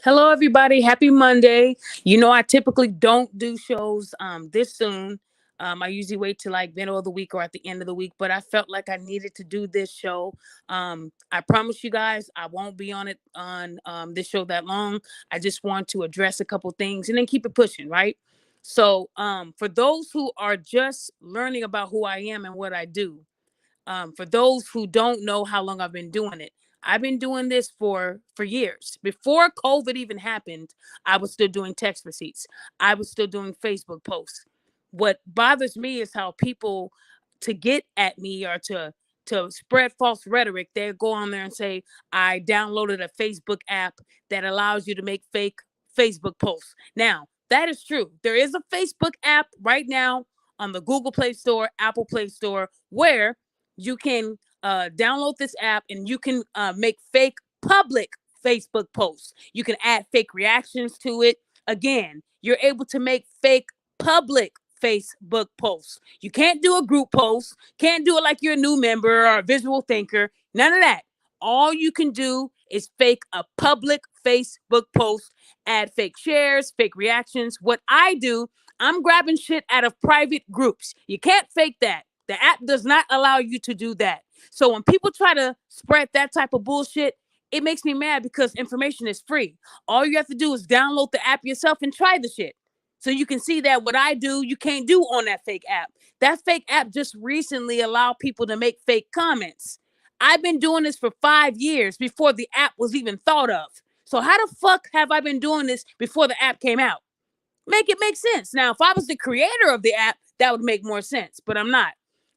Hello, everybody. Happy Monday. I typically don't do shows this soon. I usually wait till like middle of the week or at the end of the week, but I felt like I needed to do this show. I promise you guys, I won't be on it on this show that long. I just want to address a couple things and then keep it pushing, right? So, for those who are just learning about who I am and what I do, for those who don't know how long I've been doing it, I've been doing this for years. Before COVID even happened, I was still doing text receipts. I was still doing Facebook posts. What bothers me is how people to get at me or to spread false rhetoric, they go on there and say, I downloaded a Facebook app that allows you to make fake Facebook posts. Now, that is true. There is a Facebook app right now on the Google Play Store, Apple Play Store, where you can download this app and you can make fake public Facebook posts. You can add fake reactions to it. Again, you're able to make fake public Facebook posts. You can't do a group post, can't do it like you're a new member or a visual thinker. None of that. All you can do is fake a public Facebook post, add fake shares, fake reactions. What I do, I'm grabbing shit out of private groups. You can't fake that. The app does not allow you to do that. So when people try to spread that type of bullshit, it makes me mad because information is free. All you have to do is download the app yourself and try the shit. So you can see that what I do, you can't do on that fake app. That fake app just recently allowed people to make fake comments. I've been doing this for 5 years before the app was even thought of. So how the fuck have I been doing this before the app came out? Make it make sense. Now, if I was the creator of the app, that would make more sense, but I'm not.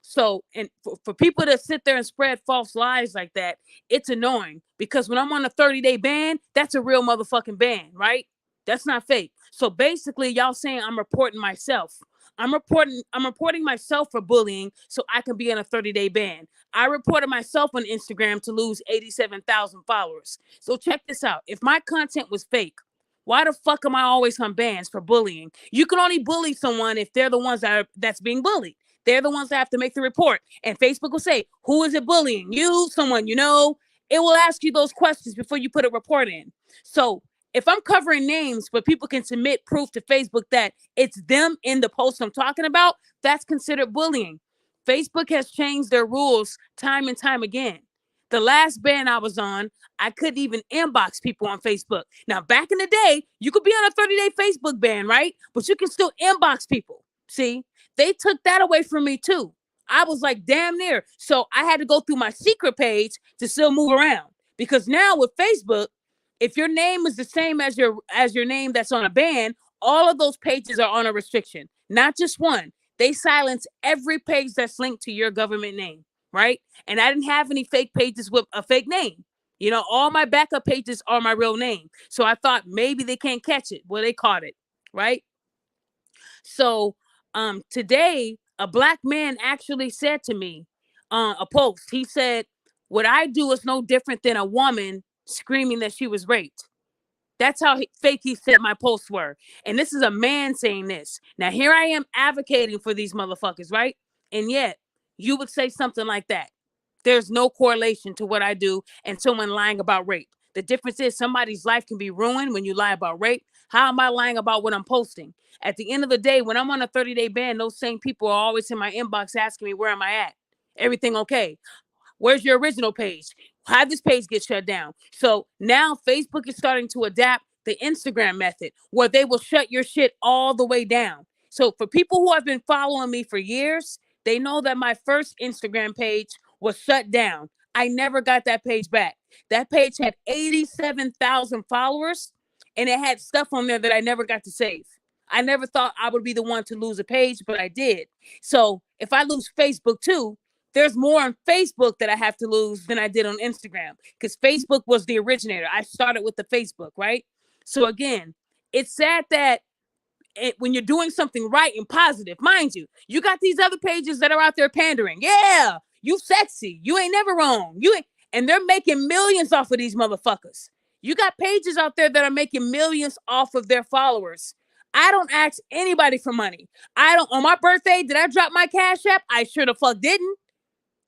So, and for people to sit there and spread false lies like that, it's annoying because when I'm on a 30-day ban, that's a real motherfucking ban, right? That's not fake. So basically, y'all saying I'm reporting myself. I'm reporting myself for bullying so I can be on a 30-day ban. I reported myself on Instagram to lose 87,000 followers. So check this out. If my content was fake, why the fuck am I always on bans for bullying? You can only bully someone if they're the ones that's being bullied. They're the ones that have to make the report. And Facebook will say, who is it bullying? You, someone you know. It will ask you those questions before you put a report in. So if I'm covering names, but people can submit proof to Facebook that it's them in the post I'm talking about, that's considered bullying. Facebook has changed their rules time and time again. The last ban I was on, I couldn't even inbox people on Facebook. Now, back in the day, you could be on a 30-day Facebook ban, right? But you can still inbox people. See, they took that away from me too. I was like, damn near. So I had to go through my secret page to still move around. Because now with Facebook, if your name is the same as your name that's on a ban, all of those pages are on a restriction, not just one. They silence every page that's linked to your government name, right? And I didn't have any fake pages with a fake name. All my backup pages are my real name. So I thought maybe they can't catch it. Well, they caught it, right? So today, a black man actually said to me on a post, he said, what I do is no different than a woman screaming that she was raped. That's how fake he said my posts were. And this is a man saying this. Now, here I am advocating for these motherfuckers, right? And yet, you would say something like that. There's no correlation to what I do and someone lying about rape. The difference is somebody's life can be ruined when you lie about rape. How am I lying about what I'm posting? At the end of the day, when I'm on a 30-day ban, those same people are always in my inbox asking me, where am I at? Everything okay? Where's your original page? How this page get shut down? So now Facebook is starting to adapt the Instagram method where they will shut your shit all the way down. So for people who have been following me for years, they know that my first Instagram page was shut down. I never got that page back. That page had 87,000 followers and it had stuff on there that I never got to save. I never thought I would be the one to lose a page, but I did. So if I lose Facebook too, there's more on Facebook that I have to lose than I did on Instagram because Facebook was the originator. I started with the Facebook, right? So again, it's sad that when you're doing something right and positive, mind you, you got these other pages that are out there pandering. Yeah, you sexy. You ain't never wrong. And they're making millions off of these motherfuckers. You got pages out there that are making millions off of their followers. I don't ask anybody for money. On my birthday, did I drop my Cash App? I sure the fuck didn't.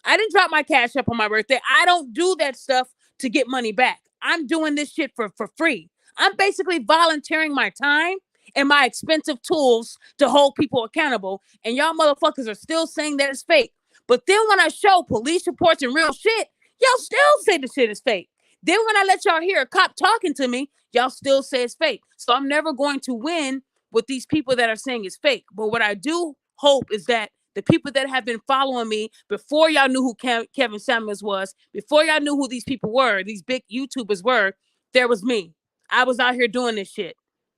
I didn't drop my Cash App on my birthday. I don't do that stuff to get money back. I'm doing this shit for free. I'm basically volunteering my time and my expensive tools to hold people accountable. And y'all motherfuckers are still saying that it's fake. But then when I show police reports and real shit, y'all still say the shit is fake. Then when I let y'all hear a cop talking to me, y'all still say it's fake. So I'm never going to win with these people that are saying it's fake. But what I do hope is that the people that have been following me before y'all knew who Kevin Samuels was, before y'all knew who these people were, these big YouTubers were, there was me. I was out here doing this shit.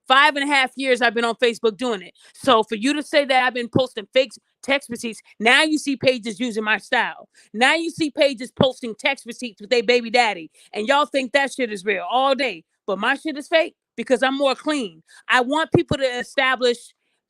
5.5 years I've been on Facebook doing it. So for you to say that I've been posting fake text receipts, now you see pages using my style. Now you see pages posting text receipts with their baby daddy. And y'all think that shit is real all day. But my shit is fake because I'm more clean. I want people to establish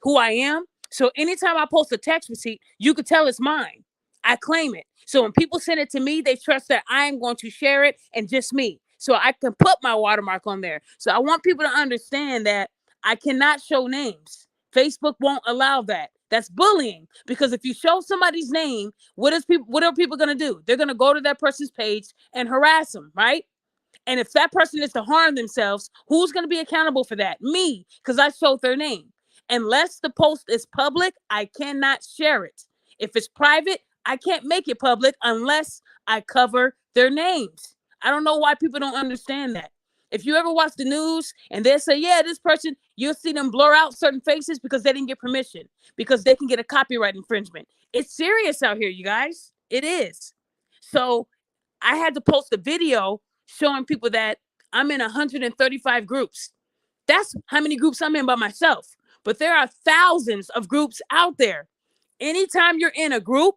who I am. So anytime I post a text receipt, you could tell it's mine. I claim it. So when people send it to me, they trust that I'm going to share it and just me. So I can put my watermark on there. So I want people to understand that I cannot show names. Facebook won't allow that. That's bullying. Because if you show somebody's name, what are people going to do? They're going to go to that person's page and harass them, right? And if that person is to harm themselves, who's going to be accountable for that? Me, because I showed their name. Unless the post is public, I cannot share it. If it's private, I can't make it public unless I cover their names. I don't know why people don't understand that. If you ever watch the news and they say, yeah, this person, you'll see them blur out certain faces because they didn't get permission, because they can get a copyright infringement. It's serious out here, you guys. It is. So I had to post a video showing people that I'm in 135 groups. That's how many groups I'm in by myself. But there are thousands of groups out there. Anytime you're in a group,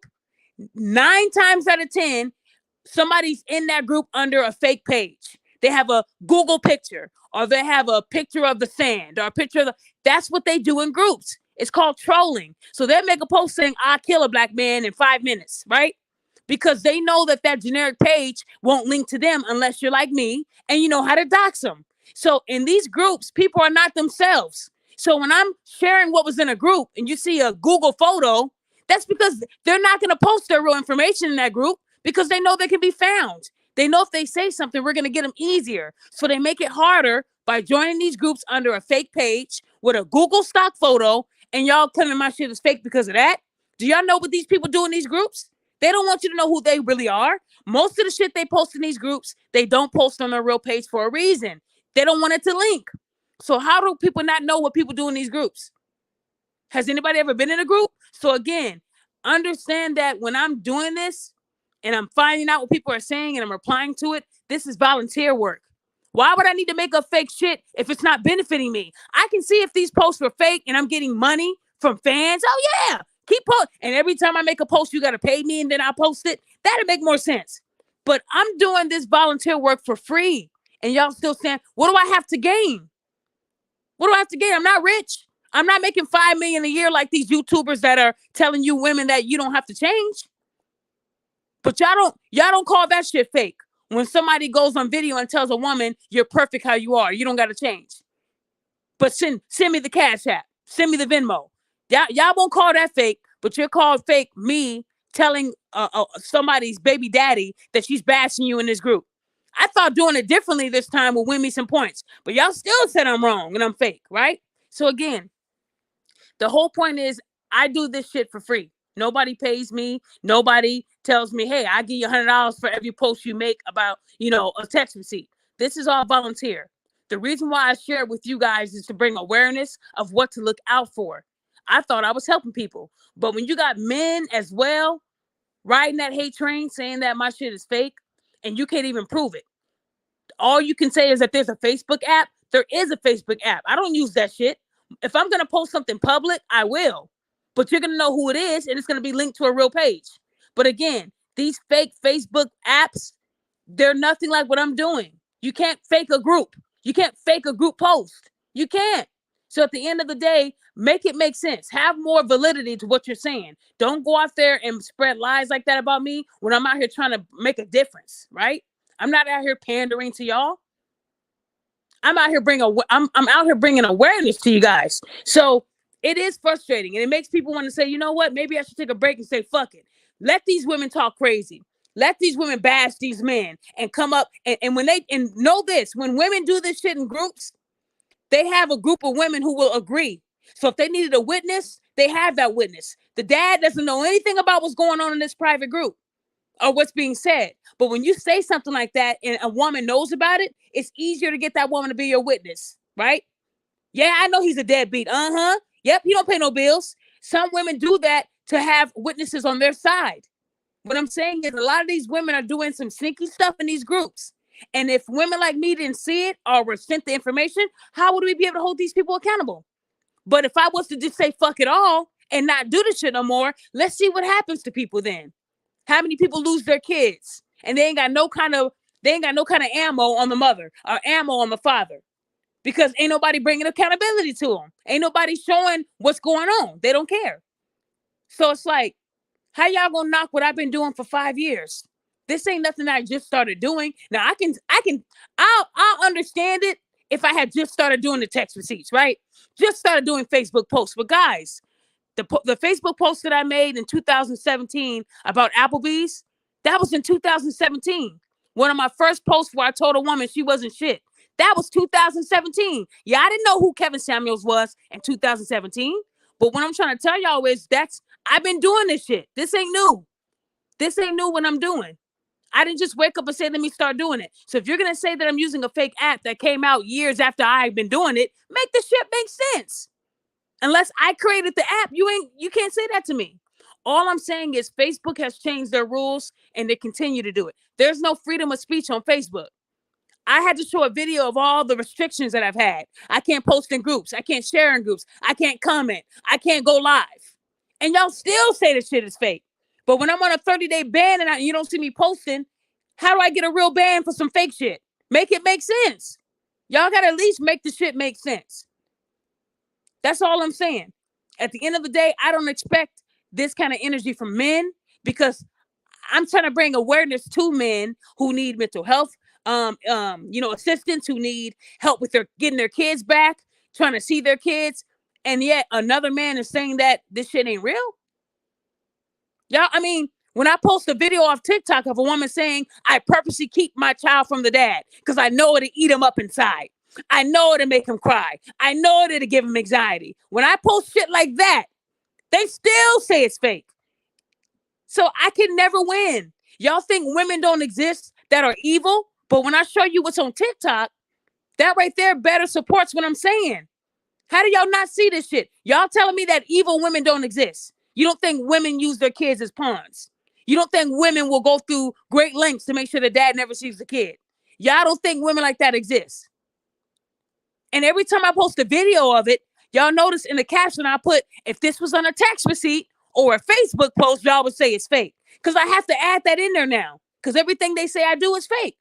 9 times out of 10, somebody's in that group under a fake page. They have a Google picture, or they have a picture of the sand, or a picture of that's what they do in groups. It's called trolling. So they make a post saying, I'll kill a black man in 5 minutes, right? Because they know that generic page won't link to them unless you're like me and you know how to dox them. So in these groups, people are not themselves. So when I'm sharing what was in a group and you see a Google photo, that's because they're not going to post their real information in that group, because they know they can be found. They know if they say something, we're going to get them easier. So they make it harder by joining these groups under a fake page with a Google stock photo, and y'all claiming my shit is fake because of that. Do y'all know what these people do in these groups? They don't want you to know who they really are. Most of the shit they post in these groups, they don't post on their real page for a reason. They don't want it to link. So how do people not know what people do in these groups? Has anybody ever been in a group? So again, understand that when I'm doing this and I'm finding out what people are saying and I'm replying to it, this is volunteer work. Why would I need to make up fake shit if it's not benefiting me? I can see if these posts were fake and I'm getting money from fans. Oh yeah, keep post. And every time I make a post, you got to pay me and then I post it. That'd make more sense. But I'm doing this volunteer work for free. And y'all still saying, what do I have to gain? What do I have to gain? I'm not rich. I'm not making $5 million a year like these YouTubers that are telling you women that you don't have to change. But y'all don't call that shit fake. When somebody goes on video and tells a woman, you're perfect how you are, you don't got to change. But send me the Cash App. Send me the Venmo. Y'all won't call that fake, but you're called fake me telling somebody's baby daddy that she's bashing you in this group. I thought doing it differently this time would win me some points. But y'all still said I'm wrong and I'm fake, right? So again, the whole point is I do this shit for free. Nobody pays me. Nobody tells me, hey, I give you $100 for every post you make about, a text receipt. This is all volunteer. The reason why I share it with you guys is to bring awareness of what to look out for. I thought I was helping people. But when you got men as well riding that hate train saying that my shit is fake and you can't even prove it. All you can say is that there's a Facebook app. There is a Facebook app. I don't use that shit. If I'm going to post something public, I will. But you're going to know who it is, and it's going to be linked to a real page. But again, these fake Facebook apps, they're nothing like what I'm doing. You can't fake a group. You can't fake a group post. You can't. So at the end of the day, make it make sense. Have more validity to what you're saying. Don't go out there and spread lies like that about me when I'm out here trying to make a difference, right? I'm not out here pandering to y'all. I'm out here bringing awareness to you guys. So it is frustrating, and it makes people want to say, you know what? Maybe I should take a break and say, fuck it. Let these women talk crazy. Let these women bash these men and come up and when they know this, when women do this shit in groups, They have a group of women who will agree. So if they needed a witness, they have that witness. The dad doesn't know anything about what's going on in this private group or what's being said. But when you say something like that and a woman knows about it, it's easier to get that woman to be your witness, right? Yeah, I know he's a deadbeat. Uh-huh. Yep, he don't pay no bills. Some women do that to have witnesses on their side. What I'm saying is a lot of these women are doing some sneaky stuff in these groups. And if women like me didn't see it or were sent the information, how would we be able to hold these people accountable? But if I was to just say fuck it all and not do this shit no more, let's see what happens to people then. How many people lose their kids and they ain't got no kind of ammo on the mother or ammo on the father because ain't nobody bringing accountability to them. Ain't nobody showing what's going on. They don't care. So it's like, how y'all gonna knock what I've been doing for 5 years? This ain't nothing that I just started doing. Now I'll understand it if I had just started doing the text receipts, right? Just started doing Facebook posts. But guys, the Facebook post that I made in 2017 about Applebee's, that was in 2017. One of my first posts where I told a woman she wasn't shit. That was 2017. Yeah, I didn't know who Kevin Samuels was in 2017. But what I'm trying to tell y'all is I've been doing this shit. This ain't new. This ain't new what I'm doing. I didn't just wake up and say, let me start doing it. So if you're going to say that I'm using a fake app that came out years after I've been doing it, make the shit make sense. Unless I created the app, you can't say that to me. All I'm saying is Facebook has changed their rules and they continue to do it. There's no freedom of speech on Facebook. I had to show a video of all the restrictions that I've had. I can't post in groups. I can't share in groups. I can't comment. I can't go live. And y'all still say the shit is fake. But when I'm on a 30-day ban and you don't see me posting, how do I get a real ban for some fake shit? Make it make sense. Y'all got to at least make the shit make sense. That's all I'm saying. At the end of the day, I don't expect this kind of energy from men because I'm trying to bring awareness to men who need mental health, assistance, who need help with getting their kids back, trying to see their kids. And yet another man is saying that this shit ain't real. Y'all, I mean, when I post a video off TikTok of a woman saying, I purposely keep my child from the dad because I know it'll eat him up inside. I know it'll make him cry. I know it'll give him anxiety. When I post shit like that, they still say it's fake. So I can never win. Y'all think women don't exist that are evil? But when I show you what's on TikTok, that right there better supports what I'm saying. How do y'all not see this shit? Y'all telling me that evil women don't exist. You don't think women use their kids as pawns. You don't think women will go through great lengths to make sure the dad never sees the kid. Y'all don't think women like that exist. And every time I post a video of it, y'all notice in the caption I put, if this was on a text receipt or a Facebook post, y'all would say it's fake. Because I have to add that in there now. Because everything they say I do is fake.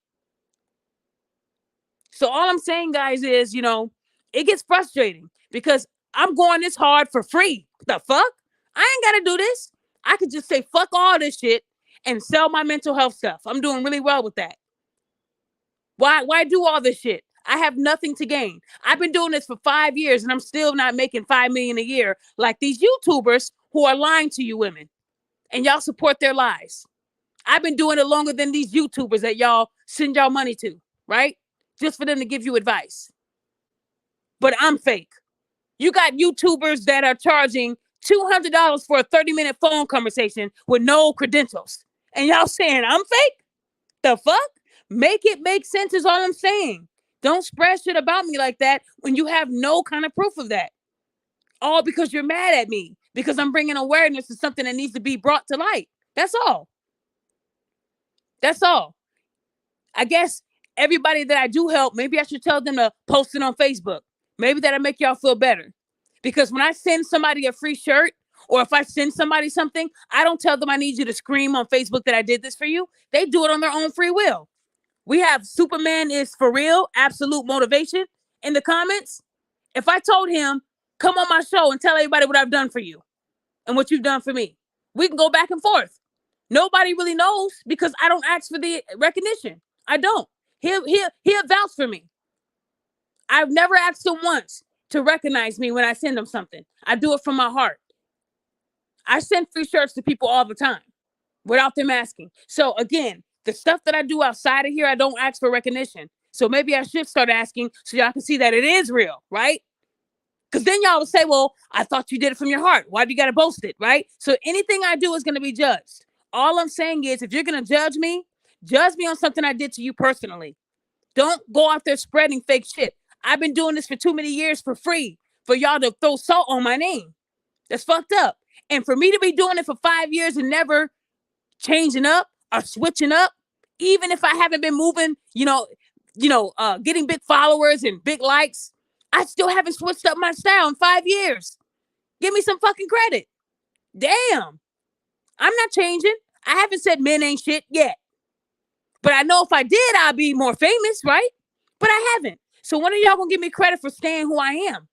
So all I'm saying, guys, is, it gets frustrating because I'm going this hard for free. The fuck? I ain't got to do this. I could just say fuck all this shit and sell my mental health stuff. I'm doing really well with that. Why do all this shit? I have nothing to gain. I've been doing this for 5 years and I'm still not making $5 million a year like these YouTubers who are lying to you women and y'all support their lies. I've been doing it longer than these YouTubers that y'all send y'all money to, right? Just for them to give you advice. But I'm fake. You got YouTubers that are charging $200 for a 30-minute phone conversation with no credentials. And y'all saying I'm fake? The fuck? Make it make sense is all I'm saying. Don't spread shit about me like that when you have no kind of proof of that. All because you're mad at me. Because I'm bringing awareness to something that needs to be brought to light. That's all. That's all. I guess everybody that I do help, maybe I should tell them to post it on Facebook. Maybe that'll make y'all feel better. Because when I send somebody a free shirt, or if I send somebody something, I don't tell them I need you to scream on Facebook that I did this for you. They do it on their own free will. We have Superman is for real, absolute motivation in the comments. If I told him, come on my show and tell everybody what I've done for you and what you've done for me, we can go back and forth. Nobody really knows because I don't ask for the recognition. I don't. He'll vouch for me. I've never asked him once to recognize me when I send him something. I do it from my heart. I send free shirts to people all the time without them asking. So again, the stuff that I do outside of here, I don't ask for recognition So maybe I should start asking so y'all can see that it is real, right? Because then y'all will say, well, I thought you did it from your heart. Why do you got to boast it, right? So anything I do is going to be judged. All I'm saying is, if you're going to judge me on something I did to you personally. Don't go out there spreading fake shit. I've been doing this for too many years for free for y'all to throw salt on my name. That's fucked up. And for me to be doing it for 5 years and never changing up or switching up, even if I haven't been moving, getting big followers and big likes, I still haven't switched up my style in 5 years. Give me some fucking credit. Damn. I'm not changing. I haven't said men ain't shit yet. But I know if I did, I'd be more famous, right? But I haven't. So when are y'all gonna give me credit for staying who I am?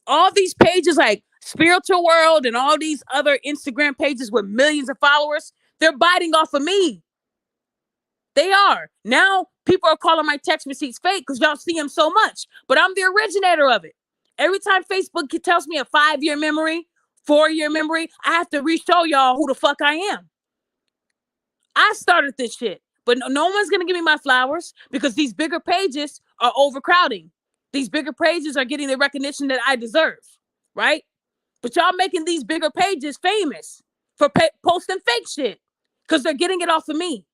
All these pages like Spiritual World and all these other Instagram pages with millions of followers, they're biting off of me. They are. Now people are calling my text receipts fake because y'all see them so much. But I'm the originator of it. Every time Facebook tells me a 5-year memory, 4-year memory, I have to re-show y'all who the fuck I am. I started this shit. But no one's going to give me my flowers because these bigger pages are overcrowding. These bigger pages are getting the recognition that I deserve, right? But y'all making these bigger pages famous for posting fake shit because they're getting it off of me,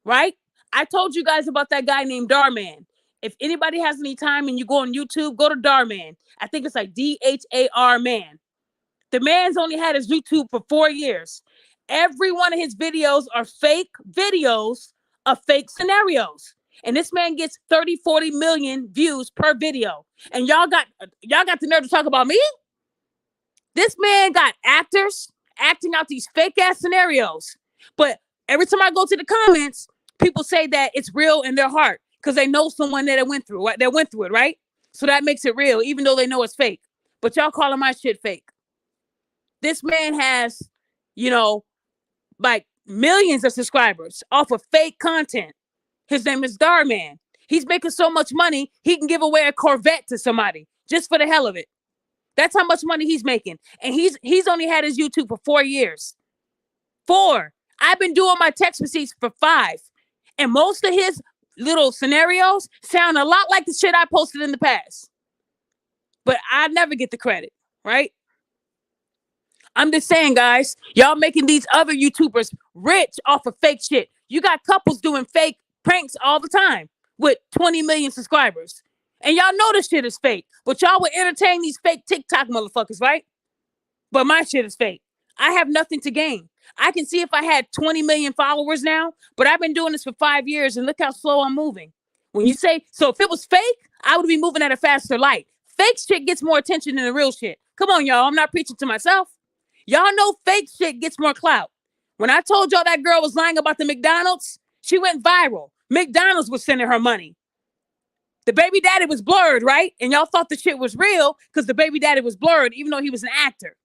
right? I told you guys about that guy named Darman. If anybody has any time and you go on YouTube, go to Darman. I think it's like DHAR man. The man's only had his YouTube for 4 years. Every one of his videos are fake videos of fake scenarios. And this man gets 30, 40 million views per video. And y'all got the nerve to talk about me? This man got actors acting out these fake ass scenarios. But every time I go to the comments, people say that it's real in their heart because they know someone that went through it, right? So that makes it real, even though they know it's fake. But y'all calling my shit fake. This man has, like millions of subscribers off of fake content. His name is Darman. He's making so much money, he can give away a Corvette to somebody just for the hell of it. That's how much money he's making. And he's only had his YouTube for 4 years. 4. I've been doing my text receipts for 5. And most of his little scenarios sound a lot like the shit I posted in the past. But I never get the credit, right? I'm just saying, guys, y'all making these other YouTubers rich off of fake shit. You got couples doing fake pranks all the time with 20 million subscribers. And y'all know this shit is fake. But y'all would entertain these fake TikTok motherfuckers, right? But my shit is fake. I have nothing to gain. I can see if I had 20 million followers now, but I've been doing this for 5 years and look how slow I'm moving. When you say, so if it was fake, I would be moving at a faster light. Fake shit gets more attention than the real shit. Come on, y'all. I'm not preaching to myself. Y'all know fake shit gets more clout. When I told y'all that girl was lying about the McDonald's, she went viral. McDonald's was sending her money. The baby daddy was blurred, right? And y'all thought the shit was real because the baby daddy was blurred, even though he was an actor.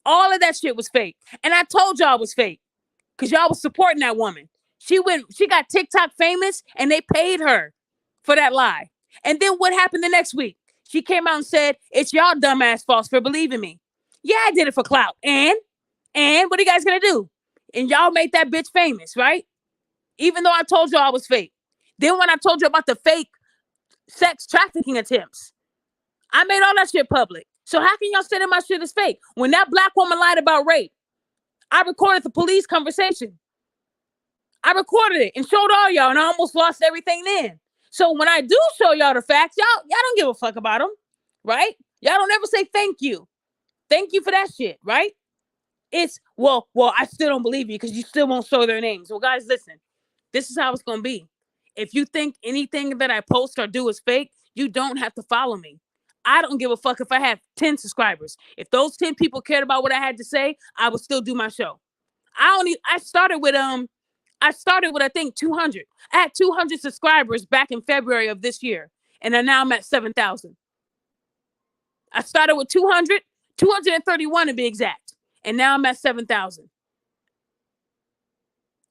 All of that shit was fake. And I told y'all it was fake because y'all was supporting that woman. She got TikTok famous and they paid her for that lie. And then what happened the next week? She came out and said, it's y'all dumbass faults for believing me. Yeah, I did it for clout. And what are you guys going to do? And y'all made that bitch famous, right? Even though I told y'all I was fake. Then when I told you about the fake sex trafficking attempts, I made all that shit public. So how can y'all say that my shit is fake? When that black woman lied about rape, I recorded the police conversation. I recorded it and showed all y'all, and I almost lost everything then. So when I do show y'all the facts, y'all don't give a fuck about them, right? Y'all don't ever say thank you. Thank you for that shit, right? It's, well, I still don't believe you because you still won't show their names. Well, guys, listen. This is how it's going to be. If you think anything that I post or do is fake, you don't have to follow me. I don't give a fuck if I have 10 subscribers. If those 10 people cared about what I had to say, I would still do my show. I started with I think 200. I had 200 subscribers back in February of this year, and now I'm at 7,000. I started with 200, 231 to be exact, and now I'm at 7,000.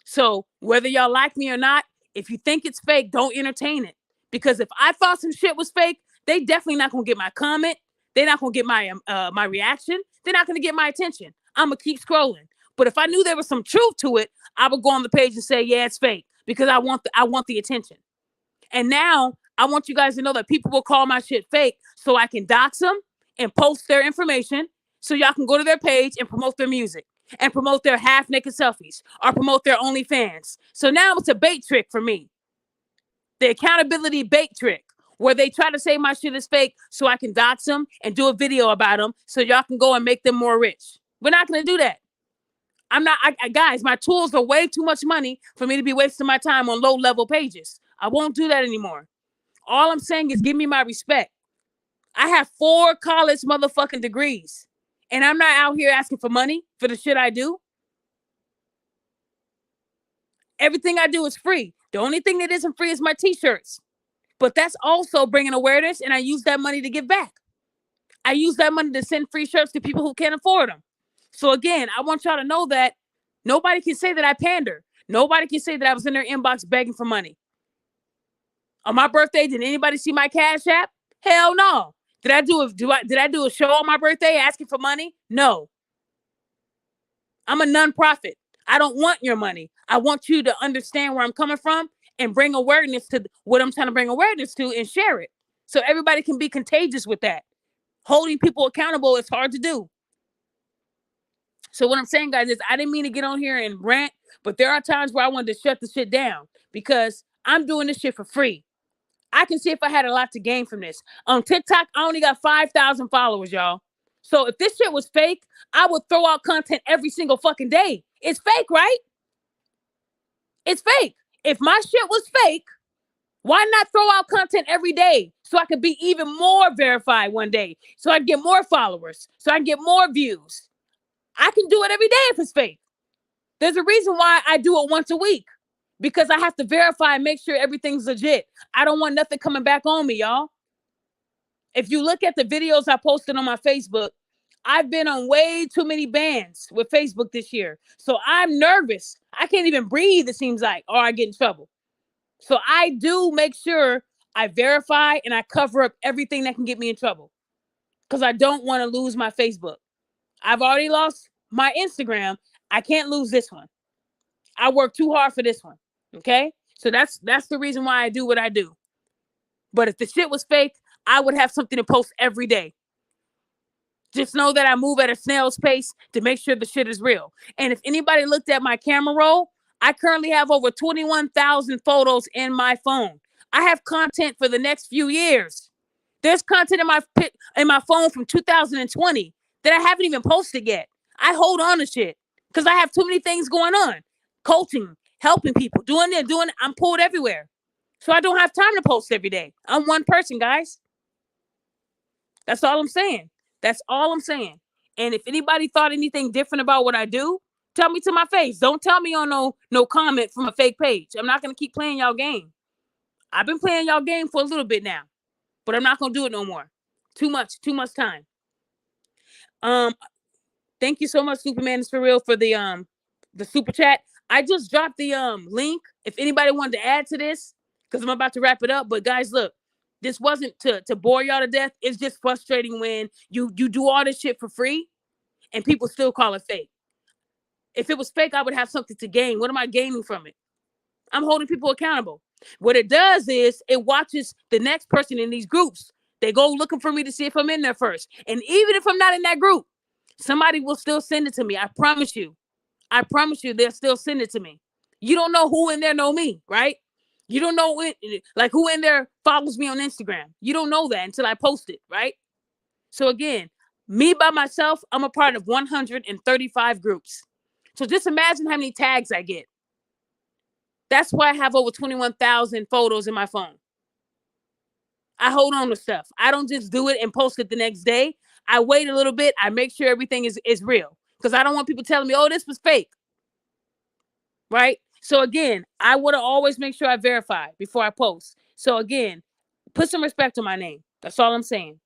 So whether y'all like me or not, if you think it's fake, don't entertain it. Because if I thought some shit was fake, they definitely not gonna get my comment. They're not gonna get my reaction. They're not gonna get my attention. I'm gonna keep scrolling. But if I knew there was some truth to it, I would go on the page and say, yeah, it's fake because I want the attention. And now I want you guys to know that people will call my shit fake so I can dox them and post their information so y'all can go to their page and promote their music and promote their half naked selfies or promote their OnlyFans. So now it's a bait trick for me. The accountability bait trick where they try to say my shit is fake so I can dox them and do a video about them so y'all can go and make them more rich. We're not going to do that. I'm not, guys, my tools are way too much money for me to be wasting my time on low level pages. I won't do that anymore. All I'm saying is give me my respect. I have 4 college motherfucking degrees and I'm not out here asking for money for the shit I do. Everything I do is free. The only thing that isn't free is my t-shirts. But that's also bringing awareness, and I use that money to give back. I use that money to send free shirts to people who can't afford them. So again, I want y'all to know that nobody can say that I pander. Nobody can say that I was in their inbox begging for money. On my birthday, did anybody see my Cash App? Hell no. Did I do a show on my birthday asking for money? No. I'm a nonprofit. I don't want your money. I want you to understand where I'm coming from and bring awareness to what I'm trying to bring awareness to and share it. So everybody can be contagious with that. Holding people accountable is hard to do. So what I'm saying, guys, is I didn't mean to get on here and rant, but there are times where I wanted to shut the shit down because I'm doing this shit for free. I can see if I had a lot to gain from this. On TikTok, I only got 5,000 followers, y'all. So if this shit was fake, I would throw out content every single fucking day. It's fake, right? It's fake. If my shit was fake, why not throw out content every day so I could be even more verified one day, so I can get more followers, so I can get more views? I can do it every day if it's fake. There's a reason why I do it once a week, because I have to verify and make sure everything's legit. I don't want nothing coming back on me, y'all. If you look at the videos I posted on my Facebook, I've been on way too many bans with Facebook this year. So I'm nervous. I can't even breathe, it seems like, or I get in trouble. So I do make sure I verify and I cover up everything that can get me in trouble because I don't want to lose my Facebook. I've already lost my Instagram. I can't lose this one. I work too hard for this one. Okay? So that's the reason why I do what I do. But if the shit was fake, I would have something to post every day. Just know that I move at a snail's pace to make sure the shit is real. And if anybody looked at my camera roll, I currently have over 21,000 photos in my phone. I have content for the next few years. There's content in my phone from 2020 that I haven't even posted yet. I hold on to shit because I have too many things going on. Coaching, helping people, doing it. I'm pulled everywhere. So I don't have time to post every day. I'm one person, guys. That's all I'm saying. That's all I'm saying. And if anybody thought anything different about what I do, tell me to my face. Don't tell me on no comment from a fake page. I'm not going to keep playing y'all game. I've been playing y'all game for a little bit now, but I'm not going to do it no more. Too much time. Thank you so much, Superman is for real, for the super chat. I just dropped the link if anybody wanted to add to this, because I'm about to wrap it up. But guys, look, this wasn't to bore y'all to death. It's just frustrating when you do all this shit for free and people still call it fake. If it was fake, I would have something to gain. What am I gaining from it? I'm holding people accountable. What it does is it watches the next person in these groups. They go looking for me to see if I'm in there first. And even if I'm not in that group, somebody will still send it to me. I promise you. I promise you they'll still send it to me. You don't know who in there know me, right? You don't know who in there follows me on Instagram. You don't know that until I post it, right? So again, me by myself, I'm a part of 135 groups. So just imagine how many tags I get. That's why I have over 21,000 photos in my phone. I hold on to stuff. I don't just do it and post it the next day. I wait a little bit. I make sure everything is real because I don't want people telling me, oh, this was fake. Right? So again, I would always make sure I verify before I post. So again, put some respect on my name. That's all I'm saying.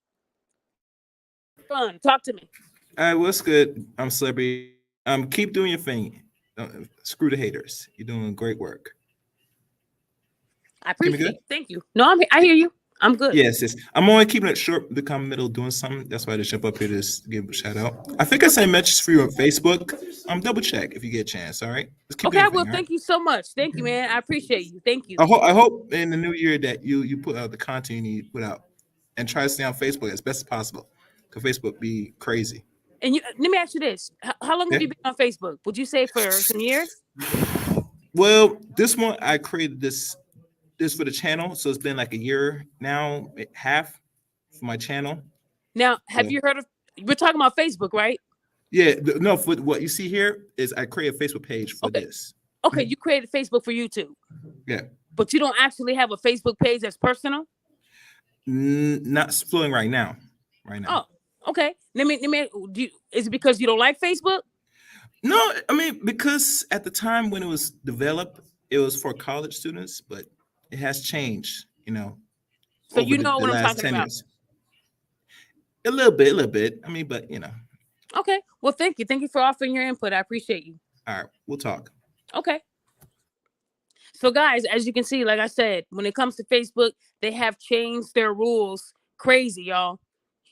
Fun. Talk to me. All right, what's good? I'm Celebrity. Keep doing your thing. Screw the haters. You're doing great work. I Hear me appreciate good? it. Thank you. No, I hear you. I'm good. Yes, yes. I'm only keeping it short to come middle doing something. That's why I just jump up here to give a shout out. I think I sent messages for you on Facebook. Double check if you get a chance. All right. Just keep Okay, doing I your will. thing. All right. Thank you so much. Thank you, man. I appreciate you. Thank you. I hope in the new year that you put out the content you need to put out and try to stay on Facebook as best as possible. Cause Facebook be crazy. And you, let me ask you this: how long have Okay. you been on Facebook? Would you say for some years? Well, this one I created this for the channel, so it's been like a year now, half for my channel. Now, have So you heard of? We're talking about Facebook, right? yeah, no, for what you see here is I create a Facebook page for Okay. this. Okay, you created Facebook for YouTube, Yeah, but you don't actually have a Facebook page that's personal. not flowing right now. Right now. Oh, okay. Let me. Is it because you don't like Facebook? No, I mean because at the time when it was developed, it was for college students, but it has changed. So Over you know the what I'm last talking 10 about. years. A little bit, a little bit. I mean, but Okay. Well, thank you. Thank you for offering your input. I appreciate you. all right, we'll talk. Okay. So, guys, as you can see, like I said, when it comes to Facebook, they have changed their rules. Crazy, y'all.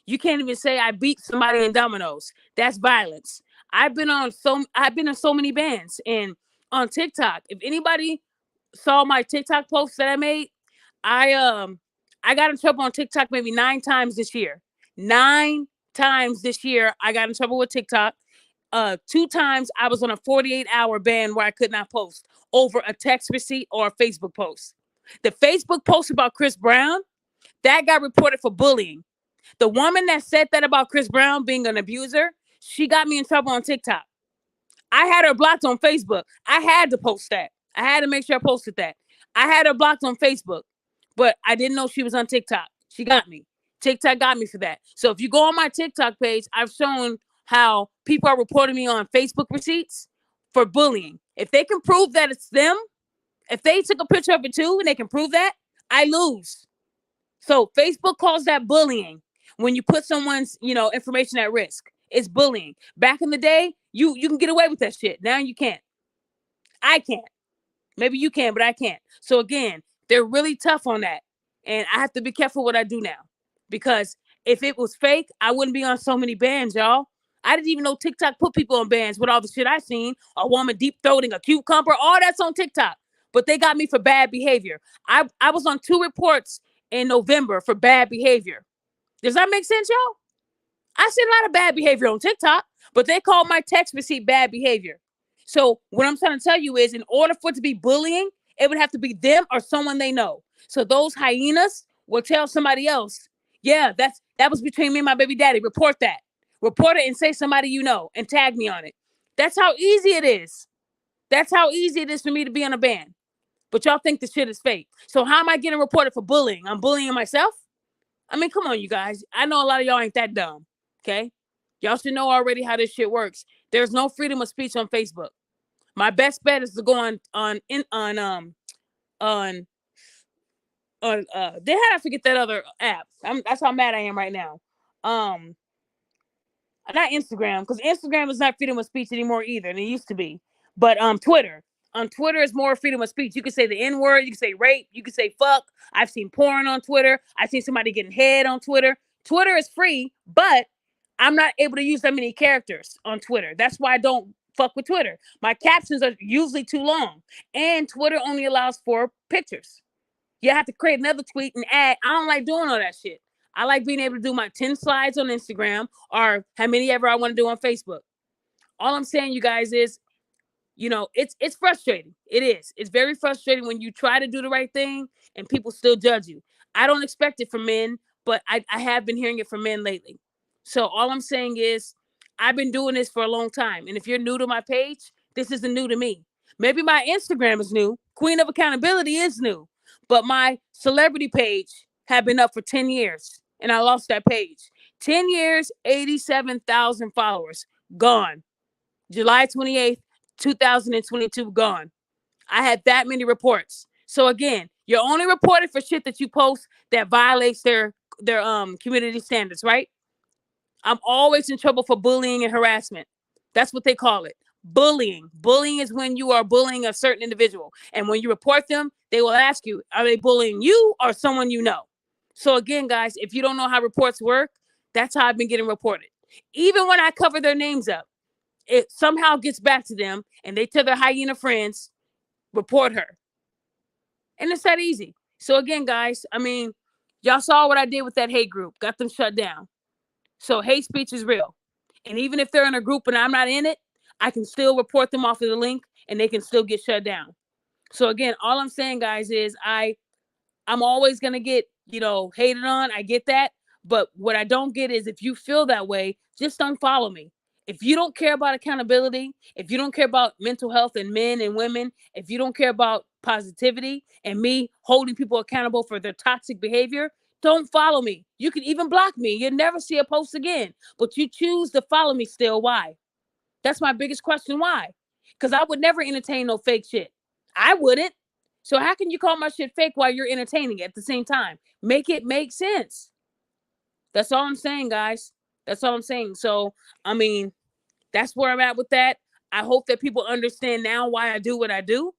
You can't even say I beat somebody in dominoes. That's violence. I've been in so many bands and on TikTok. If anybody saw my TikTok posts that I made, I um I got in trouble on TikTok maybe 9 times this year. 9 times this year I got in trouble with TikTok. 2 times I was on a 48-hour ban where I could not post over a text receipt or a Facebook post. The Facebook post about Chris Brown, that got reported for bullying. The woman that said that about Chris Brown being an abuser, she got me in trouble on TikTok. I had her blocked on Facebook. I had to post that. I had to make sure I posted that. I had her blocked on Facebook, but I didn't know she was on TikTok. She got me. TikTok got me for that. So if you go on my TikTok page, I've shown how people are reporting me on Facebook receipts for bullying. If they can prove that it's them, if they took a picture of it too and they can prove that, I lose. So Facebook calls that bullying when you put someone's, information at risk. It's bullying. Back in the day, you can get away with that shit. Now you can't. I can't. Maybe you can, but I can't. So again, they're really tough on that. And I have to be careful what I do now. Because if it was fake, I wouldn't be on so many bans, y'all. I didn't even know TikTok put people on bans with all the shit I seen. A woman deep throating a cucumber, all that's on TikTok. But they got me for bad behavior. I was on 2 reports in November for bad behavior. Does that make sense, y'all? I see a lot of bad behavior on TikTok, but they call my text receipt bad behavior. So what I'm trying to tell you is in order for it to be bullying, it would have to be them or someone they know. So those hyenas will tell somebody else, yeah, that was between me and my baby daddy. Report that. Report it and say somebody you know and tag me on it. That's how easy it is. That's how easy it is for me to be on a ban. But y'all think the shit is fake. So how am I getting reported for bullying? I'm bullying myself? I mean, come on, you guys. I know a lot of y'all ain't that dumb. Okay? Y'all should know already how this shit works. There's no freedom of speech on Facebook. My best bet is to go on they had I forget that other app. That's how mad I am right now. Um Not Instagram, because Instagram is not freedom of speech anymore either, and it used to be. But Twitter. On Twitter is more freedom of speech. You can say the N-word, you can say rape, you can say fuck. I've seen porn on Twitter. I've seen somebody getting head on Twitter. Twitter is free, but I'm not able to use that many characters on Twitter. That's why I don't fuck with Twitter. My captions are usually too long, and Twitter only allows for pictures. You have to create another tweet and add. I don't like doing all that shit. I like being able to do my 10 slides on Instagram or how many ever I want to do on Facebook. All I'm saying, you guys, is, it's frustrating. It is. It's very frustrating when you try to do the right thing and people still judge you. I don't expect it from men, but I have been hearing it from men lately. So all I'm saying is I've been doing this for a long time. And if you're new to my page, this isn't new to me. Maybe my Instagram is new. Queen of Accountability is new. But my celebrity page had been up for 10 years and I lost that page. 10 years, 87,000 followers. Gone. July 28th, 2022, gone. I had that many reports. So again, you're only reported for shit that you post that violates their community standards, right? I'm always in trouble for bullying and harassment. That's what they call it. Bullying. Bullying is when you are bullying a certain individual. And when you report them, they will ask you, are they bullying you or someone you know? So again, guys, if you don't know how reports work, that's how I've been getting reported. Even when I cover their names up, it somehow gets back to them and they tell their hyena friends, report her. And it's that easy. So again, guys, I mean, y'all saw what I did with that hate group, got them shut down. So hate speech is real. And even if they're in a group and I'm not in it, I can still report them off of the link and they can still get shut down. So again, all I'm saying, guys, is I'm always going to get, hated on. I get that. But what I don't get is if you feel that way, just unfollow me. If you don't care about accountability, if you don't care about mental health in men and women, if you don't care about positivity and me holding people accountable for their toxic behavior, don't follow me. You can even block me. You'll never see a post again. But you choose to follow me still. Why? That's my biggest question. Why? Because I would never entertain no fake shit. I wouldn't. So how can you call my shit fake while you're entertaining it at the same time? Make it make sense. That's all I'm saying, guys. That's all I'm saying. So, I mean, that's where I'm at with that. I hope that people understand now why I do what I do.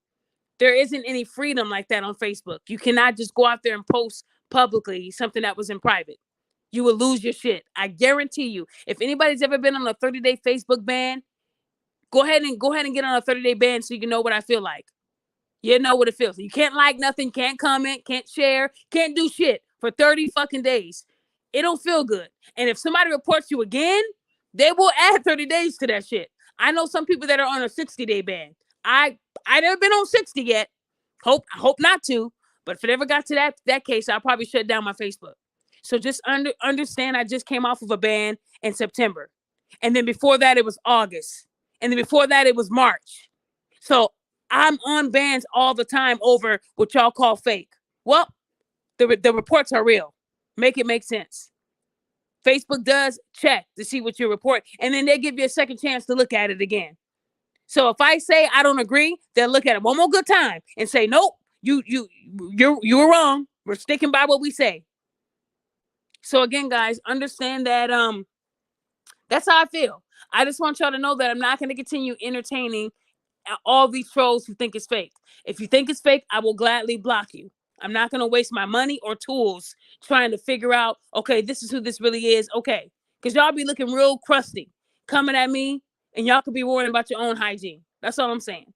There isn't any freedom like that on Facebook. You cannot just go out there and post publicly something that was in private. You will lose your shit. I guarantee you. If anybody's ever been on a 30-day Facebook ban, go ahead and get on a 30-day ban so you can know what I feel like. You know what it feels. You can't like nothing, can't comment, can't share, can't do shit for 30 fucking days. It don't feel good. And if somebody reports you again, they will add 30 days to that shit. I know some people that are on a 60-day ban. I never been on 60 yet. I hope not to. But if it ever got to that case, I'll probably shut down my Facebook. So just understand I just came off of a ban in September. And then before that, it was August. And then before that, it was March. So I'm on bans all the time over what y'all call fake. Well, the reports are real. Make it make sense. Facebook does check to see what you report, and then they give you a second chance to look at it again. So if I say I don't agree, they'll look at it one more good time and say, nope, you were wrong. We're sticking by what we say. So again, guys, understand that that's how I feel. I just want y'all to know that I'm not going to continue entertaining all these trolls who think it's fake. If you think it's fake, I will gladly block you. I'm not going to waste my money or tools trying to figure out, okay, this is who this really is. Okay. Because y'all be looking real crusty coming at me and y'all could be worrying about your own hygiene. That's all I'm saying.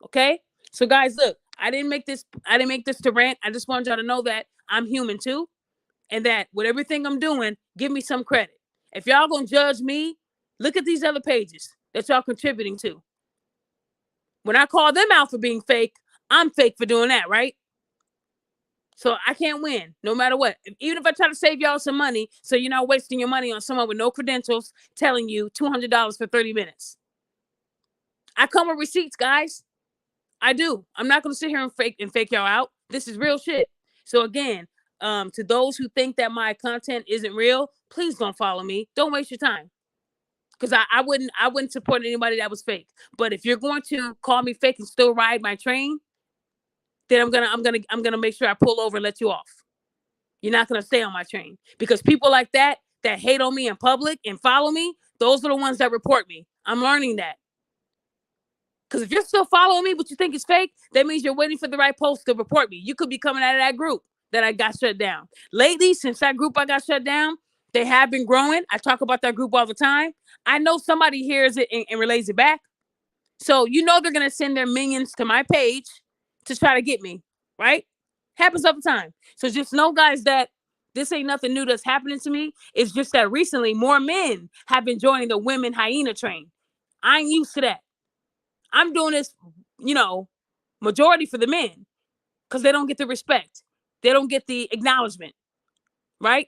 Okay. So guys, look, I didn't make this to rant. I just want y'all to know that I'm human too. And that with everything I'm doing, give me some credit. If y'all going to judge me, look at these other pages that y'all contributing to. When I call them out for being fake, I'm fake for doing that, right? So I can't win no matter what. Even if I try to save y'all some money so you're not wasting your money on someone with no credentials telling you $200 for 30 minutes. I come with receipts, guys. I do. I'm not going to sit here and fake y'all out. This is real shit. So again, to those who think that my content isn't real, please don't follow me. Don't waste your time. Because I wouldn't support anybody that was fake. But if you're going to call me fake and still ride my train, then I'm gonna make sure I pull over and let you off. You're not gonna stay on my train. Because people like that hate on me in public and follow me, those are the ones that report me. I'm learning that. Because if you're still following me but you think it's fake, that means you're waiting for the right post to report me. You could be coming out of that group that I got shut down. Lately, since that group I got shut down, they have been growing. I talk about that group all the time. I know somebody hears it and relays it back. So they're going to send their minions to my page to try to get me, right? Happens all the time. So just know, guys, that this ain't nothing new that's happening to me. It's just that recently more men have been joining the women hyena train. I ain't used to that. I'm doing this, majority for the men because they don't get the respect. They don't get the acknowledgement, right?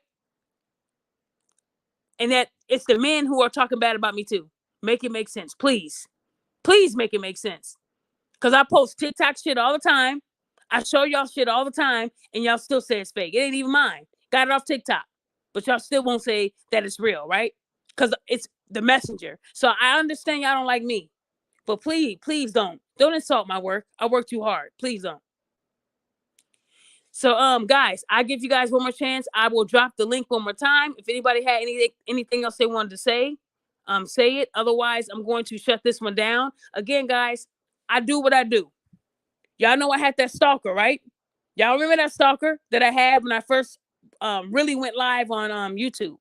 And that it's the men who are talking bad about me too. Make it make sense, please. Please make it make sense. Because I post TikTok shit all the time. I show y'all shit all the time, and y'all still say it's fake. It ain't even mine. Got it off TikTok. But y'all still won't say that it's real, right? Because it's the messenger. So I understand y'all don't like me. But please don't. Don't insult my work. I work too hard. Please don't. So, guys, I give you guys one more chance. I will drop the link one more time. If anybody had anything else they wanted to say it. Otherwise, I'm going to shut this one down. Again, guys, I do what I do. Y'all know I had that stalker, right? Y'all remember that stalker that I had when I first really went live on YouTube,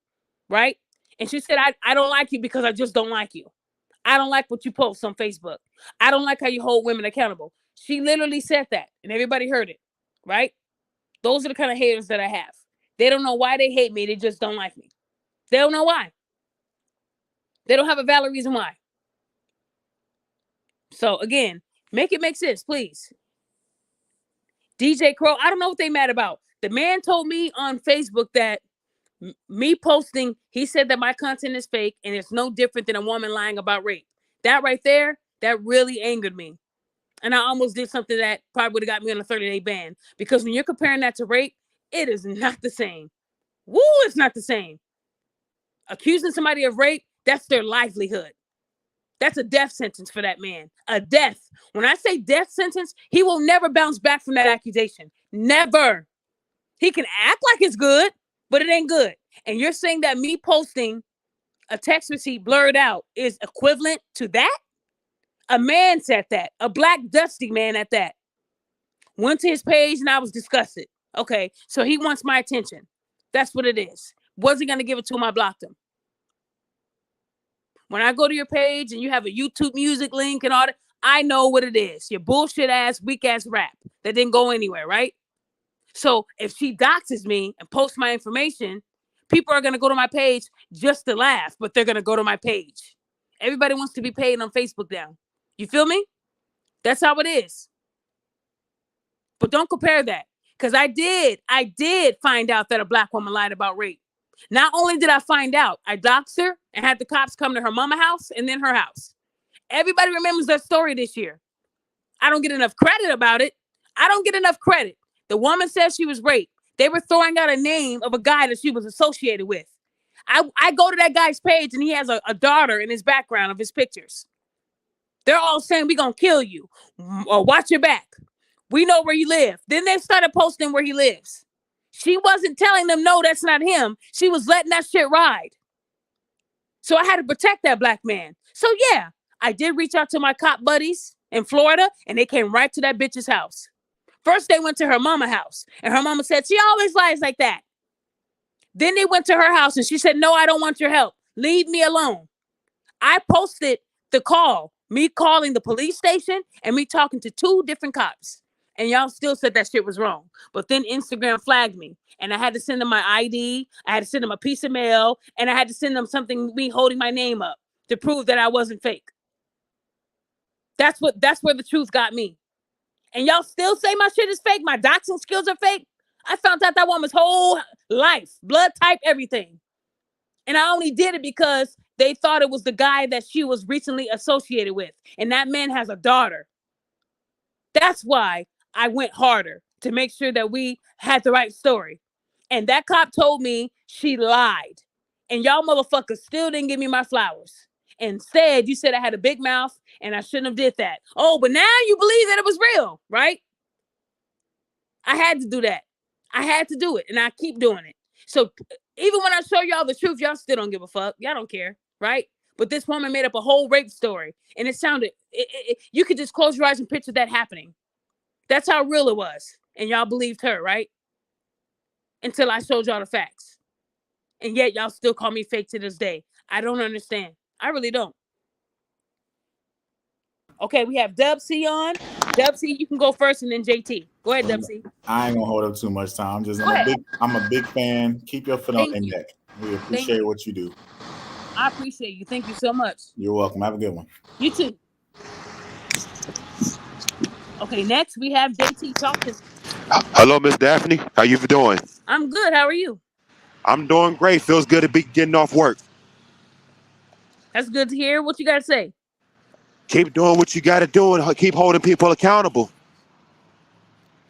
right? And she said, I don't like you because I just don't like you. I don't like what you post on Facebook. I don't like how you hold women accountable. She literally said that, and everybody heard it, right? Those are the kind of haters that I have. They don't know why they hate me. They just don't like me. They don't know why. They don't have a valid reason why. So again, make it make sense, please. DJ Crow, I don't know what they mad about. The man told me on Facebook that me posting, he said that my content is fake and it's no different than a woman lying about rape. That right there, that really angered me. And I almost did something that probably would have got me on a 30-day ban. Because when you're comparing that to rape, it is not the same. Woo, it's not the same. Accusing somebody of rape, that's their livelihood. That's a death sentence for that man. A death. When I say death sentence, he will never bounce back from that accusation. Never. He can act like it's good, but it ain't good. And you're saying that me posting a text receipt blurred out is equivalent to that? A man said that. A black dusty man at that. Went to his page and I was disgusted. Okay, so he wants my attention. That's what it is. Wasn't going to give it to him, I blocked him. When I go to your page and you have a YouTube music link and all that, I know what it is. Your bullshit ass, weak ass rap that didn't go anywhere, right? So if she doxes me and posts my information, people are going to go to my page just to laugh, but they're going to go to my page. Everybody wants to be paid on Facebook now. You feel me? That's how it is. But don't compare that. Because I did find out that a black woman lied about rape. Not only did I find out, I doxed her and had the cops come to her mama house and then her house. Everybody remembers that story this year. I don't get enough credit about it. I don't get enough credit. The woman says she was raped. They were throwing out a name of a guy that she was associated with. I go to that guy's page and he has a daughter in his background of his pictures. They're all saying, we're going to kill you. Or watch your back. We know where you live. Then they started posting where he lives. She wasn't telling them, no, that's not him. She was letting that shit ride. So I had to protect that black man. So yeah, I did reach out to my cop buddies in Florida and they came right to that bitch's house. First, they went to her mama house and her mama said, she always lies like that. Then they went to her house and she said, no, I don't want your help. Leave me alone. I posted the call, me calling the police station and me talking to 2 different cops. And y'all still said that shit was wrong. But then Instagram flagged me. And I had to send them my ID. I had to send them a piece of mail. And I had to send them something, me holding my name up to prove that I wasn't fake. That's where the truth got me. And y'all still say my shit is fake? My doxing skills are fake? I found out that woman's whole life, blood type, everything. And I only did it because they thought it was the guy that she was recently associated with. And that man has a daughter. That's why I went harder to make sure that we had the right story. And that cop told me she lied. And y'all motherfuckers still didn't give me my flowers. Instead, you said I had a big mouth and I shouldn't have did that. Oh, but now you believe that it was real, right? I had to do that. I had to do it. And I keep doing it. So even when I show y'all the truth, y'all still don't give a fuck. Y'all don't care, right? But this woman made up a whole rape story. And it sounded, you could just close your eyes and picture that happening. That's how real it was. And y'all believed her, right? Until I showed y'all the facts. And yet y'all still call me fake to this day. I don't understand. I really don't. Okay, we have Dub C on. Dub C, you can go first and then JT. Go ahead, Dub C. I ain't gonna hold up too much time. I'm a big fan. Keep your foot on the neck. We appreciate what you do. I appreciate you. Thank you so much. You're welcome. Have a good one. You too. Okay, next we have JT talking. Hello, Miss Daphne. How you doing? I'm good. How are you? I'm doing great. Feels good to be getting off work. That's good to hear. What you got to say? Keep doing what you got to do and keep holding people accountable.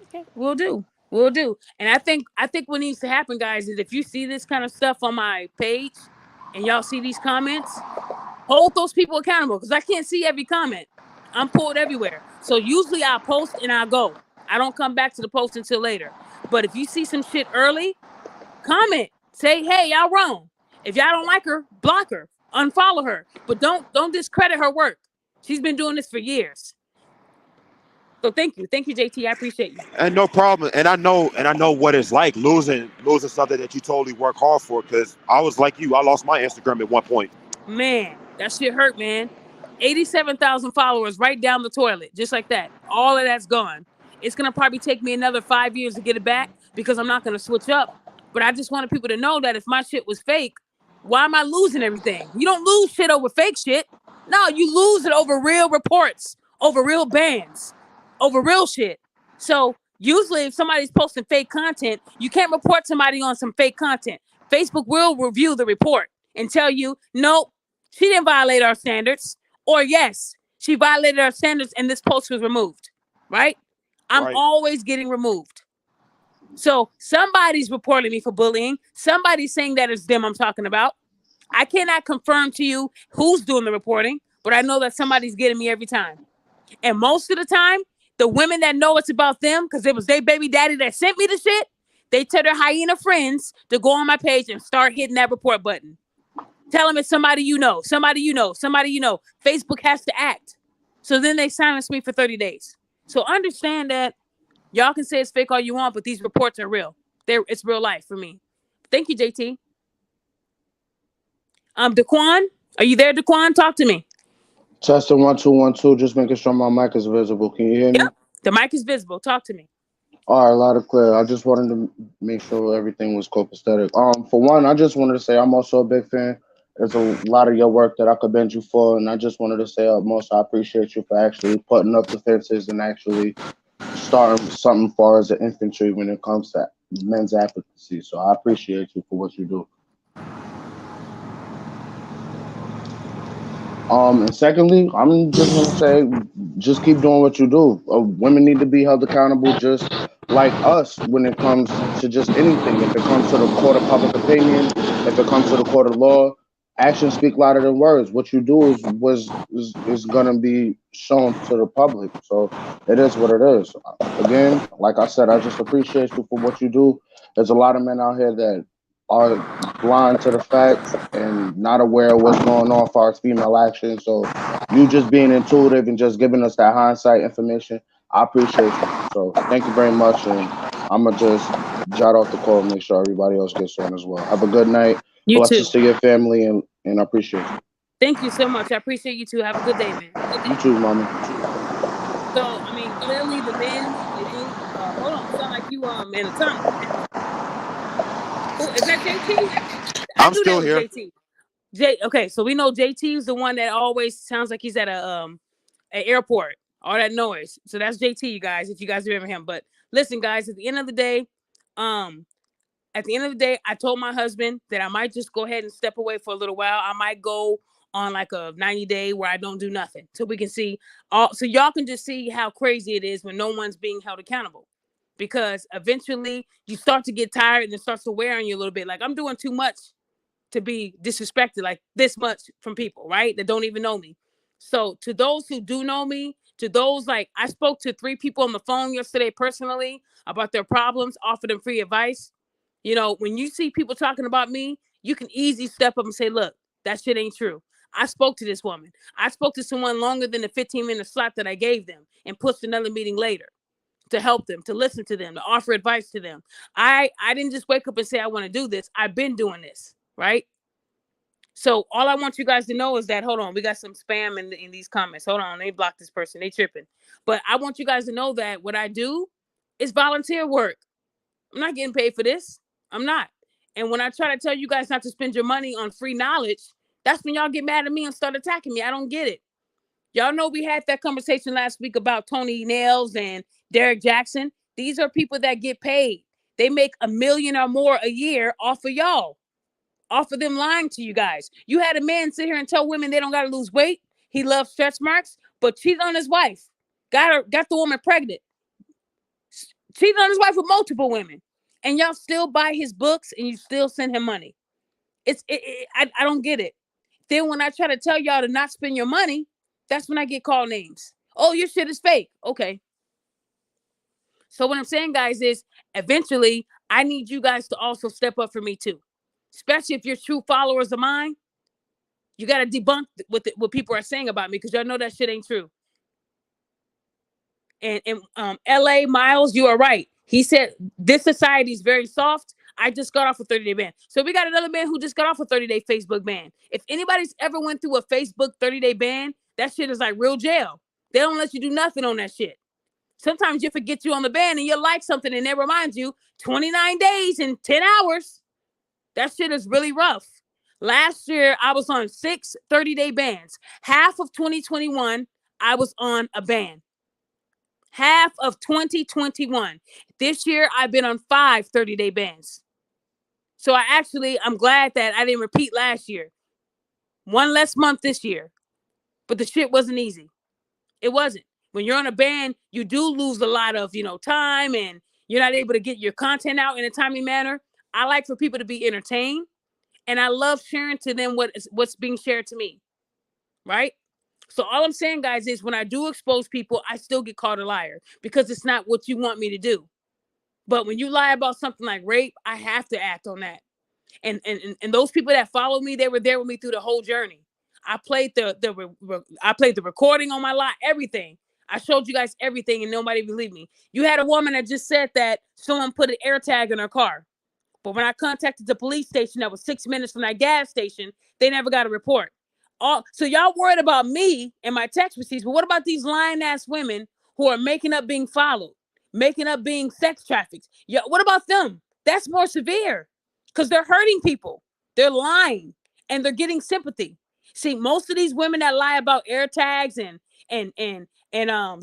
Okay, we'll do. We'll do. And I think what needs to happen, guys, is if you see this kind of stuff on my page and y'all see these comments, hold those people accountable because I can't see every comment. I'm pulled everywhere. So usually I'll post and I'll go. I don't come back to the post until later. But if you see some shit early, comment. Say, hey, y'all wrong. If y'all don't like her, block her. Unfollow her. But don't discredit her work. She's been doing this for years. So thank you, JT. I appreciate you. And no problem. And I know what it's like losing something that you totally work hard for. Because I was like you, I lost my Instagram at one point. Man, that shit hurt, man. 87,000 followers right down the toilet, just like that. All of that's gone. It's gonna probably take me another 5 years to get it back because I'm not gonna switch up. But I just wanted people to know that if my shit was fake, why am I losing everything? You don't lose shit over fake shit. No, you lose it over real reports, over real bans, over real shit. So usually if somebody's posting fake content, you can't report somebody on some fake content. Facebook will review the report and tell you, nope, she didn't violate our standards. Or yes, she violated our standards and this post was removed, right? I'm always getting removed. So somebody's reporting me for bullying. Somebody's saying that it's them I'm talking about. I cannot confirm to you who's doing the reporting, but I know that somebody's getting me every time. And most of the time, the women that know it's about them, because it was their baby daddy that sent me the shit, they tell their hyena friends to go on my page and start hitting that report button. Tell them it's somebody you know, somebody you know, somebody you know. Facebook has to act. So then they silence me for 30 days. So understand that y'all can say it's fake all you want, but these reports are real. It's real life for me. Thank you, JT. Daquan, are you there, Daquan? Talk to me. Testing 1 2 1 2. Just making sure my mic is visible. Can you hear me? Yep, the mic is visible. Talk to me. All right, loud and clear. I just wanted to make sure everything was copacetic. For one, I just wanted to say I'm also a big fan. There's a lot of your work that I could bend you for, and I just wanted to say most I appreciate you for actually putting up the fences and actually starting something far as an infantry when it comes to men's advocacy. So I appreciate you for what you do. And secondly, I'm just gonna say, just keep doing what you do. Women need to be held accountable, just like us, when it comes to just anything. If it comes to the court of public opinion, if it comes to the court of law, actions speak louder than words. What you do is gonna be shown to the public. So it is what it is. Again, like I said, I just appreciate you for what you do. There's a lot of men out here that are blind to the facts and not aware of what's going on as far as female action. So you just being intuitive and just giving us that hindsight information, I appreciate you. So thank you very much. And I'm going to just jot off the call and make sure everybody else gets on as well. Have a good night. You Blessings too. to your family, and I appreciate you. Thank you so much. I appreciate you too. Have a good day, man. You too, mommy. So, I mean, clearly the men, they do. Hold on. Sound like you in a tunnel. Oh, is that JT? I'm still here. JT. Okay, so we know JT is the one that always sounds like he's at an airport. All that noise. So that's JT, you guys, if you guys remember him. But listen, guys, at the end of the day, I told my husband that I might just go ahead and step away for a little while. I might go on like a 90-day where I don't do nothing, so we can see so y'all can just see how crazy it is when no one's being held accountable. Because eventually you start to get tired and it starts to wear on you a little bit. Like, I'm doing too much to be disrespected like this much from people, right? That don't even know me. So to those who do know me, to those, like, I spoke to 3 people on the phone yesterday personally about their problems, offered them free advice. You know, when you see people talking about me, you can easily step up and say, look, that shit ain't true. I spoke to this woman. I spoke to someone longer than the 15-minute slot that I gave them and pushed another meeting later to help them, to listen to them, to offer advice to them. I didn't just wake up and say, I want to do this. I've been doing this, right? So all I want you guys to know is that, hold on, we got some spam in these comments. Hold on, they blocked this person. They tripping. But I want you guys to know that what I do is volunteer work. I'm not getting paid for this. I'm not. And when I try to tell you guys not to spend your money on free knowledge, that's when y'all get mad at me and start attacking me. I don't get it. Y'all know we had that conversation last week about Tony Nails and Derek Jackson. These are people that get paid. They make $1 million or more a year off of y'all, off of them lying to you guys. You had a man sit here and tell women they don't got to lose weight. He loves stretch marks, but cheated on his wife. Got the woman pregnant. Cheated on his wife with multiple women. And y'all still buy his books and you still send him money. I don't get it. Then when I try to tell y'all to not spend your money, that's when I get called names. Oh, your shit is fake. Okay. So what I'm saying, guys, is eventually I need you guys to also step up for me too. Especially if you're true followers of mine. You got to debunk what people are saying about me, because y'all know that shit ain't true. LA, Miles, you are right. He said this society is very soft. I just got off a 30-day ban. So we got another man who just got off a 30-day Facebook ban. If anybody's ever went through a Facebook 30-day ban, that shit is like real jail. They don't let you do nothing on that shit. Sometimes you forget you on the ban and you like something and they remind you 29 days and 10 hours. That shit is really rough. Last year, I was on 6 30-day bans. Half of 2021, I was on a ban. Half of 2021. This year, I've been on 5 30-day bans. So I'm glad that I didn't repeat last year. 1 less month this year. But the shit wasn't easy. It wasn't. When you're on a ban, you do lose a lot of, time, and you're not able to get your content out in a timely manner. I like for people to be entertained, and I love sharing to them what's being shared to me, right? So all I'm saying, guys, is when I do expose people, I still get called a liar because it's not what you want me to do. But when you lie about something like rape, I have to act on that. And those people that followed me, they were there with me through the whole journey. I played the recording on my live, everything. I showed you guys everything and nobody believed me. You had a woman that just said that someone put an air tag in her car. But when I contacted the police station that was 6 minutes from that gas station, they never got a report. So y'all worried about me and my text receipts, but what about these lying ass women who are making up being followed, making up being sex trafficked? Yeah, what about them? That's more severe because they're hurting people. They're lying and they're getting sympathy. See, most of these women that lie about air tags and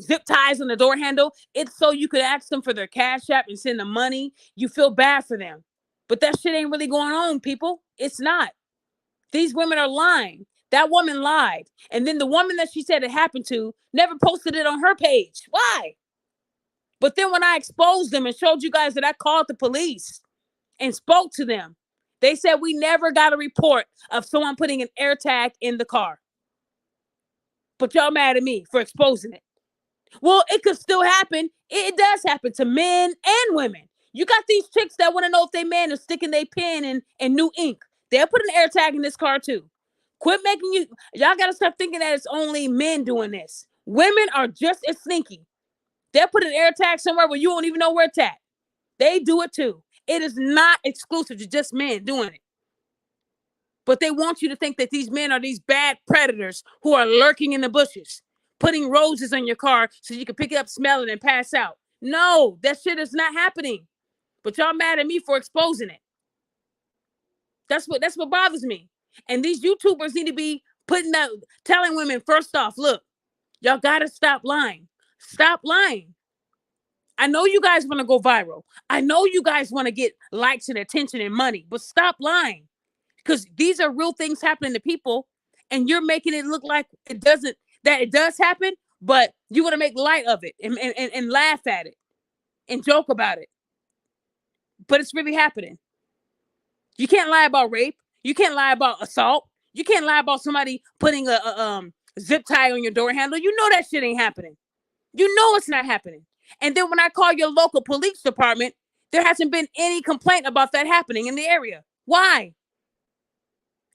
zip ties on the door handle, it's so you could ask them for their cash app and send them money. You feel bad for them. But that shit ain't really going on, people. It's not. These women are lying. That woman lied. And then the woman that she said it happened to never posted it on her page. Why? But then when I exposed them and showed you guys that I called the police and spoke to them, they said we never got a report of someone putting an air tag in the car. But y'all mad at me for exposing it. Well, it could still happen. It does happen to men and women. You got these chicks that want to know if they man is sticking their pen in new ink. They'll put an air tag in this car too. Quit making y'all got to stop thinking that it's only men doing this. Women are just as sneaky. They'll put an air tag somewhere where you won't even know where it's at. They do it too. It is not exclusive to just men doing it. But they want you to think that these men are these bad predators who are lurking in the bushes, putting roses on your car so you can pick it up, smell it, and pass out. No, that shit is not happening. But y'all mad at me for exposing it. That's what bothers me. And these YouTubers need to be telling women, first off, look, y'all gotta stop lying. Stop lying. I know you guys want to go viral. I know you guys want to get likes and attention and money, but stop lying. Because these are real things happening to people, and you're making it look like it does happen, but you want to make light of it and laugh at it and joke about it. But it's really happening. You can't lie about rape. You can't lie about assault. You can't lie about somebody putting a zip tie on your door handle. You know that shit ain't happening. You know it's not happening. And then when I call your local police department, there hasn't been any complaint about that happening in the area. Why?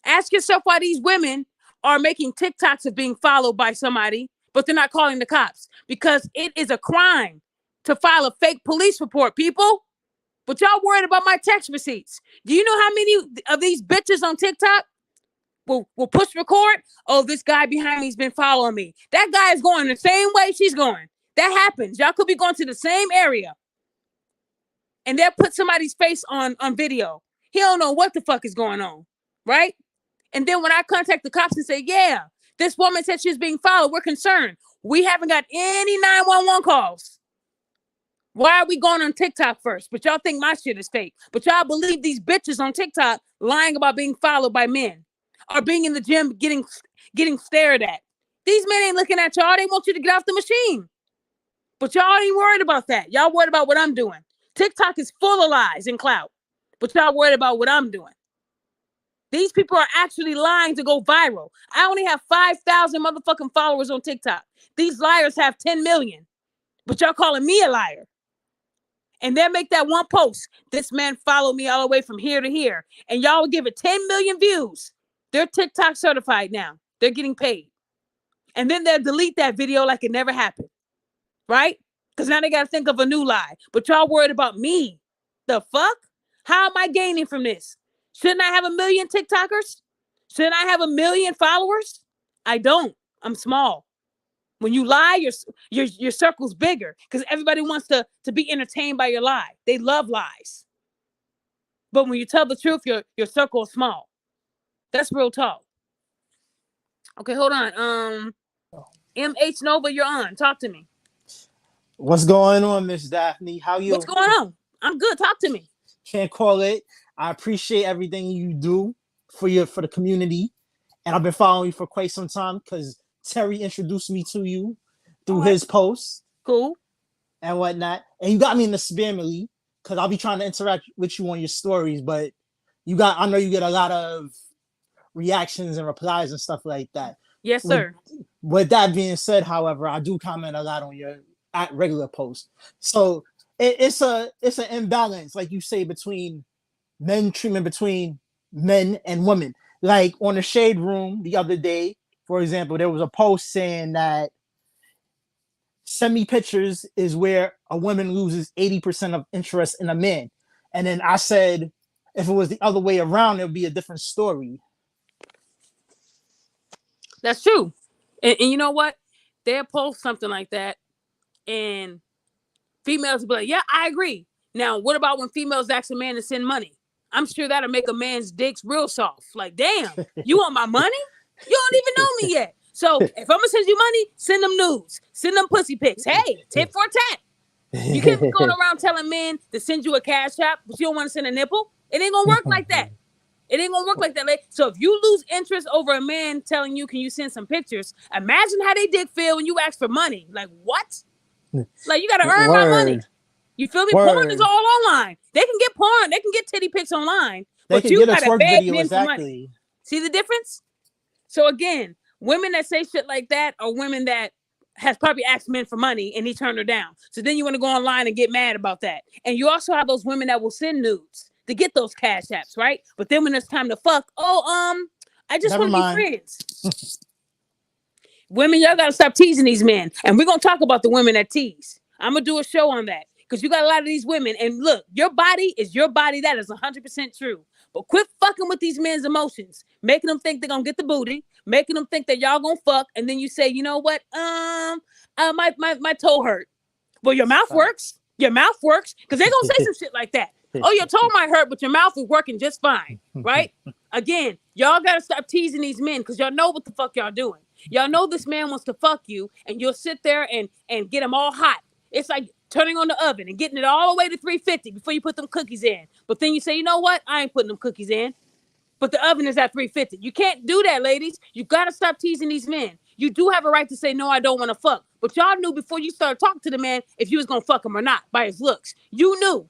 Ask yourself why these women are making TikToks of being followed by somebody, but they're not calling the cops. Because it is a crime to file a fake police report, people. But y'all worried about my text receipts. Do you know how many of these bitches on TikTok will push record? Oh, this guy behind me's been following me. That guy is going the same way she's going. That happens. Y'all could be going to the same area. And they'll put somebody's face on video. He don't know what the fuck is going on. Right? And then when I contact the cops and say, yeah, this woman said she's being followed, we're concerned. We haven't got any 911 calls. Why are we going on TikTok first? But y'all think my shit is fake. But y'all believe these bitches on TikTok lying about being followed by men or being in the gym getting stared at. These men ain't looking at y'all. They want you to get off the machine. But y'all ain't worried about that. Y'all worried about what I'm doing. TikTok is full of lies and clout. But y'all worried about what I'm doing. These people are actually lying to go viral. I only have 5,000 motherfucking followers on TikTok. These liars have 10 million. But y'all calling me a liar. And they'll make that one post. This man followed me all the way from here to here. And y'all will give it 10 million views. They're TikTok certified now. They're getting paid. And then they'll delete that video like it never happened. Right? Because now they got to think of a new lie. But y'all worried about me. The fuck? How am I gaining from this? Shouldn't I have 1 million TikTokers? Shouldn't I have 1 million followers? I don't. I'm small. When you lie, your circle's bigger because everybody wants to be entertained by your lie. They love lies. But when you tell the truth, your circle is small. That's real talk. Okay, hold on. MH Nova, you're on. Talk to me. What's going on, Miss Daphne? How you? What's going on? I'm good. Talk to me. Can't call it. I appreciate everything you do for the community, and I've been following you for quite some time because Terry introduced me to you through his posts. Cool. And whatnot, and you got me in the spamily because I'll be trying to interact with you on your stories, but I know you get a lot of reactions and replies and stuff like that. Yes, sir. With that being said, however, I do comment a lot on your regular posts. So it's an imbalance, like you say, between treatment between men and women. Like on the Shade Room the other day, for example, there was a post saying that send me pictures is where a woman loses 80% of interest in a man. And then I said, if it was the other way around, it would be a different story. That's true. And you know what? They'll post something like that and females will be like, yeah, I agree. Now, what about when females ask a man to send money? I'm sure that'll make a man's dicks real soft. Like, damn, you want my money? You don't even know me yet. So if I'm gonna send you money, send them nudes, send them pussy pics. Hey, tit for tat. You can't be going around telling men to send you a cash app, but you don't want to send a nipple. It ain't gonna work like that. It ain't gonna work like that. So if you lose interest over a man telling you, can you send some pictures? Imagine how they dick feel when you ask for money. Like, what? Like, you gotta earn my money. You feel me? Porn is all online. They can get porn. They can get titty pics online. But you gotta beg men for money. See the difference? So again, women that say shit like that are women that has probably asked men for money and he turned her down. So then you want to go online and get mad about that. And you also have those women that will send nudes to get those cash apps, right? But then when it's time to fuck, I just want to be friends. Women, y'all gotta stop teasing these men. And we're gonna talk about the women that tease. I'm gonna do a show on that because you got a lot of these women. And look, your body is your body. That is 100% true. But quit fucking with these men's emotions, making them think they're gonna get the booty, making them think that y'all gonna fuck, and then you say, you know what? My toe hurt. Well, your mouth works. Your mouth works because they're gonna say some shit like that. Oh, your toe might hurt, but your mouth is working just fine, right? Again, y'all gotta stop teasing these men because y'all know what the fuck y'all doing. Y'all know this man wants to fuck you, and you'll sit there and get him all hot. It's like turning on the oven and getting it all the way to 350 before you put them cookies in. But then you say, you know what? I ain't putting them cookies in. But the oven is at 350. You can't do that, ladies. You got to stop teasing these men. You do have a right to say, no, I don't want to fuck. But y'all knew before you started talking to the man if you was going to fuck him or not by his looks. You knew.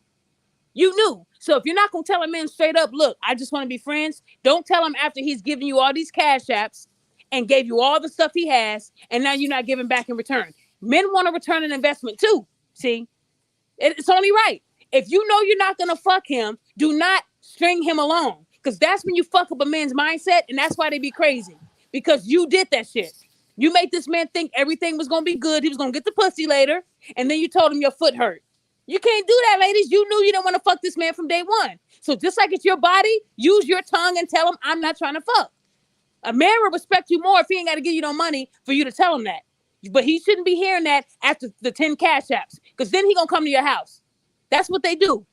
You knew. So if you're not going to tell a man straight up, look, I just want to be friends. Don't tell him after he's giving you all these cash apps and gave you all the stuff he has, and now you're not giving back in return. Men want to return an investment too. See, it's only right. If you know you're not going to fuck him, do not string him along. Because that's when you fuck up a man's mindset, and that's why they be crazy. Because you did that shit. You made this man think everything was going to be good. He was going to get the pussy later, and then you told him your foot hurt. You can't do that, ladies. You knew you didn't want to fuck this man from day one. So just like it's your body, use your tongue and tell him, I'm not trying to fuck. A man will respect you more if he ain't got to give you no money for you to tell him that. But he shouldn't be hearing that after the 10 cash apps, because then he going to come to your house. That's what they do,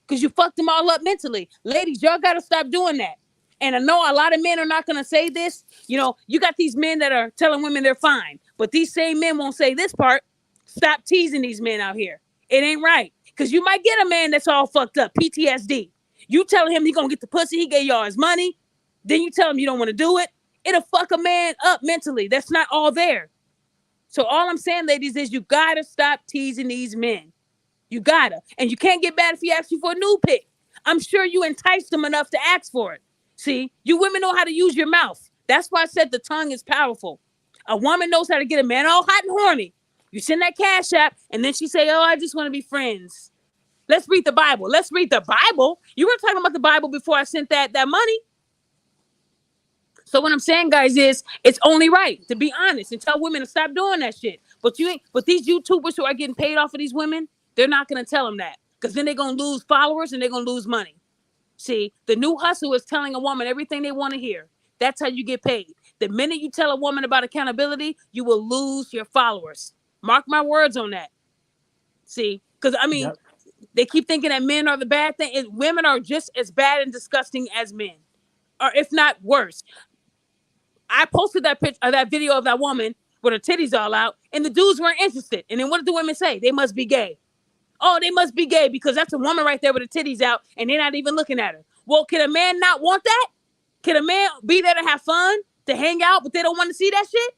because you fucked them all up mentally. Ladies, y'all got to stop doing that. And I know a lot of men are not going to say this. You know, you got these men that are telling women they're fine, but these same men won't say this part. Stop teasing these men out here. It ain't right, because you might get a man that's all fucked up, PTSD. You telling him he going to get the pussy, he gave y'all his money. Then you tell him you don't want to do it. It'll fuck a man up mentally. That's not all there. So all I'm saying, ladies, is you got to stop teasing these men. You got to. And you can't get mad if he asks you for a nude pic. I'm sure you enticed him enough to ask for it. See, you women know how to use your mouth. That's why I said the tongue is powerful. A woman knows how to get a man all hot and horny. You send that cash app, and then she say, oh, I just want to be friends. Let's read the Bible. Let's read the Bible. You were talking about the Bible before I sent that money. So what I'm saying, guys, is it's only right to be honest and tell women to stop doing that shit. But you ain't. But these YouTubers who are getting paid off of these women, they're not gonna tell them that because then they're gonna lose followers and they're gonna lose money. See, the new hustle is telling a woman everything they want to hear. That's how you get paid. The minute you tell a woman about accountability, you will lose your followers. Mark my words on that. See, because I mean, Yep. they keep thinking that men are the bad thing. And women are just as bad and disgusting as men, or if not worse. I posted that picture, that video of that woman with her titties all out, and the dudes weren't interested. And then what did the women say? They must be gay. Oh, they must be gay because that's a woman right there with her titties out, and they're not even looking at her. Well, can a man not want that? Can a man be there to have fun, to hang out, but they don't want to see that shit?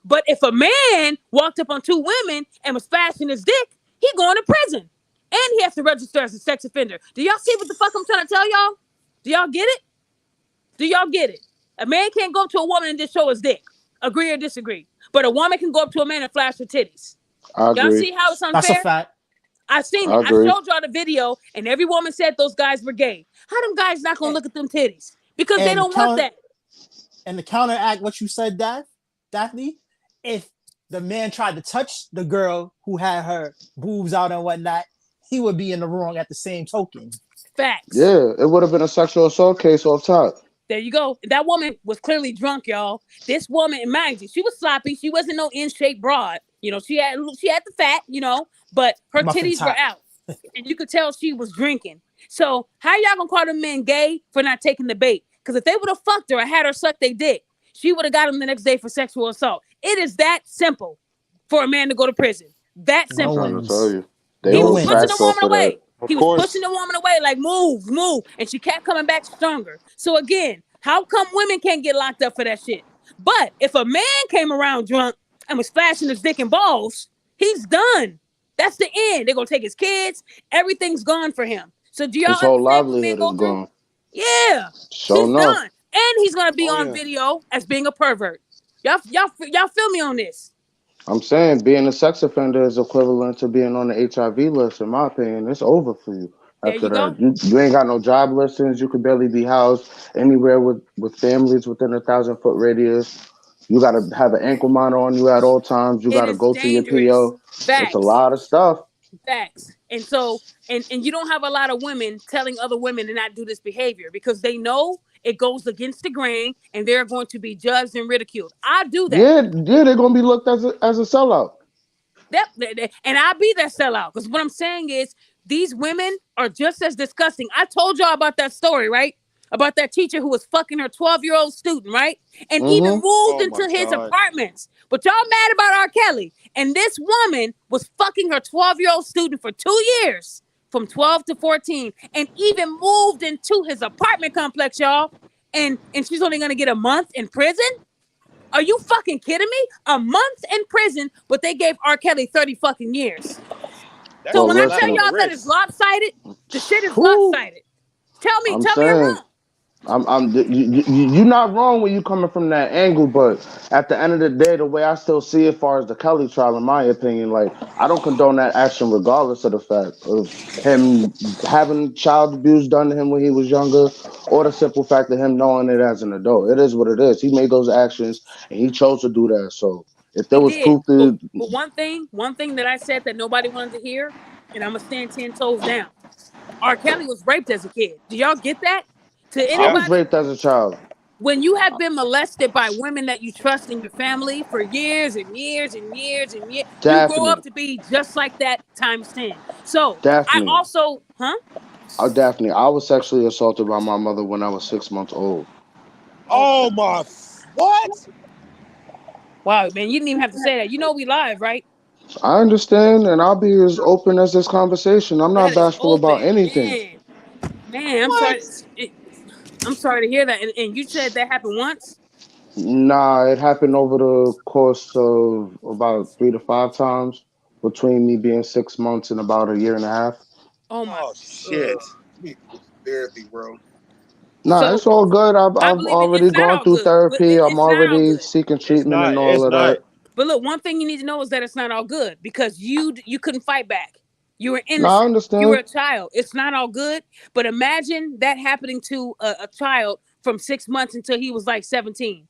But if a man walked up on two women and was flashing his dick, he going to prison. And he has to register as a sex offender. Do y'all see what the fuck I'm trying to tell y'all? Do y'all get it? Do y'all get it? A man can't go up to a woman and just show his dick. Agree or disagree. But a woman can go up to a man and flash her titties. I Y'all agree. see how it's That's a unfair? fact. I've seen I it. I agree. showed y'all the video, and every woman said those guys were gay. How them guys not gonna look at them titties? Because they And don't want that. And to counteract what you said, Daphne, if the man tried to touch the girl who had her boobs out and whatnot, he would be in the wrong at the same token. Facts. Yeah, it would have been a sexual assault case off top. There you go. That woman was clearly drunk, y'all. This woman, and mind you, she was sloppy. She wasn't no in-shape broad. You know, she had the fat, you know, but her Muffin titties were top. out. And you could tell she was drinking. So how y'all gonna call them men gay for not taking the bait? Because if they would have fucked her or had her suck their dick, she would have got him the next day for sexual assault. It is that simple for a man to go to prison. That No simple. I'm trying to wins. tell you. They He No was move wins. pushing the fast woman off of that. away. Of He was course. pushing the woman away, like move, and she kept coming back stronger. So again, how come women can't get locked up for that shit? But if a man came around drunk and was flashing his dick and balls, he's done. That's the end. They're gonna take his kids. Everything's gone for him. So do y'all His whole understand what men livelihood go is through? gone. Yeah, Sure he's enough. done, and he's gonna be Oh, on yeah. video as being a pervert. Y'all feel me on this? I'm saying being a sex offender is equivalent to being on the HIV list, in my opinion. It's over for you There after you go. that. You ain't got no job listings. You could barely be housed anywhere with families within a 1,000-foot radius. You got to have an ankle monitor on you at all times. You It got to is go to your dangerous. PO. It's a Facts. lot of stuff. Facts. And so, and you don't have a lot of women telling other women to not do this behavior because they know it goes against the grain and they're going to be judged and ridiculed. I do that. Yeah, they're gonna be looked as a sellout. And I'll be that sellout because what I'm saying is these women are just as disgusting. I told y'all about that story, right? About that teacher who was fucking her 12-year-old student, right? And even Mm-hmm. moved Oh into my his God. apartments. But y'all mad about R. Kelly. And this woman was fucking her 12-year-old student for 2 years, from 12 to 14, and even moved into his apartment complex, y'all. And she's only gonna get a month in prison? Are you fucking kidding me? A month in prison, but they gave R. Kelly 30 fucking years. That's So Well, when a I slap tell listen. on the y'all that it's wrist. lopsided, the shit is Whew, lopsided. Tell me I'm I'm saying. wrong. You're not wrong when you coming from that angle, but at the end of the day, the way I still see it, far as the Kelly trial, in my opinion, like I don't condone that action, regardless of the fact of him having child abuse done to him when he was younger, or the simple fact of him knowing it as an adult. It is what it is. He made those actions, and he chose to do that. So if there He was did. proof to, But one thing that I said that nobody wanted to hear, and I'm gonna stand 10 toes down. R. Kelly was raped as a kid. Do y'all get that? To I Yep. was anybody, raped as a child. when you have been molested by women that you trust in your family for years and years and years and years, you grow up Daphne, to be just like that times 10. So I Daphne, also, huh? Daphne, I was sexually assaulted by my mother when I was 6 months old. Oh my Oh God. my. What? Wow, man, you didn't even have to say that. You know we live, right? I understand, and I'll be as open as this conversation. I'm not That is bashful about open. anything. Man, I'm What? sorry. I'm sorry to hear that. And you said that happened once? Nah, it happened over the course of about 3 to 5 times between me being 6 months and about a year and a half. Oh my. Oh shit. You need to go to therapy, bro. Nah, So it's all good. I I've believe already it's not gone all through good. therapy. I'm It's not all already good. seeking It's treatment not. and all It's of not. that. But look, one thing you need to know is that it's not all good because you couldn't fight back. You were Nah, I innocent. You were understand. a child. It's not all good. But imagine that happening to a child from 6 months until he was like 17.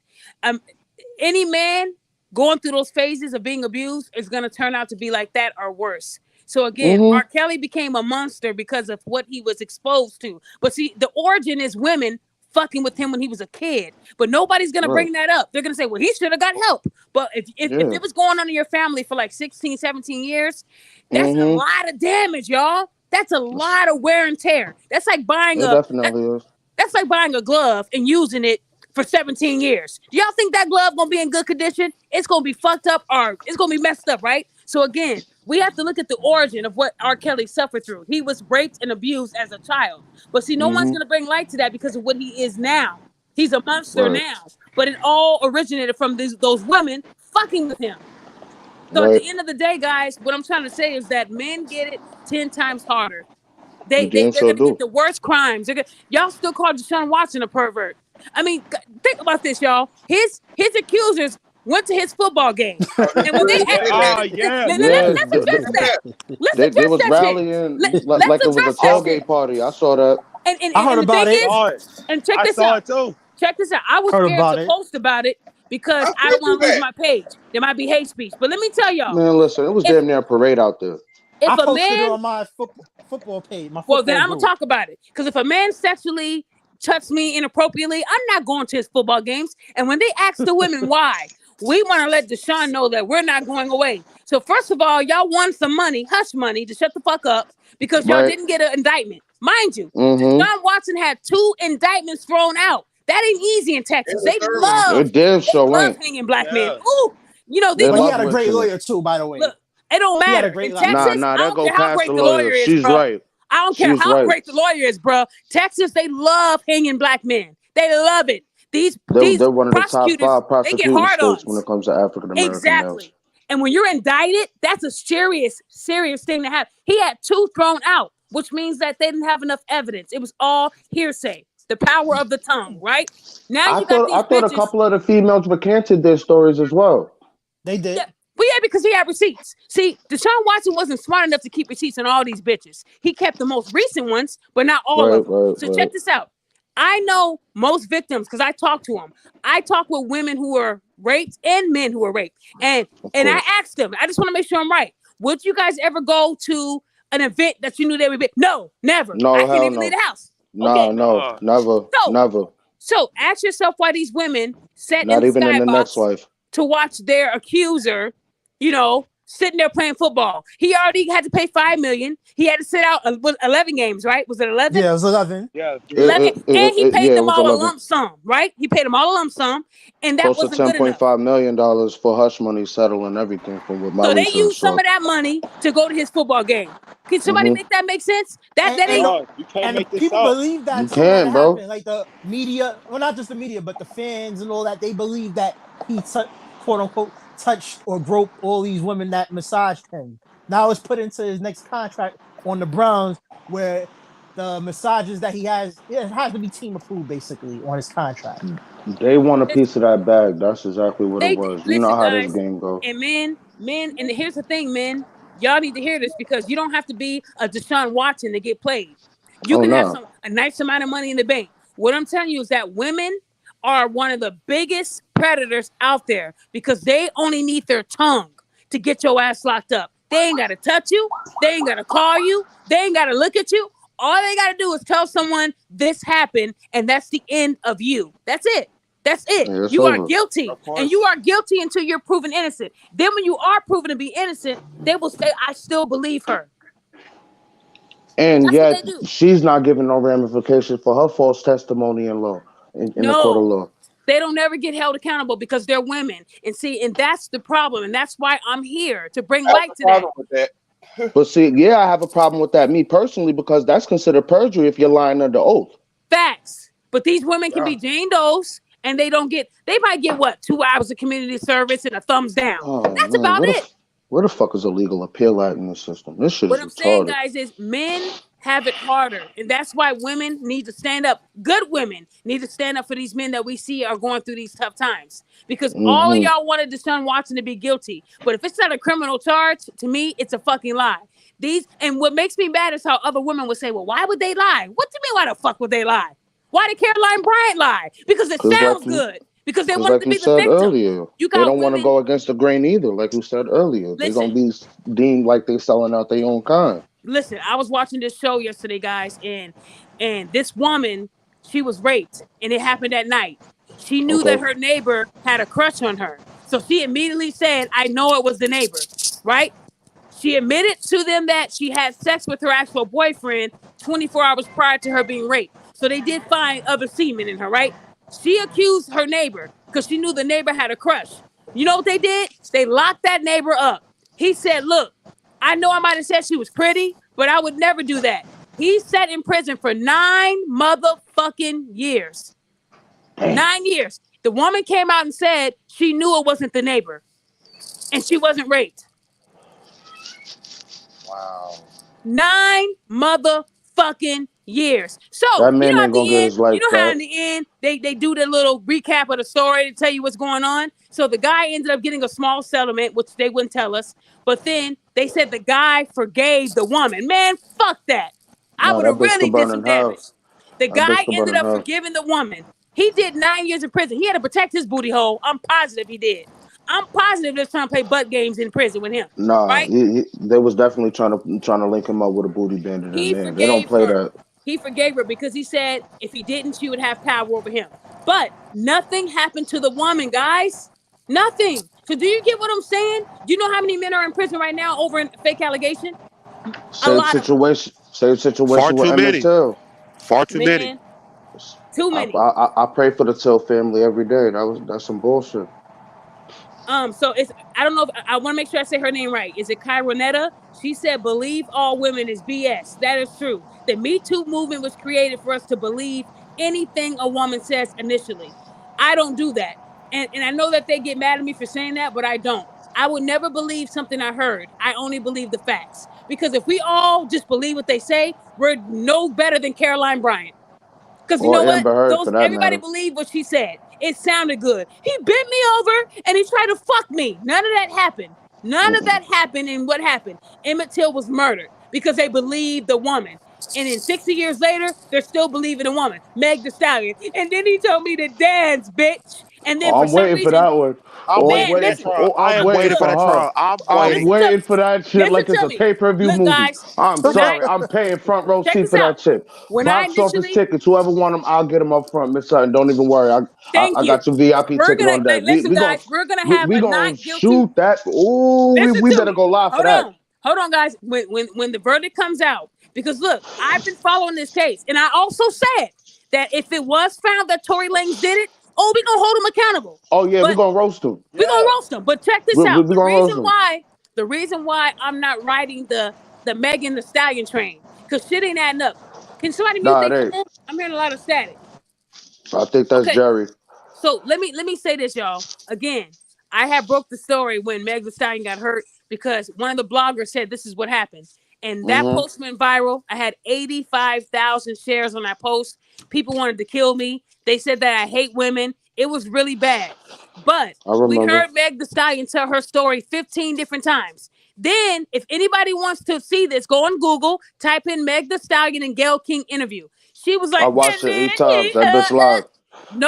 Any man going through those phases of being abused is going to turn out to be like that or worse. So again, R. Kelly became a monster because of what he was exposed to. But see, the origin is women fucking with him when he was a kid. But nobody's going to bring that up. They're going to say, well, he should have got help. But if it was going on in your family for like 16, 17 years, that's a lot of damage, y'all. That's a lot of wear and tear. That's like buying that's like buying a glove and using it for 17 years. Do y'all think that glove gonna be in good condition? It's gonna be fucked up or it's gonna be messed up, right? So again, we have to look at the origin of what R. Kelly suffered through. He was raped and abused as a child. But see, no one's gonna bring light to that because of what he is now. He's a monster now. But it all originated from those women fucking with him. So at the end of the day, guys, what I'm trying to say is that men get it 10 times harder. They're gonna get the worst crimes. Y'all still call Deshaun Watson a pervert. I mean, think about this, y'all. His accusers went to his football game, and when they let's address that. Let's address they was that rallying like it was a tailgate party. I saw that. And I heard about it. And check this out. Check this out. I was scared to post about it because I don't want to lose my page. There might be hate speech, but let me tell y'all. Man, listen, it was damn near a parade out there. I posted it on my football page. Well, then I'm gonna talk about it because if a man sexually touched me inappropriately, I'm not going to his football games. And when they ask the women why, we want to let Deshaun know that we're not going away. So first of all, y'all won some money, hush money, to shut the fuck up because y'all didn't get an indictment. Mind you, Deshaun Watson had 2 indictments thrown out. That ain't easy in Texas. They love hanging black men. Ooh, you know, he had a great lawyer too, by the way. Look, it don't matter. In Texas, I don't care how great the lawyer is. She's right. I don't care how great the lawyer is, bro. Texas, they love hanging black men. They love it. These they're one of the top 5 they prosecuting get hard states when it comes to African American males. And when you're indicted, that's a serious thing to have. He had 2 thrown out, which means that they didn't have enough evidence. It was all hearsay. The power of the tongue, right? Now I thought a couple of the females recanted their stories as well. They did. Yeah. Well, yeah, because he had receipts. See, Deshaun Watson wasn't smart enough to keep receipts on all these bitches. He kept the most recent ones, but not all of them. So check this out. I know most victims because I talk to them. I talk with women who are raped and men who are raped. And I asked them, I just want to make sure I'm right. Would you guys ever go to an event that you knew they would be? No, never. No, I can't even leave the house. No, never. So ask yourself why these women sat not in the even in the skybox next life to watch their accuser, sitting there playing football. He already had to pay $5 million. He had to sit out 11 games, right? Was it 11? Yeah, it was 11. Yeah, 11. And he paid them all 11. A lump sum, right? He paid them all a lump sum, and that close wasn't to $10.5 million for hush money, settling everything from what my So they research used some showed. of that money to go to his football game. Can somebody make that make sense? That ain't. you can't And make this people up. believe that You can, bro. happened. Like the media, well, not just the media, but the fans and all that. They believe that he quote unquote touched or groped all these women that massaged him. Now it's put into his next contract on the Browns, where the massages that he has, it has to be team approved, basically, on his contract. They want a piece of that bag. That's exactly what it was. You know how guys, this game goes. And men, and here's the thing, men, y'all need to hear this because you don't have to be a Deshaun Watson to get played. You can have a nice amount of money in the bank. What I'm telling you is that women are one of the biggest predators out there because they only need their tongue to get your ass locked up. They ain't got to touch you. They ain't got to call you. They ain't got to look at you. All they got to do is tell someone this happened, and that's the end of you. That's it. That's it. Yeah, you are guilty, and you are guilty until you're proven innocent. Then when you are proven to be innocent, they will say, I still believe her. And yet she's not giving no ramifications for her false testimony in law, in the court of law. They don't ever get held accountable because they're women. And that's the problem. And that's why I'm here to bring light to that. But see, I have a problem with that, me personally, because that's considered perjury if you're lying under oath. Facts. But these women can be Jane Does, and they might get 2 hours of community service and a thumbs down. That's about it. Where the fuck is a legal appeal at in the system? This shit What is I'm retarded. saying, guys, is men have it harder. And that's why women need to stand up. Good women need to stand up for these men that we see are going through these tough times. Because all of y'all wanted Deshaun Watson to be guilty. But if it's not a criminal charge, to me, it's a fucking lie. And what makes me mad is how other women would say, well, why would they lie? What do you mean, why the fuck would they lie? Why did Caroline Bryant lie? Because it Because sounds like you, good. Because they because wanted like to you be the said victim. earlier, You they got don't want to women. go against the grain either. Like you said earlier, they're gonna Listen, be deemed like they selling out their own kind. listen. I was watching this show yesterday, guys, and this woman, she was raped, and it happened at night. She knew that Okay. her neighbor had a crush on her, so she immediately said, "I know it was the neighbor." Right? She admitted to them that she had sex with her actual boyfriend 24 hours prior to her being raped. So they did find other semen in her, right? She accused her neighbor because she knew the neighbor had a crush. You know what they did? They locked that neighbor up. He said, "Look, I know I might have said she was pretty, but I would never do that." He sat in prison for 9 motherfucking years. Damn. 9 years. The woman came out and said she knew it wasn't the neighbor and she wasn't raped. Wow. 9 motherfucking years. So, That you man know, at ain't gonna the get end, his you life know how back. in the end they do the little recap of the story to tell you what's going on. So the guy ended up getting a small settlement, which they wouldn't tell us. But then they said the guy forgave the woman. Man, fuck that. I Nah, would that have bitch really could did burn some in hell. damage. The That bitch guy could burn ended in up hell. forgiving the woman. He did 9 years in prison. He had to protect his booty hole. I'm positive he did. I'm positive they're trying to play butt games in prison with him. Nah, Right? they was definitely trying to link him up with a booty bandit in He there. They don't forgave play her. that. He forgave her because he said if he didn't, she would have power over him. But nothing happened to the woman, guys. Nothing. So do you get what I'm saying? Do you know how many men are in prison right now over a fake allegation? A Same lot of them. situation. Same Far situation with too Emmett many. Till. Far too many. Man, too I, many. I pray for the Till family every day. That's some bullshit. So it's I don't know if I want to make sure I say her name right. Is it Kyronetta? She said, "Believe all women is BS." That is true. The Me Too movement was created for us to believe anything a woman says initially. I don't do that, and I know that they get mad at me for saying that, but I don't. I would never believe something I heard. I only believe the facts because if we all just believe what they say, we're no better than Caroline Bryant. Because you Or know what? Amber Heard for Those that everybody matter. believed what she said. It sounded good. He bent me over and he tried to fuck me. None of that happened. None of Mm-mm. that happened. And what happened? Emmett Till was murdered because they believed the woman. And then 60 years later, they're still believing the woman, Meg the Stallion. And then he told me to dance, bitch. And then Oh, for I'm some waiting for reason, that one. I'm Oh, I'm waiting man, for waiting that listen, for. trial. Oh, I I'm am waiting waiting for for that her. trial. I'm I'm waiting. listen to waiting for that shit listen like it's to a me. pay-per-view Look, movie. guys, I'm when I sorry. I'm paying front row check seat this for that out. shit. When I Box office initially tickets. Whoever want them, I'll get them up front. Miss Sutton, don't even worry. thank I you. got your VIP We're ticket gonna on deck. listen, guys. We're gonna have We a gonna not guilty. shoot that. Ooh, Listen we to better me. go live for Hold that. on. Hold on, guys. When the verdict comes out, because look, I've been following this case, and I also said that if it was found that Tory Lanez did it, oh, we gonna hold him accountable. Oh yeah, we But gonna roast them. we gonna Yeah. roast him. But check this We out. gonna roast them. The reason why I'm not riding the Megan the Stallion train, because shit ain't adding up. Can somebody mute Nah, their it ain't. phone? I'm hearing a lot of static. I think that's Okay. Jerry. So let me say this, y'all. Again, I had broke the story when Meg Thee Stallion got hurt because one of the bloggers said this is what happened. And that Mm-hmm. post went viral. I had 85,000 shares on that post. People wanted to kill me. They said that I hate women. It was really bad. But I we remember. heard Meg Thee Stallion tell her story 15 different times. Then, if anybody wants to see this, go on Google, type in Meg Thee Stallion and Gayle King interview. She was I like, watched it 8 times. That bitch lied.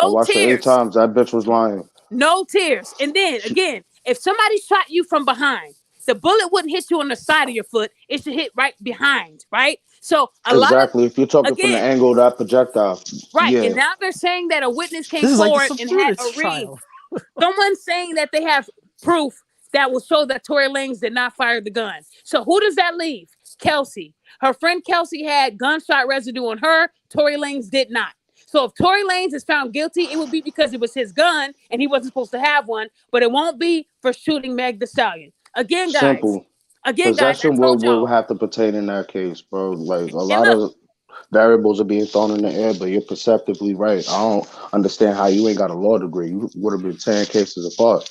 I no watched it eight tears. times. That bitch was lying. No tears. And then She, again, if somebody shot you from behind, the bullet wouldn't hit you on the side of your foot. It should hit right behind, right? So a lot of exactly. If you're talking from the again, angle of that projectile, right. And yeah, now they're saying that a witness came This is like the forward and had Subsurdity a ring. trial. Someone's saying that they have proof that will show that Tory Lanez did not fire the gun. So who does that leave? Kelsey. Her friend Kelsey had gunshot residue on her. Tory Lanez did not. So if Tory Lanez is found guilty, it would be because it was his gun and he wasn't supposed to have one, but it won't be for shooting Meg Thee Stallion. Again, guys. simple. Again, guys, I Possession told will y'all. have to pertain in that case, bro. Like a And lot look, of variables are being thrown in the air, but you're perceptively right. I don't understand how you ain't got a law degree. You would have been 10 cases apart.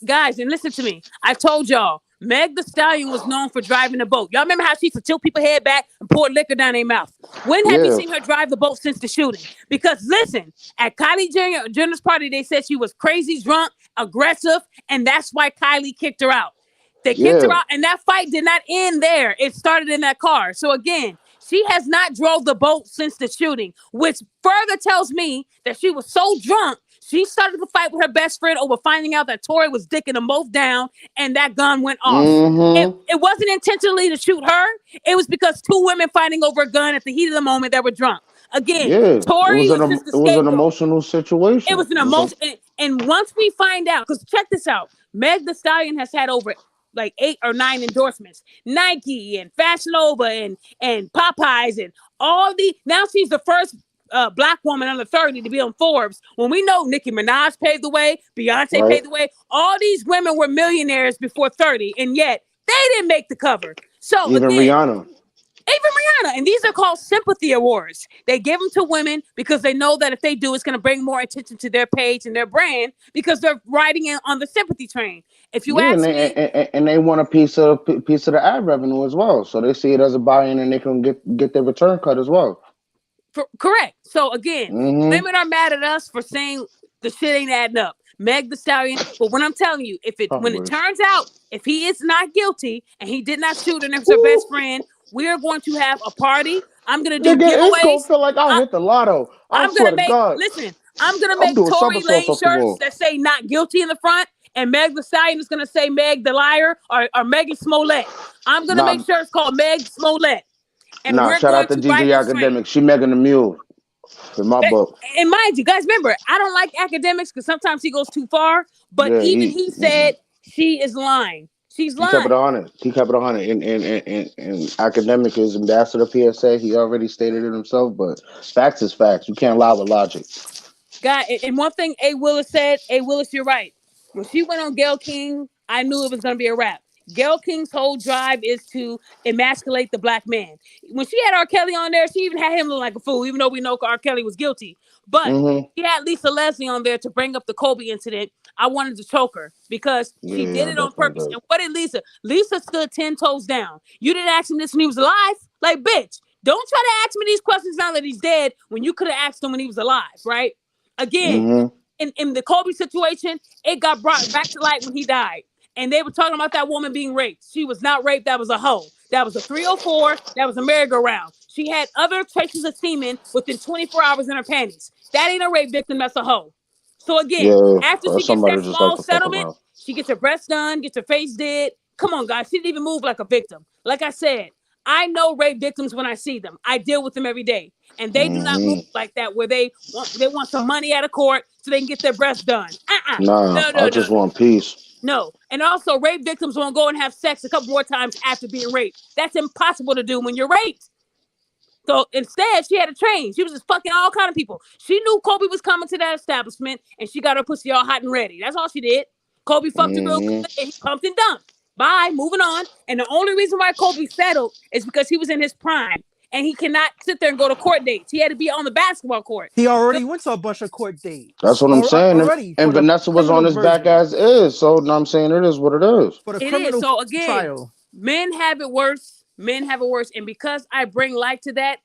guys, and listen to me. I told y'all, Meg Thee Stallion was known for driving the boat. Y'all remember how she used to tilt people's head back and pour liquor down their mouth? When have you Yeah, seen her drive the boat since the shooting? Because listen, at Kylie Jenner's party, they said she was crazy, drunk, aggressive, and that's why Kylie kicked her out. They kicked her yeah. out, and that fight did not end there. It started in that car. So again, She has not drove the boat since the shooting, which further tells me that she was so drunk, she started to fight with her best friend over finding out that Tory was dicking them both down, and that gun went off. It wasn't intentionally to shoot her. It was because two women fighting over a gun at the heat of the moment that were drunk. Again, Tory was just the it was an scapegoat. emotional situation. It was an emotion. And once we find out, because check this out, Meg the Stallion has had over like 8 or 9 endorsements. Nike and Fashion Nova and Popeyes and all the. Now she's the first black woman under 30 to be on Forbes. When we know Nicki Minaj paved the way, Beyonce paved the way, all these women were millionaires before 30, and yet they didn't make the cover. So even Rihanna. And these are called sympathy awards. They give them to women because they know that if they do, it's going to bring more attention to their page and their brand because they're riding in on the sympathy train. If you ask me, and they want a piece of the ad revenue as well, so they see it as a buy-in and they can get their return cut as well. Correct. So again, women are mad at us for saying the shit ain't adding up. Meg the Stallion, but when I'm telling you, when it turns out if he is not guilty and he did not shoot and it was her best friend, we are going to have a party. I'm gonna do giveaways. It's gonna feel like I hit the lotto. I'm gonna make Tory Lane shirts that say "not guilty" in the front, and Meg the Stallion is gonna say "Meg the liar" or Megan Smollett. I'm gonna make shirts called Meg Smollett. And shout out to DJ Academic. She Megan the Mule in my book. And mind you, guys, remember, I don't like academics because sometimes he goes too far. But he said she is lying. She's lying. He kept it on it. And Academic is ambassador PSA. He already stated it himself, but facts is facts. You can't lie with logic. God, and one thing A. Willis said, A. Willis, you're right. When she went on Gayle King, I knew it was going to be a wrap. Gayle King's whole drive is to emasculate the black man. When she had R. Kelly on there, she even had him look like a fool, even though we know R. Kelly was guilty. But she had Lisa Leslie on there to bring up the Kobe incident. I wanted to choke her because she did it on purpose. And what did Lisa? Lisa stood 10 toes down. You didn't ask him this when he was alive? Like, bitch, don't try to ask me these questions now that he's dead when you could have asked him when he was alive, right? Again, in the Kobe situation, it got brought back to light when he died. And they were talking about that woman being raped. She was not raped. That was a hoe. That was a 304. That was a merry-go-round. She had other traces of semen within 24 hours in her panties. That ain't a rape victim. That's a hoe. So again, after she gets that small settlement, she gets her breasts done, gets her face did. Come on, guys. She didn't even move like a victim. Like I said, I know rape victims when I see them. I deal with them every day. And they do not move like that where they want some money out of court so they can get their breasts done. I just want peace. No. And also, rape victims won't go and have sex a couple more times after being raped. That's impossible to do when you're raped. So instead, she had to train. She was just fucking all kind of people. She knew Kobe was coming to that establishment, and she got her pussy all hot and ready. That's all she did. Kobe fucked her real good, and he pumped and dumped. Bye, moving on. And the only reason why Kobe settled is because he was in his prime. And he cannot sit there and go to court dates. He had to be on the basketball court. He already went to a bunch of court dates. That's what I'm saying. And Vanessa was on his back as is. So I'm saying it is what it is. For the criminal So again, trial. Men have it worse. Men have it worse. And because I bring light to that,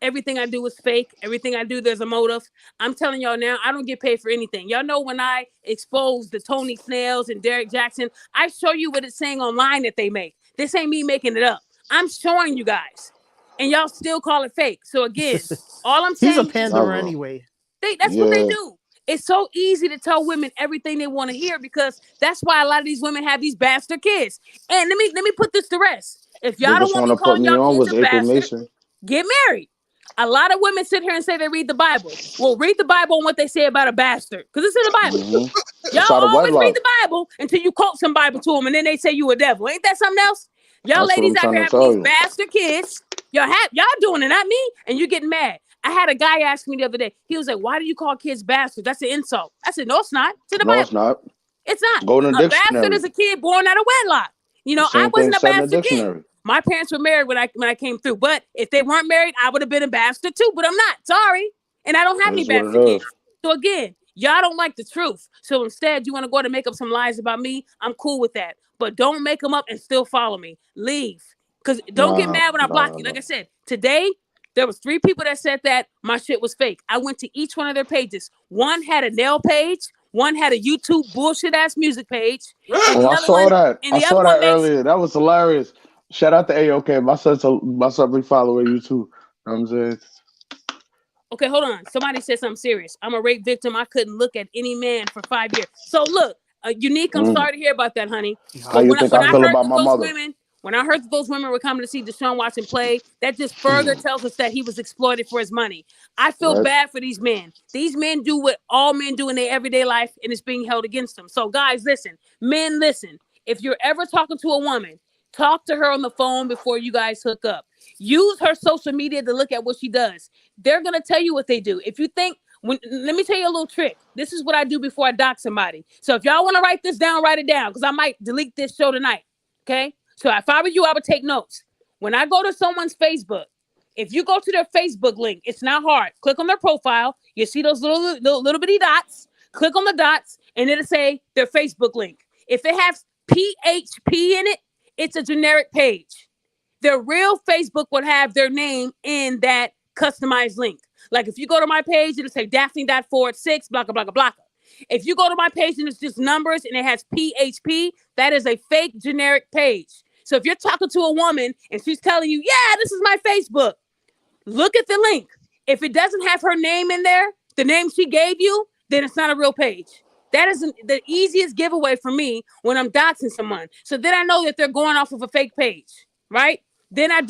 everything I do is fake. Everything I do, there's a motive. I'm telling y'all now, I don't get paid for anything. Y'all know when I expose the Tony Snells and Derek Jackson, I show you what it's saying online that they make. This ain't me making it up. I'm showing you guys. And y'all still call it fake. So again, all I'm saying he's a panderer anyway. That's what they do. It's so easy to tell women everything they want to hear because that's why a lot of these women have these bastard kids. And let me put this to rest. If y'all don't want to call y'all kids a bastard, get married. A lot of women sit here and say they read the Bible. Well, read the Bible and what they say about a bastard because it's in the Bible. Y'all always read the Bible until you quote some Bible to them and then they say you a devil. Ain't that something else? Y'all ladies out here having these bastard kids. Y'all doing it, not me, and you getting mad. I had a guy ask me the other day. He was like, "Why do you call kids bastards? That's an insult." I said, "No, it's not. It's in the Bible. It's not. It's not. A bastard is a kid born out of wedlock. You know, I wasn't a bastard kid. My parents were married when I came through. But if they weren't married, I would have been a bastard too. But I'm not. Sorry, and I don't have any bastard kids. So again, y'all don't like the truth. So instead, you want to go to make up some lies about me. I'm cool with that. But don't make them up and still follow me. Leave. Because don't get mad when I block you. Like I said, today, there was 3 people that said that my shit was fake. I went to each one of their pages. One had a nail page. One had a YouTube bullshit-ass music page. I saw that. I saw that earlier. That was hilarious. Shout out to AOK. My son be following you too. You know what I'm saying? Okay, hold on. Somebody said something serious. I'm a rape victim. I couldn't look at any man for 5 years. So look, Unique, I'm sorry to hear about that, honey. How you think I feel about my mother? When I heard that those women were coming to see Deshaun Watson play, that just further tells us that he was exploited for his money. I feel bad for these men. These men do what all men do in their everyday life, and it's being held against them. So guys, listen. Men, listen. If you're ever talking to a woman, talk to her on the phone before you guys hook up. Use her social media to look at what she does. They're going to tell you what they do. If you think, let me tell you a little trick. This is what I do before I dox somebody. So if y'all want to write this down, write it down, because I might delete this show tonight. Okay? So if I were you, I would take notes. When I go to someone's Facebook, if you go to their Facebook link, it's not hard. Click on their profile. You see those little bitty dots. Click on the dots, and it'll say their Facebook link. If it has PHP in it, it's a generic page. Their real Facebook would have their name in that customized link. Like if you go to my page, it'll say Daphne.46, blah, blah, blah, blah. If you go to my page and it's just numbers and it has PHP, that is a fake generic page. So if you're talking to a woman and she's telling you, yeah, this is my Facebook, look at the link. If it doesn't have her name in there, the name she gave you, then it's not a real page. That is the easiest giveaway for me when I'm doxing someone. So then I know that they're going off of a fake page, right? Then I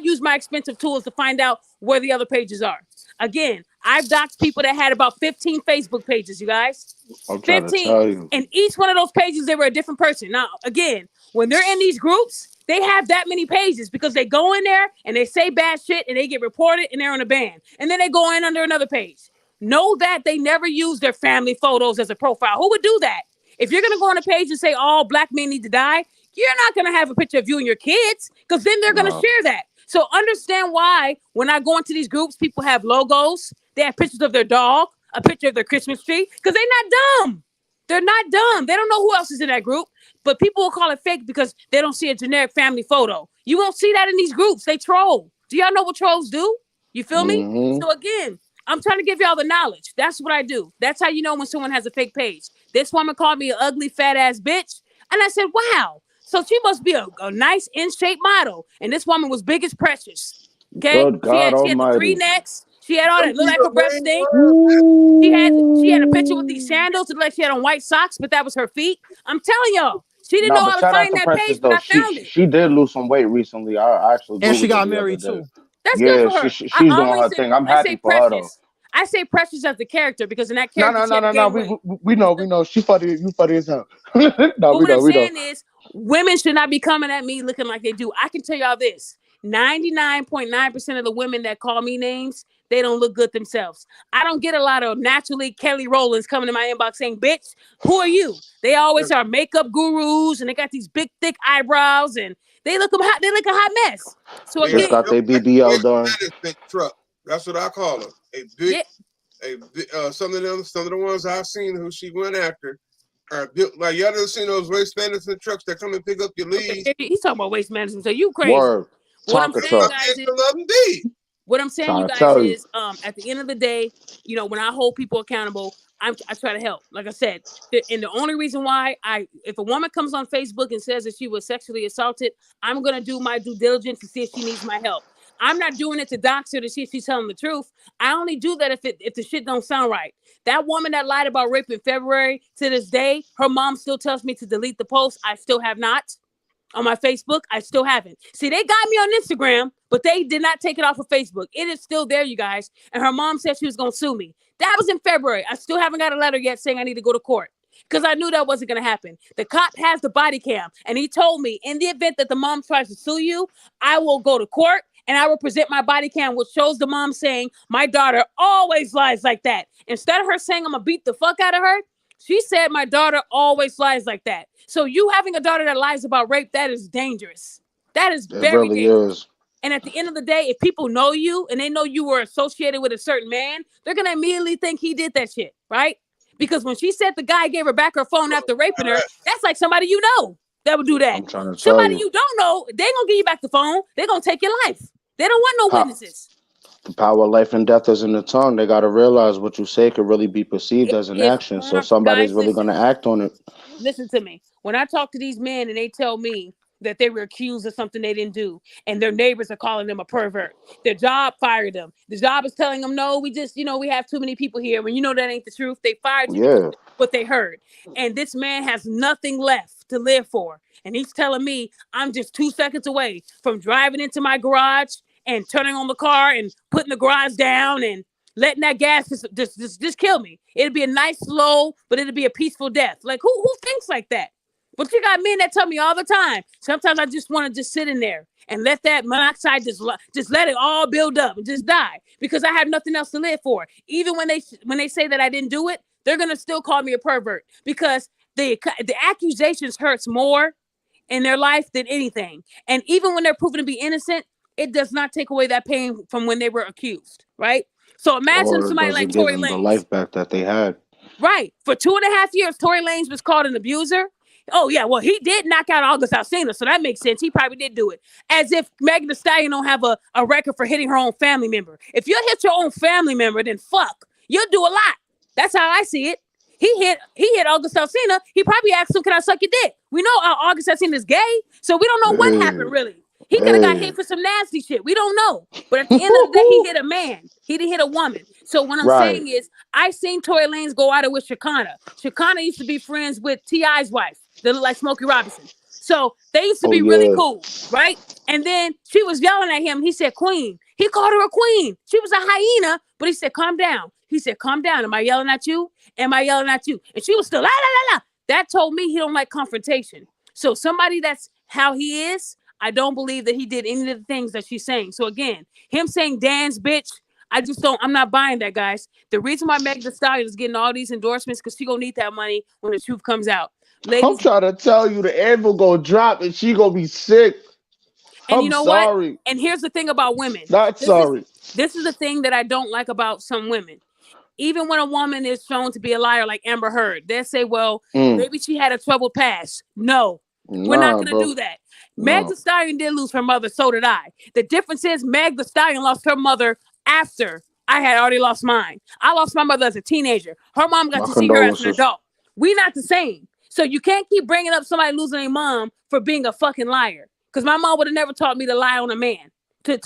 use my expensive tools to find out where the other pages are. Again, I've doxed people that had about 15 Facebook pages, you guys. I'm trying to tell you. And each one of those pages, they were a different person. Now, again, when they're in these groups, they have that many pages because they go in there and they say bad shit and they get reported and they're on a ban. And then they go in under another page. Know that they never use their family photos as a profile. Who would do that? If you're going to go on a page and say all black men need to die, you're not going to have a picture of you and your kids because then they're going to share that. So understand why when I go into these groups, people have logos. They have pictures of their dog, a picture of their Christmas tree because they're not dumb. They're not dumb. They don't know who else is in that group, but people will call it fake because they don't see a generic family photo. You won't see that in these groups. They troll. Do y'all know what trolls do? You feel me? So again, I'm trying to give y'all the knowledge. That's what I do. That's how you know when someone has a fake page. This woman called me an ugly, fat ass bitch. And I said, wow. So she must be a nice in-shape model. And this woman was big as precious. Okay? Good God she had the 3 necks. She had all that. Looked like her breast stink. She had a picture with these sandals. It looked like she had on white socks, but that was her feet. I'm telling y'all. She didn't know how to find that page, but I found it. She did lose some weight recently. I actually And she got married too. That's good for her. She's doing her thing. I'm happy for her though. I say Precious as the character because in that character, no. We know. She funny. You funny as hell. What I'm saying is, women should not be coming at me looking like they do. I can tell y'all this: 99.9% of the women that call me names, they don't look good themselves. I don't get a lot of naturally Kelly Rowlands coming in my inbox saying, "Bitch, who are you?" They always are makeup gurus and they got these big, thick eyebrows and they look a hot mess. So again, just got their BBL done. Truck. That's what I call her. Some of the ones I've seen who she went after are built like y'all done seen those waste management trucks that come and pick up your leaves. Okay, he's talking about waste management. So you crazy. Word. What I'm saying, guys, you guys, is at the end of the day, you know, when I hold people accountable, I try to help. Like I said, and the only reason why if a woman comes on Facebook and says that she was sexually assaulted, I'm gonna do my due diligence to see if she needs my help. I'm not doing it to dox her to see if she's telling the truth. I only do that if the shit don't sound right. That woman that lied about rape in February, to this day, her mom still tells me to delete the post. I still have not. On my Facebook, I still haven't. See, they got me on Instagram, but they did not take it off of Facebook. It is still there, you guys. And her mom said she was going to sue me. That was in February. I still haven't got a letter yet saying I need to go to court because I knew that wasn't going to happen. The cop has the body cam, and he told me in the event that the mom tries to sue you, I will go to court and I will present my body cam, which shows the mom saying, my daughter always lies like that. Instead of her saying I'm going to beat the fuck out of her, she said my daughter always lies like that. So you having a daughter that lies about rape, that is dangerous. That is very dangerous. And at the end of the day, if people know you and they know you were associated with a certain man, they're going to immediately think he did that shit, right? Because when she said the guy gave her back her phone after raping her, that's like somebody you know that would do that. Somebody you don't know, they going to give you back the phone. They're going to take your life. They don't want no witnesses. The power of life and death is in the tongue. They got to realize what you say could really be perceived as an action. So somebody's really going to act on it. Listen to me. When I talk to these men and they tell me that they were accused of something they didn't do, and their neighbors are calling them a pervert. Their job fired them. The job is telling them, no, we just, we have too many people here. When that ain't the truth, they fired you because Yeah. of what they heard. And this man has nothing left to live for. And he's telling me I'm just 2 seconds away from driving into my garage and turning on the car and putting the garage down and letting that gas just kill me. It'd be a nice slow, but it'd be a peaceful death. Like who thinks like that? But you got men that tell me all the time. Sometimes I just want to just sit in there and let that monoxide just let it all build up and just die because I have nothing else to live for. Even when they say that I didn't do it, they're gonna still call me a pervert because the accusations hurts more in their life than anything. And even when they're proven to be innocent, it does not take away that pain from when they were accused, right? So imagine Or somebody does like it give Tory them the Lanez. life back that they had? Right. For 2.5 years, Tory Lanez was called an abuser. Oh, yeah. Well, he did knock out August Alsina, so that makes sense. He probably did do it. As if Megan Thee Stallion don't have a record for hitting her own family member. If you hit your own family member, then fuck. You'll do a lot. That's how I see it. He hit August Alsina. He probably asked him, can I suck your dick? We know August Alsina is gay, so we don't know what happened, really. He could have got hit for some nasty shit. We don't know. But at the end of the day, he hit a man. He didn't hit a woman. So what I'm saying is, I seen Tory Lanez go at it with Shekinah. Shekinah used to be friends with T.I.'s wife that looked like Smokey Robinson. So they used to be really cool, right? And then she was yelling at him. He said, queen. He called her a queen. She was a hyena, but he said, calm down. He said, calm down. Am I yelling at you? Am I yelling at you? And she was still, la, la, la, la. That told me he don't like confrontation. So somebody that's how he is, I don't believe that he did any of the things that she's saying. So again, him saying dance, bitch, I'm not buying that, guys. The reason why Megan Thee Stallion is getting all these endorsements because she gonna need that money when the truth comes out. Ladies, I'm trying to tell you, the anvil gonna drop and she gonna be sick. and you know sorry. what? And here's the thing about women. Sorry. This is the thing that I don't like about some women. Even when a woman is shown to be a liar like Amber Heard, they say, well, maybe she had a troubled past. No, we're not going to do that. Meg Thee Stallion did lose her mother, so did I. The difference is Meg Thee Stallion lost her mother after I had already lost mine. I lost my mother as a teenager. Her mom got to see her as an adult. We not the same. So you can't keep bringing up somebody losing their mom for being a fucking liar. Because my mom would have never taught me to lie on a man to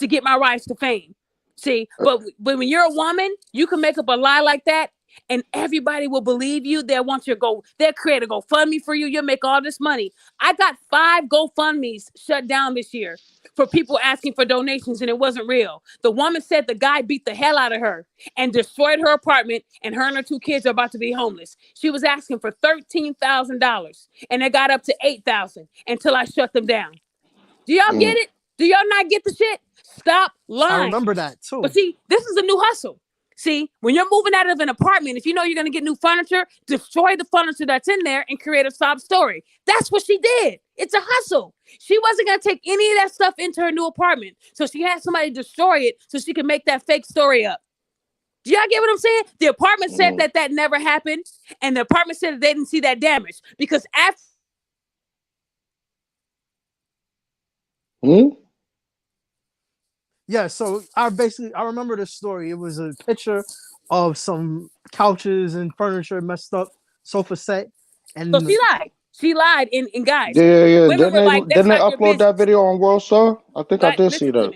get my rise to fame. See, but when you're a woman, you can make up a lie like that and everybody will believe you. They'll create a GoFundMe for you. You'll make all this money. I got 5 GoFundMes shut down this year for people asking for donations and it wasn't real. The woman said the guy beat the hell out of her and destroyed her apartment and her and her 2 kids are about to be homeless. She was asking for $13,000 and it got up to $8,000 until I shut them down. Do y'all get it? Do y'all not get the shit? Stop lying. I remember that too. But see, this is a new hustle. See, when you're moving out of an apartment, if you know you're going to get new furniture, destroy the furniture that's in there and create a sob story. That's what she did. It's a hustle. She wasn't going to take any of that stuff into her new apartment. So she had somebody destroy it so she could make that fake story up. Do y'all get what I'm saying? The apartment said that never happened. And the apartment said that they didn't see that damage. Because after... Yeah, so I remember this story. It was a picture of some couches and furniture messed up, sofa set, and so she lied. She lied, and guys, Yeah. women were like, Didn't they upload that video on World Star? I think I did see that.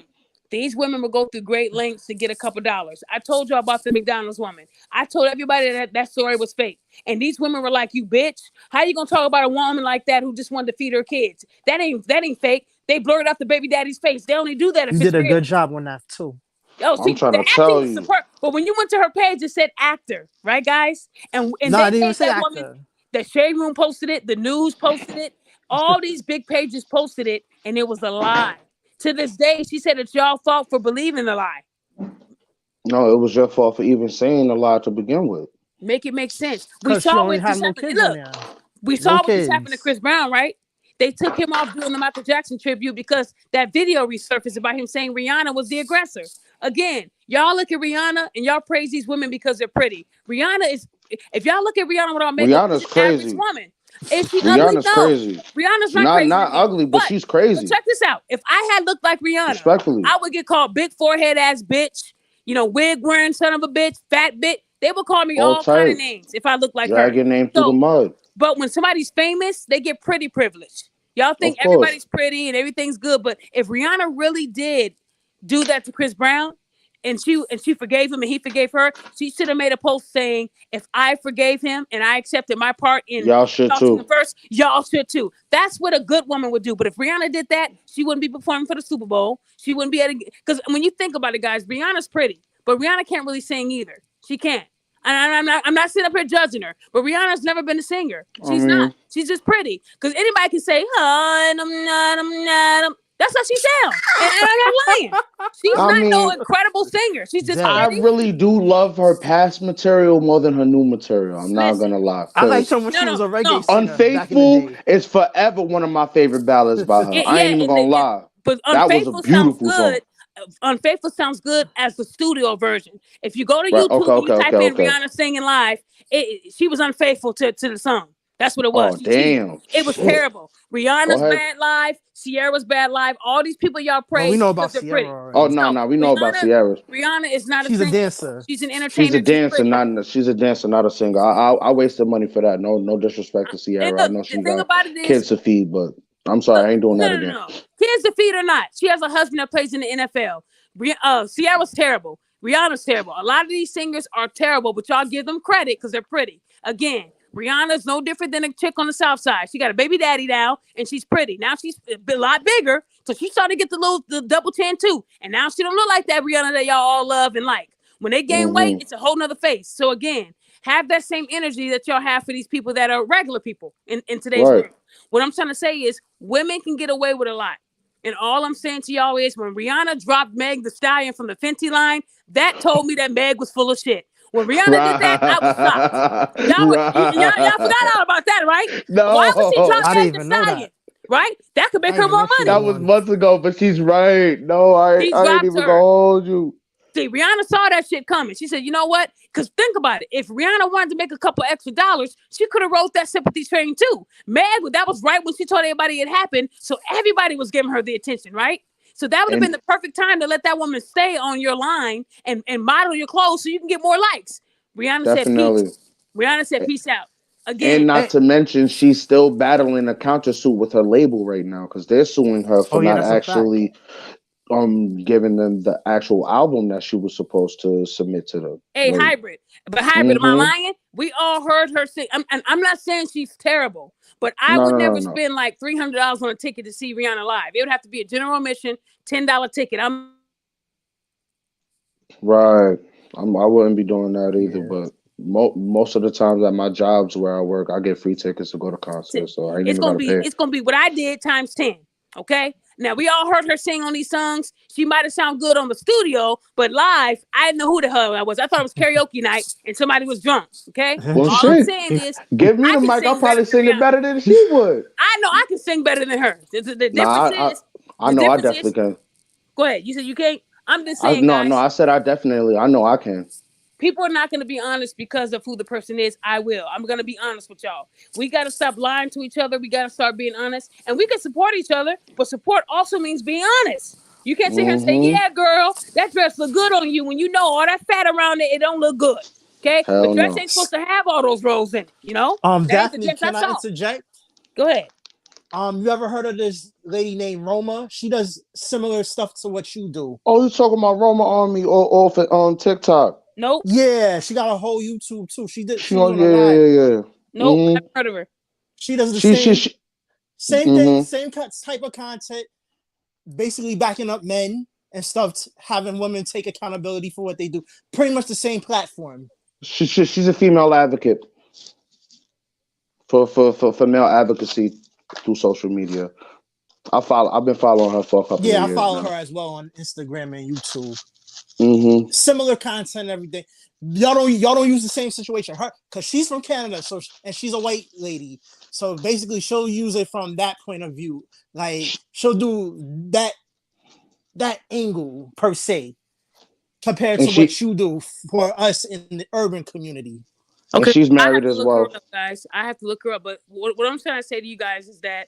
These women will go through great lengths to get a couple dollars. I told you about the McDonald's woman. I told everybody that story was fake. And these women were like, you bitch. How you gonna talk about a woman like that who just wanted to feed her kids? That ain't fake. They blurred out the baby daddy's face. They only do that if you did a good job on that too. Oh, see, I'm trying the to tell acting was superb. But when you went to her page, it said actor, right, guys? And No, they I didn't even made say that actor. woman. The Shade Room posted it. The news posted it. All these big pages posted it, and it was a lie. To this day, she said it's y'all fault for believing the lie. No, it was your fault for even saying the lie to begin with. Make it make sense. We saw what just happened. Look, we saw what just happened to Chris Brown, right? They took him off doing the Michael Jackson tribute because that video resurfaced about him saying Rihanna was the aggressor. Again, y'all look at Rihanna and y'all praise these women because they're pretty. Rihanna is, if y'all look at Rihanna without makeup, Rihanna's she's an crazy. average woman. Is she Rihanna's ugly? No. crazy. Rihanna's not crazy. Not ugly, but she's crazy. But check this out. If I had looked like Rihanna, respectfully, I would get called big forehead ass bitch, wig wearing son of a bitch, fat bitch. They would call me all kind of names if I look like her. Drag your name through the mud. But when somebody's famous, they get pretty privilege. Y'all think Of course. everybody's pretty and everything's good, but if Rihanna really did do that to Chris Brown, and she forgave him and he forgave her, she should have made a post saying, if I forgave him and I accepted my part in Y'all should assaulting him too. first, y'all should too. That's what a good woman would do. But if Rihanna did that, she wouldn't be performing for the Super Bowl. She wouldn't be able to, because when you think about it, guys, Rihanna's pretty, but Rihanna can't really sing either. She can't. And I'm not sitting up here judging her, but Rihanna's never been a singer. She's not. She's just pretty. Because anybody can say, oh, I'm not. That's how she sounds. And I'm not lying. She's I not no mean, incredible singer. She's just Damn. I pretty. really do love her past material more than her new material. I'm not Listen, gonna lie. I liked her 'Cause when she was a reggae no. singer back in the Unfaithful day. is forever one of my favorite ballads by her. I Yeah, ain't even gonna lie. but That was a Unfaithful sounds beautiful song. good. Unfaithful sounds good as the studio version. If you go to Right. Okay, YouTube and you okay, type okay, in okay. Rihanna singing live, she was unfaithful to the song. That's what it was. Oh, She cheated. damn. It was Shit. terrible. Go Rihanna's ahead. bad live. Sierra's bad live. All these people y'all Well, we praise know because about they're Sierra pretty. Oh, already. no, we know about Sierra. Rihanna is not a She's a singer. dancer. She's an She's entertainer. a dancer, she's a dancer, not a singer. I wasted money for that. No disrespect to And Sierra. I look, know the she thing got about it is, kids to feed, but I'm sorry, look, I ain't doing that no. again. Kids defeat or not, she has a husband that plays in the NFL. Sierra's terrible. Rihanna's terrible. A lot of these singers are terrible, but y'all give them credit because they're pretty. Again, Rihanna's no different than a chick on the South Side. She got a baby daddy now, and she's pretty. Now she's a lot bigger, so she's starting to get the double chin too. And now she don't look like that Rihanna that y'all all love and like. When they gain weight, it's a whole nother face. So again, have that same energy that y'all have for these people that are regular people in today's Right. world. What I'm trying to say is women can get away with a lot. And all I'm saying to y'all is when Rihanna dropped Meg the Stallion from the Fenty line, that told me that Meg was full of shit. When Rihanna did that, I was shocked. Y'all forgot all about that, right? Why would she No, drop I Meg didn't the even know Stallion? that. Right? That could make I her didn't even more know she money. that was was one. months ago, but she's right. No, She I ain't dropped even her. gonna hold you. See, Rihanna saw that shit coming. She said, you know what? Because think about it. If Rihanna wanted to make a couple extra dollars, she could have wrote that sympathy train too. Meg, that was right when she told everybody it happened. So everybody was giving her the attention, right? So that would have been And the perfect time to let that woman stay on your line and model your clothes so you can get more likes. Rihanna said, definitely. peace. Rihanna said, peace out. And Again, not And, to mention, she's still battling a countersuit with her label right now because they're suing her for oh yeah, not that's a fact. actually giving them the actual album that she was supposed to submit to them. hey, Like, hybrid. But hybrid, am I lying? We all heard her sing. And I'm not saying she's terrible, but I would never no. spend like $300 on a ticket to see Rihanna live. It would have to be a general admission, $10 ticket. Right. I wouldn't be doing that either, Yeah. but most of the times at my jobs where I work, I get free tickets to go to concerts, so I ain't It's even gonna gotta be pay. it's gonna be what I did times 10. Okay. Now we all heard her sing on these songs. She might have sounded good on the studio, but live, I didn't know who the hell I was. I thought it was karaoke night and somebody was drunk. Okay. Well, All I'm shit. saying is Give me I the can mic. I'll sing better probably than sing it Rihanna. better than she would. I know I can sing better than her. The difference Nah, is I the know I difference definitely is can. go ahead. You said you can't. I'm just saying, No, guys. I said I know I can. People are not going to be honest because of who the person is. I will. I'm going to be honest with y'all. We got to stop lying to each other. We got to start being honest. And we can support each other, but support also means being honest. You can't sit here and say, yeah, girl, that dress look good on you when you know all that fat around it don't look good. Okay? The Hell dress no. ain't supposed to have all those rolls in it, you know? That ain't the Daphne, dress I can I saw. interject? Go ahead. You ever heard of this lady named Roma? She does similar stuff to what you do. Oh, you talking about Roma Army off on TikTok? Nope. Yeah, she got a whole YouTube too. She was Oh, on a live. yeah. Nope. I haven't heard of her. She does the She same thing, same type of content, basically backing up men and stuff, having women take accountability for what they do. Pretty much the same platform. she's a female advocate for male advocacy through social media. I've been following her for a couple of years. Yeah, I follow now. her as well on Instagram and YouTube. Mm-hmm. Similar content, everything. Y'all don't use the same situation. Her, because she's from Canada, so and she's a white lady. So basically, she'll use it from that point of view. Like she'll do that angle per se, compared to what you do for us in the urban community. Okay, and she's married as well. Up, guys. I have to look her up. But what I'm trying to say to you guys is that,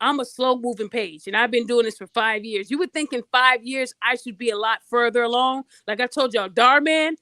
I'm a slow moving page and I've been doing this for 5 years. You would think in 5 years I should be a lot further along. Like I told y'all, Darman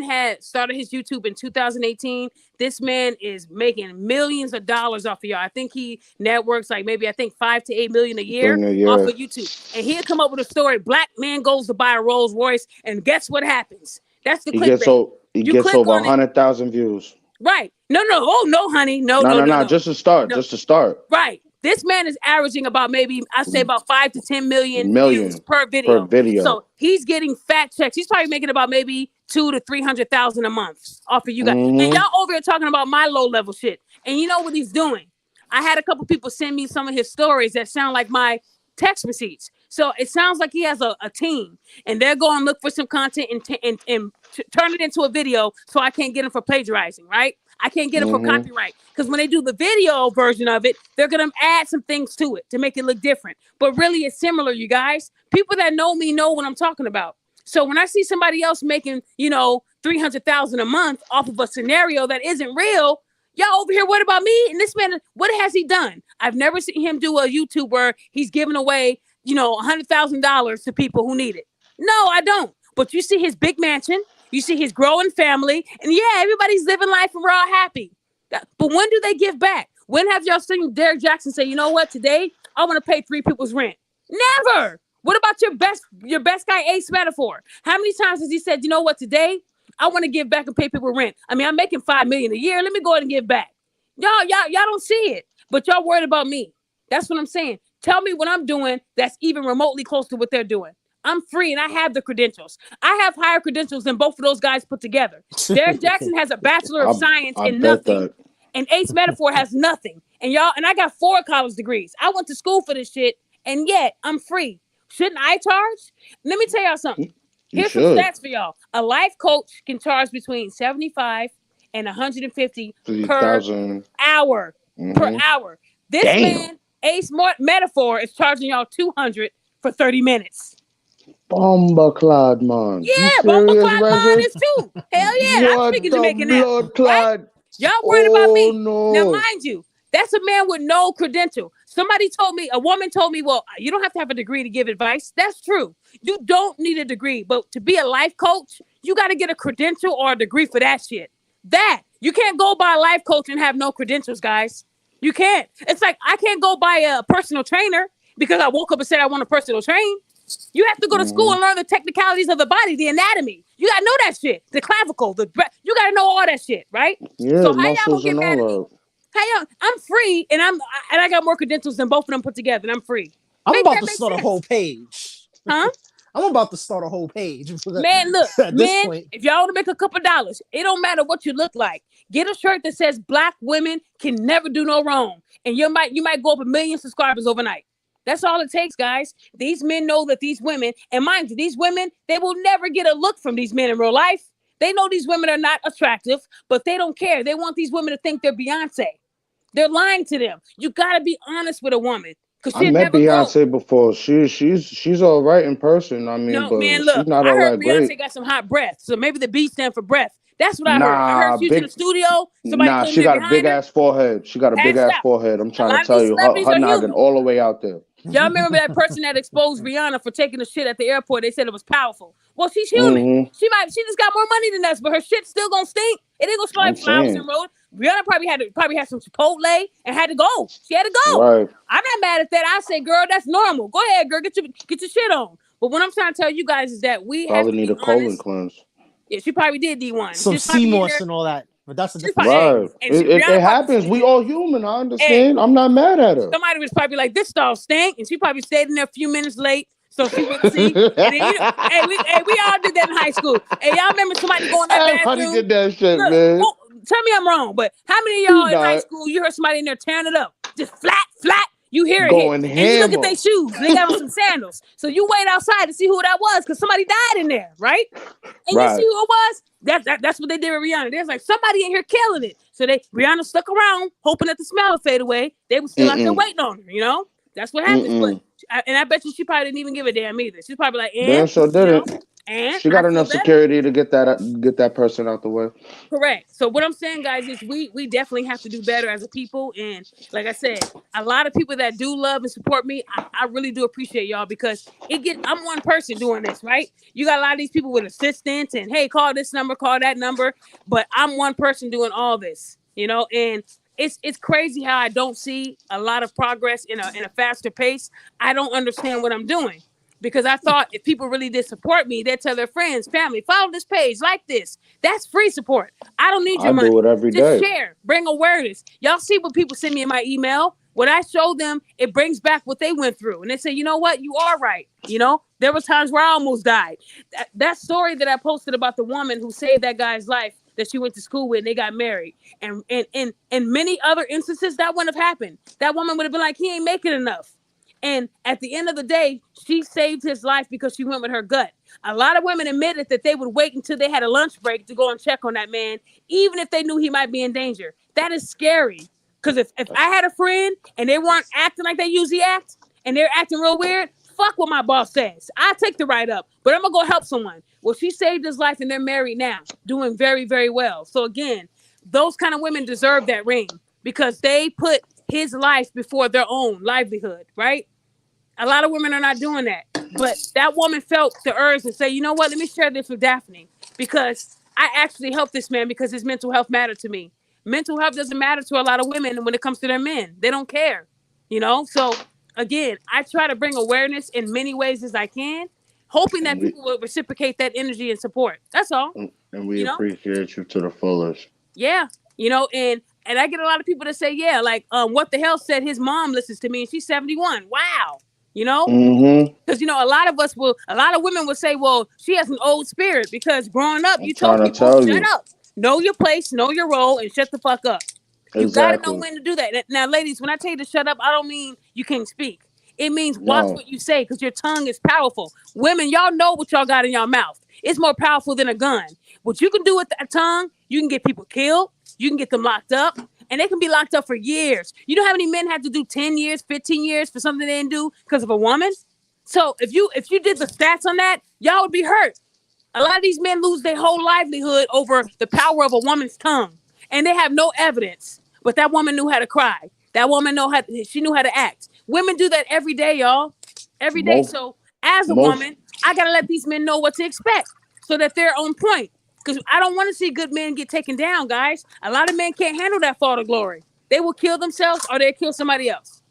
had started his YouTube in 2018. This man is making millions of dollars off of y'all. I think he networks like maybe I think 5 to 8 million a year off of YouTube. And he'll come up with a story. Black man goes to buy a Rolls Royce, and guess what happens? That's the clickbait. He gets over 100,000 views. Right. No. Oh, no, honey. No. Just to start. No. Just to start. Right. This man is averaging about maybe, I say about 5 to 10 million views per video. So he's getting fat checks. He's probably making about maybe 200,000 to 300,000 a month off of you guys. And y'all over here talking about my low level shit. And you know what he's doing? I had a couple people send me some of his stories that sound like my text receipts. So it sounds like he has a team, and they're going to look for some content and turn it into a video so I can't get him for plagiarizing, right? I can't get him for copyright, because when they do the video version of it, they're going to add some things to it to make it look different. But really, it's similar, you guys. People that know me know what I'm talking about. So when I see somebody else making, 300,000 a month off of a scenario that isn't real, y'all over here, what about me? And this man, what has he done? I've never seen him do a YouTube where he's giving away, $100,000 to people who need it. No, I don't. But you see his big mansion. You see his growing family, and everybody's living life and we're all happy. But when do they give back? When have y'all seen Derek Jackson say, you know what, today I want to pay 3 people's rent? Never. What about your best guy, Ace Metaphor? How many times has he said, you know what, today I want to give back and pay people rent? I mean, I'm making $5 million a year. Let me go ahead and give back. Y'all don't see it, but y'all worried about me. That's what I'm saying. Tell me what I'm doing that's even remotely close to what they're doing. I'm free and I have the credentials. I have higher credentials than both of those guys put together. Derek Jackson has a Bachelor of Science in nothing. And Ace Metaphor has nothing. And I got 4 college degrees. I went to school for this shit, and yet I'm free. Shouldn't I charge? Let me tell y'all something. Here's some stats for y'all. A life coach can charge between $75 and $150 per hour. Per hour. This man, Ace Metaphor, is charging y'all $200 for 30 minutes. Bombaclad, man. Yeah, Bombaclad man is too. Hell yeah, I'm speaking Jamaican now. Right? Y'all worried about me? No. Now, mind you, that's a man with no credential. A woman told me, well, you don't have to have a degree to give advice. That's true. You don't need a degree, but to be a life coach, you got to get a credential or a degree for that shit. You can't go buy a life coach and have no credentials, guys. You can't. It's like I can't go buy a personal trainer because I woke up and said I want a personal train. You have to go to school and learn the technicalities of the body, the anatomy. You got to know that shit. The clavicle, you got to know all that shit, right? Yeah, so how y'all gonna get mad at me? I'm free, and I got more credentials than both of them put together, and I'm free. I'm about to start a whole page. Huh? I'm about to start a whole page. Man, look, if y'all want to make a couple dollars, it don't matter what you look like. Get a shirt that says Black women can never do no wrong, and you might go up 1 million subscribers overnight. That's all it takes, guys. These men know that these women, and mind you, these women, they will never get a look from these men in real life. They know these women are not attractive, but they don't care. They want these women to think they're Beyonce. They're lying to them. You got to be honest with a woman. I met Beyonce before. She's all right in person. I mean, but man, look, she's not all that great. Beyonce got some hot breath, so maybe the B stand for breath. That's what I heard. I heard she was in the studio. She got a big ass forehead. She got a big ass forehead. I'm trying to tell you, her noggin all the way out there. Y'all remember that person that exposed Rihanna for taking a shit at the airport? They said it was powerful. Well, she's human. She just got more money than us, but her shit's still gonna stink. It ain't gonna smell like flowers and road. Rihanna probably had some Chipotle and had to go. She had to go. Right. I'm not mad at that. I say, girl, that's normal. Go ahead, girl, get your shit on. But what I'm trying to tell you guys is that we probably need a colon cleanse. Yeah, she probably did D1. Some CMOS and all that. But that's a different right. It happens. We all human. I understand. I'm not mad at her. Somebody was probably like, this stall stank, and she probably stayed in there a few minutes late so she wouldn't see. And then, we all did that in high school. Hey, y'all remember somebody going in that bathroom? Everybody did that shit, man. Well, tell me I'm wrong, but how many of y'all in high school you heard somebody in there tearing it up, just flat? You hear it going hit, and you look at their shoes. They got on some sandals, so you wait outside to see who that was because somebody died in there, right? And you see who it was. That's what they did with Rihanna. There's like somebody in here killing it. So Rihanna stuck around, hoping that the smell would fade away. They were still out there waiting on her. That's what happens. But I bet you she probably didn't even give a damn either. She's probably like, damn, sure didn't. And She I got feel enough better. security to get that person out the way. Correct. So what I'm saying, guys, is we definitely have to do better as a people. And like I said, a lot of people that do love and support me, I really do appreciate y'all because I'm one person doing this, right? You got a lot of these people with assistants and hey, call this number, call that number, but I'm one person doing all this, and it's crazy how I don't see a lot of progress in a faster pace. I don't understand what I'm doing. Because I thought if people really did support me, they'd tell their friends, family, follow this page, like this. That's free support. I don't need your I do money. it every Just day. share, bring awareness. Y'all see what people send me in my email? When I show them, it brings back what they went through. And they say, you know what? You are right. There were times where I almost died. That story that I posted about the woman who saved that guy's life that she went to school with and they got married. And in many other instances, that wouldn't have happened. That woman would have been like, he ain't making enough. And at the end of the day, she saved his life because she went with her gut. A lot of women admitted that they would wait until they had a lunch break to go and check on that man, even if they knew he might be in danger. That is scary. Because if I had a friend and they weren't acting like they usually act and they're acting real weird, fuck what my boss says. I take the write up, but I'm going to go help someone. Well, she saved his life and they're married now, doing very, very well. So again, those kind of women deserve that ring because they put his life before their own livelihood, right? A lot of women are not doing that. But that woman felt the urge to say, you know what, let me share this with Daphne because I actually helped this man because his mental health mattered to me. Mental health doesn't matter to a lot of women when it comes to their men. They don't care. So again, I try to bring awareness in many ways as I can, hoping that And we people will reciprocate that energy and support. That's all. and we You know? appreciate you to the fullest. Yeah. And I get a lot of people to say, yeah, like what the hell said his mom listens to me and she's 71. Wow. You know? Mm-hmm. Because a lot of women will say, well, she has an old spirit because growing up, I'm you told trying to people, tell shut you. up, know your place, know your role, and shut the fuck up. You got to know Exactly. when to do that. Now, ladies, when I tell you to shut up, I don't mean you can't speak. It means watch No. what you say because your tongue is powerful. Women, y'all know what y'all got in your mouth. It's more powerful than a gun. What you can do with that tongue, you can get people killed. You can get them locked up. And they can be locked up for years. You know how many men have to do 10 years, 15 years for something they didn't do because of a woman? So if you did the stats on that, y'all would be hurt. A lot of these men lose their whole livelihood over the power of a woman's tongue, and they have no evidence. But that woman knew how to cry. That woman she knew how to act. Women do that every day, y'all. Every day. Most So as a most woman, I gotta let these men know what to expect so that they're on point. Because I don't want to see good men get taken down, guys. A lot of men can't handle that fall to glory. They will kill themselves or they'll kill somebody else.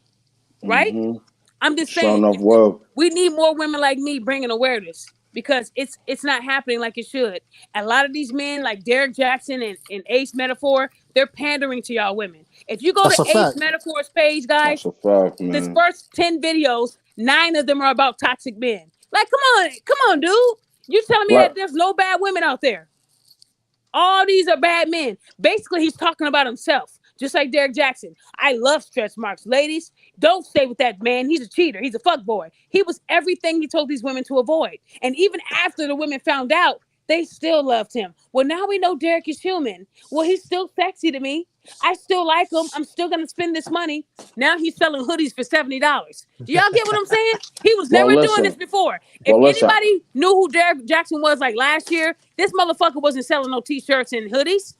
Right? mm-hmm. I'm just Sure saying, enough well. we need more women like me bringing awareness because it's not happening like it should. A lot of these men, like Derek Jackson and Ace Metaphor, they're pandering to y'all women. If you go to That's a Ace fact. Metaphor's page, That's guys, a fact, this man. first 10 videos, 9 of them are about toxic men. Like, come on, dude. You telling me Right. that there's no bad women out there? All these are bad men. Basically, he's talking about himself, just like Derek Jackson. I love stretch marks. Ladies, don't stay with that man. He's a cheater. He's a fuck boy. He was everything he told these women to avoid. And even after the women found out, they still loved him. Well, now we know Derek is human. Well, he's still sexy to me. I still like him. I'm still going to spend this money. Now he's selling hoodies for $70. Do y'all get what I'm saying? He was Well, never doing this listen. before. If Well, listen. anybody knew who Derek Jackson was like last year, this motherfucker wasn't selling no t-shirts and hoodies.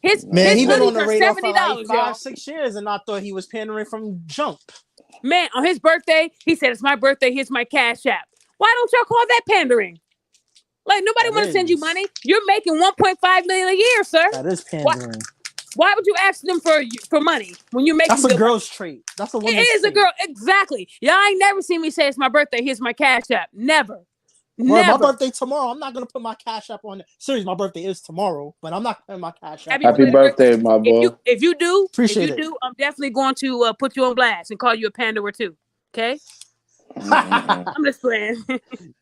His Man, his he been No. on hoodies the are radar for like $70, five, y'all. 6 years, and I thought he was pandering from jump. Man, on his birthday, he said, "It's my birthday. Here's my cash app." Why don't y'all call that pandering? Like nobody That want to send you is money. You're making 1.5 million a year, sir. that is Why? pandering. Why would you ask them for money when you're That's making a good money? girl's trait. That's a It woman's is a trait. girl, exactly. Y'all ain't never seen me say it's my birthday. Here's my cash app. Never, Well, my never. birthday tomorrow. I'm not gonna put my cash app on it. Serious, my birthday is tomorrow, but I'm not putting my cash app Happy on Happy it. belated birthday. birthday, my boy. If you Appreciate it. do, I'm definitely going to put you on blast and call you a panderer too. Okay? Mm-mm-mm. I'm just playing.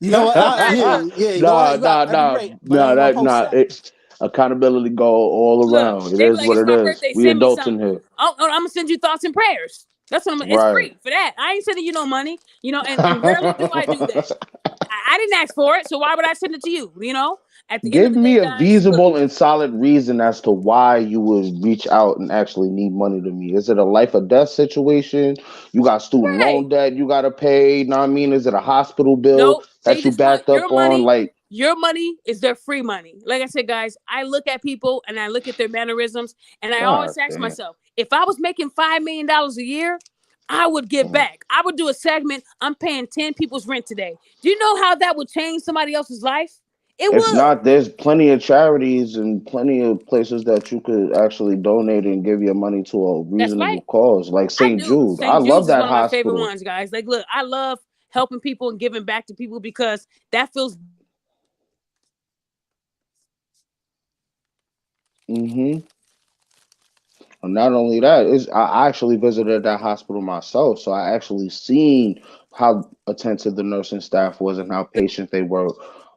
You know what? All right, look. Yeah. Go ahead. You got every right, but I ain't gonna post that. It's accountability go all Look, around. It they be is like, what it's it my is. birthday. We Send me adults in something. here. I'm gonna send you thoughts and prayers. That's what it's Right. free for that. I ain't sending you no money, and rarely do I do that. I didn't ask for it, so why would I send it to you? At the end of Give the day, me a guys, look, feasible and solid reason as to why you would reach out and actually need money to me. Is it a life or death situation? You got student loan right. debt you got to pay. Know what I mean? Is it a hospital bill No, they that you just want backed your up on? money. Like, Your money is their free money. Like I said, guys, I look at people and I look at their mannerisms, and I always ask myself, if I was making $5 million a year, I would give back. I would do a segment. I'm paying 10 people's rent today. Do you know how that would change somebody else's life? It If would. not, there's plenty of charities and plenty of places that you could actually donate and give your money to a That's reasonable right. cause, like I St. do. Jude. I St. love Jude's is that one of my favorite hospital. ones, guys. Like, look, I love helping people and giving back to people because that feels. Mm-hmm. And not only that, is I actually visited that hospital myself, so I actually seen how attentive the nursing staff was and how patient they were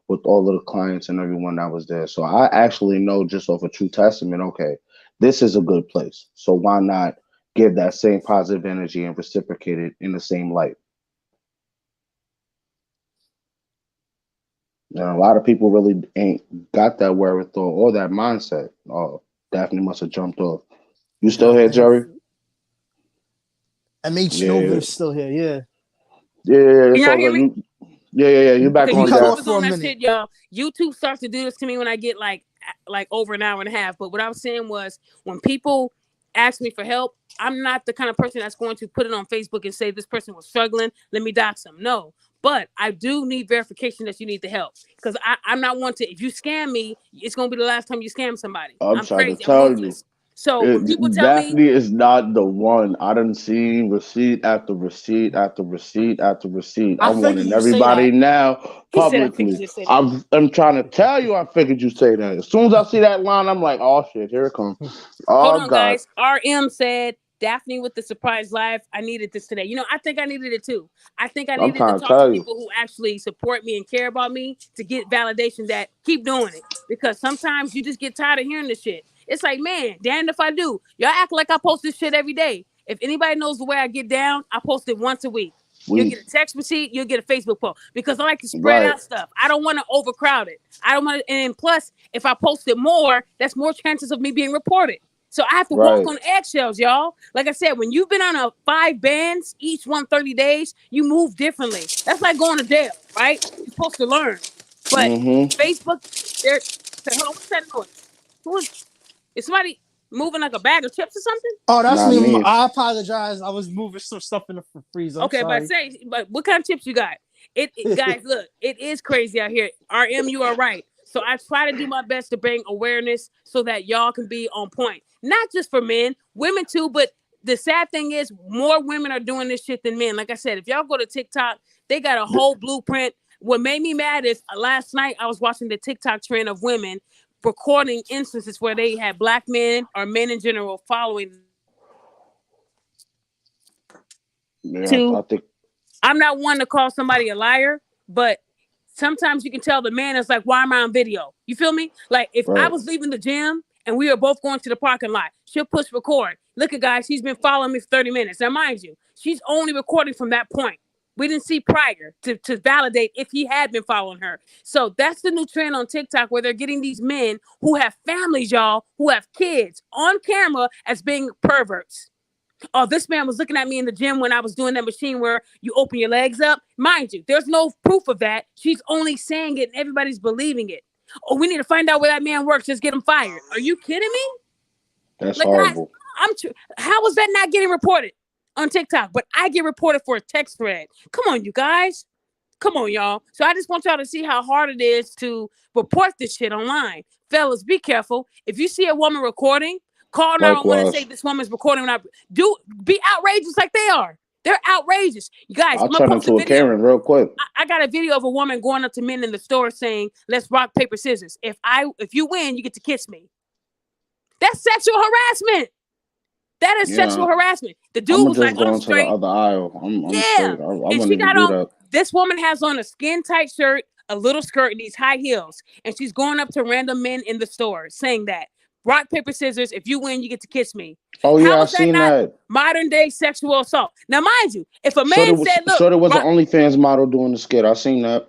with all of the clients and everyone that was there. So I actually know just off a true testament, okay, this is a good place. So why not give that same positive energy and reciprocate it in the same light? You know, a lot of people really ain't got that wherewithal or that mindset. Oh, Daphne must have jumped off. You still here, Jerry? MH Yeah, Nova yeah. is still here. Yeah. Yeah, it's Can y'all all hear good. me? Yeah. You're back Okay, You on, cut YouTube off Daph. is for a on that minute. shit, y'all. YouTube starts to do this to me when I get like over an hour and a half. But what I was saying was, when people ask me for help, I'm not the kind of person that's going to put it on Facebook and say this person was struggling, let me dox them. No, but I do need verification that you need the help, because I'm not one to. If you scam me, it's gonna be the last time you scam somebody. I'm I'm trying to crazy. I'm tell you. ruthless. So when people tell me, Daphne is not the one. I done seen receipt after receipt after receipt after receipt. I I'm figured warning you say everybody that. now he said, I figured publicly. you say that. I'm trying to tell you. I figured you say that. As soon as I see that line, I'm like, oh shit, here it comes. Hold Oh on, God. guys. RM said, Daphne with the surprise live. I needed this today. You know, I think I needed it too. I think I I'm needed to trying to talk to tell you. people who actually support me and care about me to get validation that keep doing it. Because sometimes you just get tired of hearing this shit. It's like, man, damned if I do. Y'all act like I post this shit every day. If anybody knows the way I get down, I post it once a week. You'll We get a text receipt, you'll get a Facebook post, because I like to spread right, out stuff. I don't want to overcrowd it. I don't want to, and plus, if I post it more, that's more chances of me being reported. So I have to walk right. on eggshells, y'all. Like I said, when you've been on a 5 bands, each one 30 days, you move differently. That's like going to jail, right? You're supposed to learn. But Mm-hmm. Facebook, they're, hold on, what's that noise? Is somebody moving like a bag of chips or something? Oh, that's Not me. me. I apologize. I was moving some stuff in the freezer. I'm Okay, sorry. but what kind of chips you got? Guys, look, it is crazy out here. RM, you are right. So I try to do my best to bring awareness so that y'all can be on point. Not just for men, women too, but the sad thing is more women are doing this shit than men. Like I said, if y'all go to TikTok, they got a whole blueprint. What made me mad is last night I was watching the TikTok trend of women recording instances where they had black men or men in general following Yeah, to. I think I'm not one to call somebody a liar, but sometimes you can tell the man is like, why am I on video? You feel me? Like if I right. was leaving the gym and we were both going to the parking lot, she'll push record. Look at guys, she's been following me for 30 minutes. Now, mind you, she's only recording from that point. We didn't see prior to validate if he had been following her. So that's the new trend on TikTok, where they're getting these men who have families, y'all, who have kids on camera as being perverts. Oh, this man was looking at me in the gym when I was doing that machine where you open your legs up. Mind you, there's no proof of that. She's only saying it and everybody's believing it. Oh, we need to find out where that man works. Just get him fired. Are you kidding me? That's Like, guys, horrible. how is that not getting reported on TikTok? But I get reported for a text thread. Come on, you guys. Come on, y'all. So I just want y'all to see how hard it is to report this shit online. Fellas, be careful. If you see a woman recording, call 911 and say Likewise. this woman's recording. Be outrageous like they are. They're outrageous. You guys, I'll I'm gonna turn post a into a video. Karen real quick. I got a video of a woman going up to men in the store saying, "Let's rock paper scissors. If you win, you get to kiss me." That's sexual harassment. That is Yeah, sexual harassment. The I'm dude gonna was like, just "Oh, go I'm into the straight." other aisle. I'm Yeah. straight. I And wouldn't she even got do on, that. this woman has on a skin tight shirt, a little skirt, and these high heels. And she's going up to random men in the store saying that, rock, paper, scissors, if you win, you get to kiss me. Oh How yeah, I is that seen not that. modern day sexual assault? Now, mind you, if a Shorty man was said, look, Shorty was an rock, OnlyFans model doing the skit. I seen that.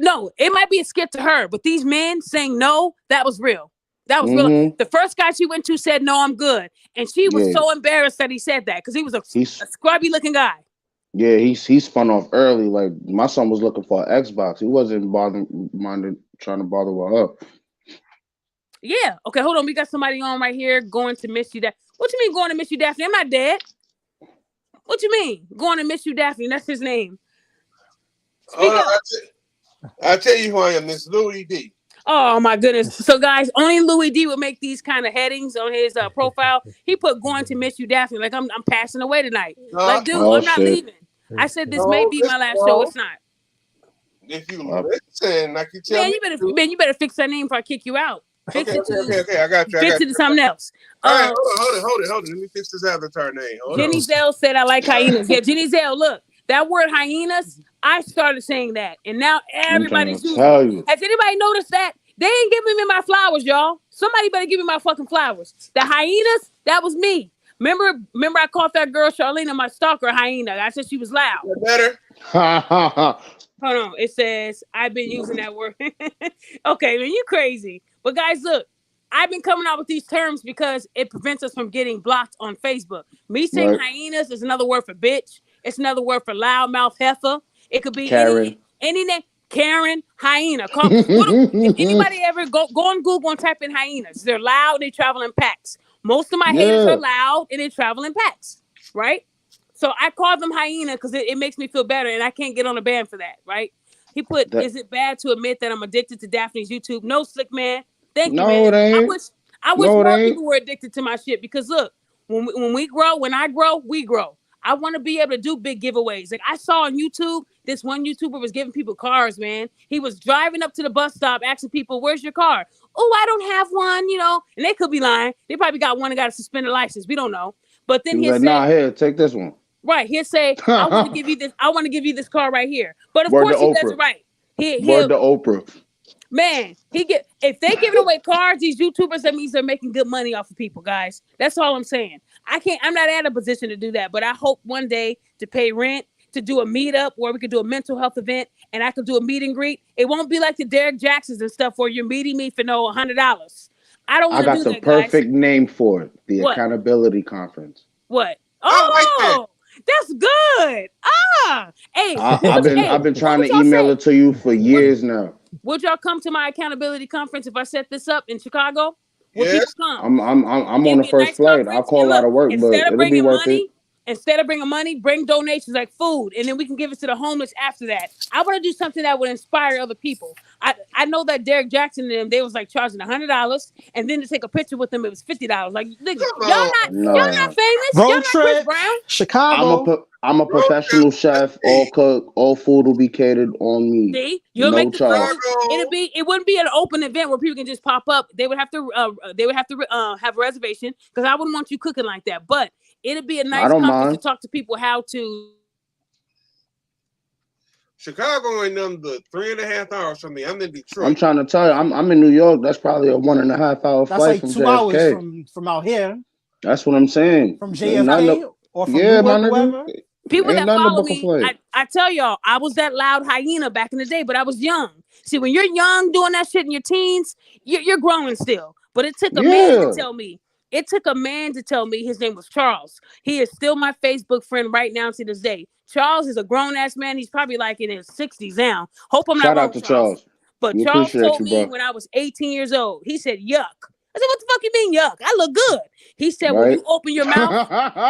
no, it might be a skit to her, but these men saying no, that was real. That was real. Mm-hmm. The first guy she went to said, no, I'm good. And she was Yeah, so embarrassed that he said that because he was a he's scrubby looking guy. Yeah, he spun off early. Like my son was looking for an Xbox. He wasn't minded trying to bother with her. Yeah. Okay, hold on. We got somebody on right here going to miss you. What you mean going to miss you, Daphne? I'm not dead. What you mean going to miss you, Daphne? That's his name. Speak up. I'll tell you who I am, Miss Louis D. Oh my goodness. So guys, only Louis D would make these kind of headings on his profile. He put going to miss you, Daphne. Like I'm passing away tonight. Like, dude, Oh I'm not shit. leaving. I said this may be my last show. It's not. If you listen, like you tell Man, me, you better fix that name before I kick you out. Okay, I got you. Fix it to something else. All right, hold it. Let me fix this avatar name. Jenny Zell said I like hyenas. Yeah, Jenny Zell, look, that word hyenas, I started saying that, and now everybody's using it. Has anybody noticed that? They ain't giving me my flowers, y'all. Somebody better give me my fucking flowers. The hyenas, that was me. Remember I called that girl Charlene my stalker hyena. I said she was loud. Better. Hold on. It says I've been using that word. Okay, man, you crazy. But guys, look, I've been coming out with these terms because it prevents us from getting blocked on Facebook. Me saying hyenas is another word for bitch. It's another word for loudmouth heifer. It could be Karen. any name. Karen, hyena. If anybody ever go on Google and type in hyenas, they're loud and they travel in packs. Most of my haters are loud and they travel in packs, right? So I call them hyena because it makes me feel better, and I can't get on a ban for that, right? He put, is it bad to admit that I'm addicted to Daphne's YouTube? No, Slick Man. Thank you, man. It ain't. I wish more people were addicted to my shit because look, when I grow, we grow. I want to be able to do big giveaways. Like I saw on YouTube, this one YouTuber was giving people cars, man. He was driving up to the bus stop asking people, where's your car? Oh, I don't have one, and they could be lying. They probably got one that got a suspended license. We don't know. But then he'll say, nah, here, take this one. Right. He'll say, I want to give you this. I want to give you this car right here. But of course he does it right. Word to Oprah. Man, if they giving away cars, these YouTubers, that means they're making good money off of people, guys. That's all I'm saying. I'm not at a position to do that, but I hope one day to pay rent, to do a meetup where we could do a mental health event and I could do a meet and greet. It won't be like the Derek Jacksons and stuff where you're meeting me for no $100. I don't want to do that, guys. I got the perfect name for it. The Accountability Conference. What? Oh, that's good. Hey, I've been trying to email it to you for years now. Would y'all come to my accountability conference if I set this up in Chicago? Would people come? I'm on the first flight. I'll call out of work, but it'll be worth it. Instead of bringing money, bring donations like food, and then we can give it to the homeless after that. I want to do something that would inspire other people. I know that Derek Jackson and them, they was like charging $100, and then to take a picture with them, it was $50. Like, nigga, y'all not famous. Road y'all not trip, Chris Brown. Chicago. I'm a professional chef. All cook, all food will be catered on me. See, you'll make the food. It wouldn't be an open event where people can just pop up. They would have to have a reservation because I wouldn't want you cooking like that. But it'd be a nice conference to talk to people how to. Chicago ain't nothing but 3.5 hours from me. I'm in Detroit. I'm trying to tell you, I'm in New York. That's probably a 1.5 hour flight like from 2 JFK. hours from out here. That's what I'm saying. From JFK or from whoever. People that follow me, I tell y'all, I was that loud hyena back in the day, but I was young. See, when you're young doing that shit in your teens, you're growing still. But it took a man to tell me. It took a man to tell me his name was Charles. He is still my Facebook friend right now to this day. Charles is a grown-ass man. He's probably like in his 60s now. Hope I'm not wrong, Shout out to Charles. But Charles told me when I was 18 years old, he said, yuck. I said, what the fuck you mean yuck? I look good. He said, when you open your mouth, that's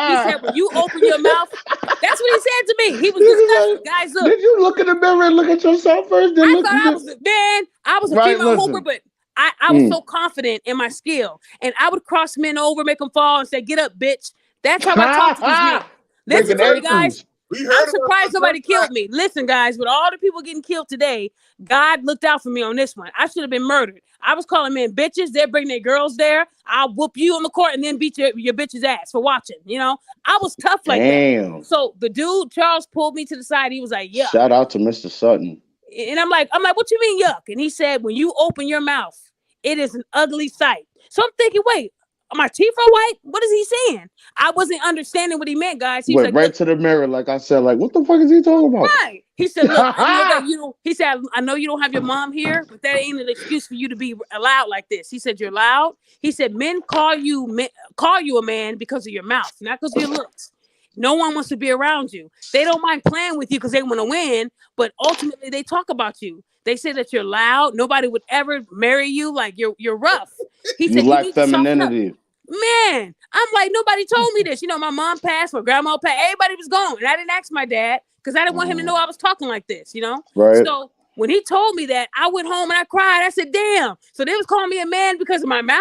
what he said to me. He was disgusted. Guys, look. Did you look in the mirror and look at yourself first? I was a female hooper, but I was so confident in my skill. And I would cross men over, make them fall, and say, get up, bitch. That's how I talk to these men. Listen to me, guys. I'm surprised nobody killed me. Listen, guys, with all the people getting killed today, God looked out for me on this one. I should have been murdered. I was calling men bitches. They're bringing their girls there. I'll whoop you on the court and then beat your bitch's ass for watching. I was tough like that. So the dude, Charles, pulled me to the side. He was like, yuck. Shout out to Mr. Sutton. And I'm like, what you mean yuck? And he said, when you open your mouth, it is an ugly sight. So I'm thinking, wait, my teeth are white? What is he saying? I wasn't understanding what he meant, guys. He went right to the mirror, like I said, like, what the fuck is he talking about? Right. He said, look, I know you don't have your mom here, but that ain't an excuse for you to be loud like this. He said, you're loud. He said, men call you a man because of your mouth, not because of your looks. No one wants to be around you. They don't mind playing with you because they want to win, but ultimately they talk about you. They say that you're loud. Nobody would ever marry you. Like you're rough. He You said you lack need to soften up. femininity. Man, I'm like, nobody told me this. You know, my mom passed, my grandma passed, everybody was gone. And I didn't ask my dad because I didn't want him to know I was talking like this, you know? Right. So when he told me that, I went home and I cried. I said, damn. So they was calling me a man because of my mouth?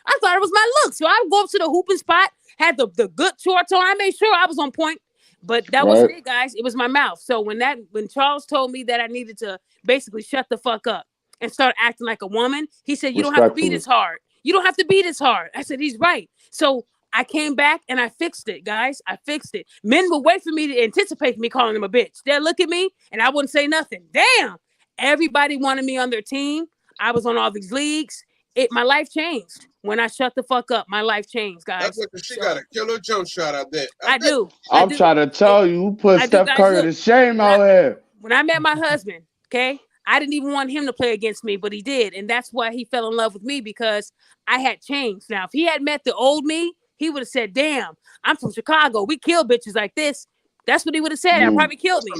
I thought it was my look. So I would go up to the hooping spot, had the good shorts on. I made sure I was on point. But that wasn't it, guys. It was my mouth. So when Charles told me that I needed to basically shut the fuck up and start acting like a woman, he said, you don't have to be this hard. You don't have to be this hard. I said, he's right. So I came back and I fixed it, guys. I fixed it. Men would wait for me to anticipate me calling them a bitch. They'll look at me and I wouldn't say nothing. Damn. Everybody wanted me on their team. I was on all these leagues. My life changed. When I shut the fuck up, my life changed, guys. That's what she got a killer jump shot out there. I do. I'm trying to tell you, who put Steph Curry to shame out here. When I met my husband, okay, I didn't even want him to play against me, but he did. And that's why he fell in love with me, because I had changed. Now, if he had met the old me, he would have said, damn, I'm from Chicago. We kill bitches like this. That's what he would have said. I probably killed me.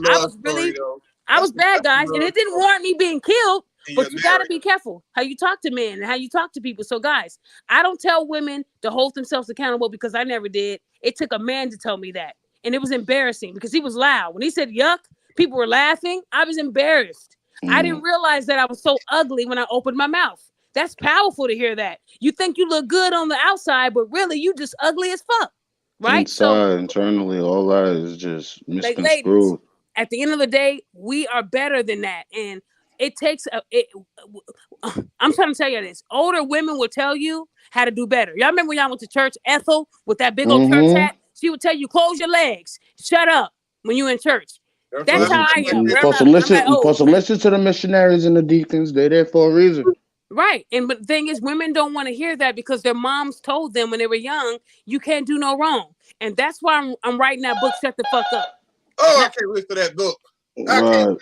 I was bad, guys. And it didn't warrant me being killed. But you got to be careful how you talk to men and how you talk to people. So, guys, I don't tell women to hold themselves accountable because I never did. It took a man to tell me that. And it was embarrassing because he was loud. When he said yuck, people were laughing. I was embarrassed. I didn't realize that I was so ugly when I opened my mouth. That's powerful to hear that. You think you look good on the outside, but really you just ugly as fuck. Right? Inside, internally, all that is just misconstrued. Like, ladies, at the end of the day, we are better than that. And it takes I'm trying to tell you this. Older women will tell you how to do better. Y'all remember when y'all went to church, Ethel, with that big old church hat? She would tell you, close your legs, shut up when you're in church. That's how I am. You're supposed to listen to the missionaries and the deacons. They're there for a reason. Right. But the thing is, women don't want to hear that because their moms told them when they were young, you can't do no wrong. And that's why I'm writing that book, Shut the Fuck Up. Oh, I can't wait for that book. I can't wait.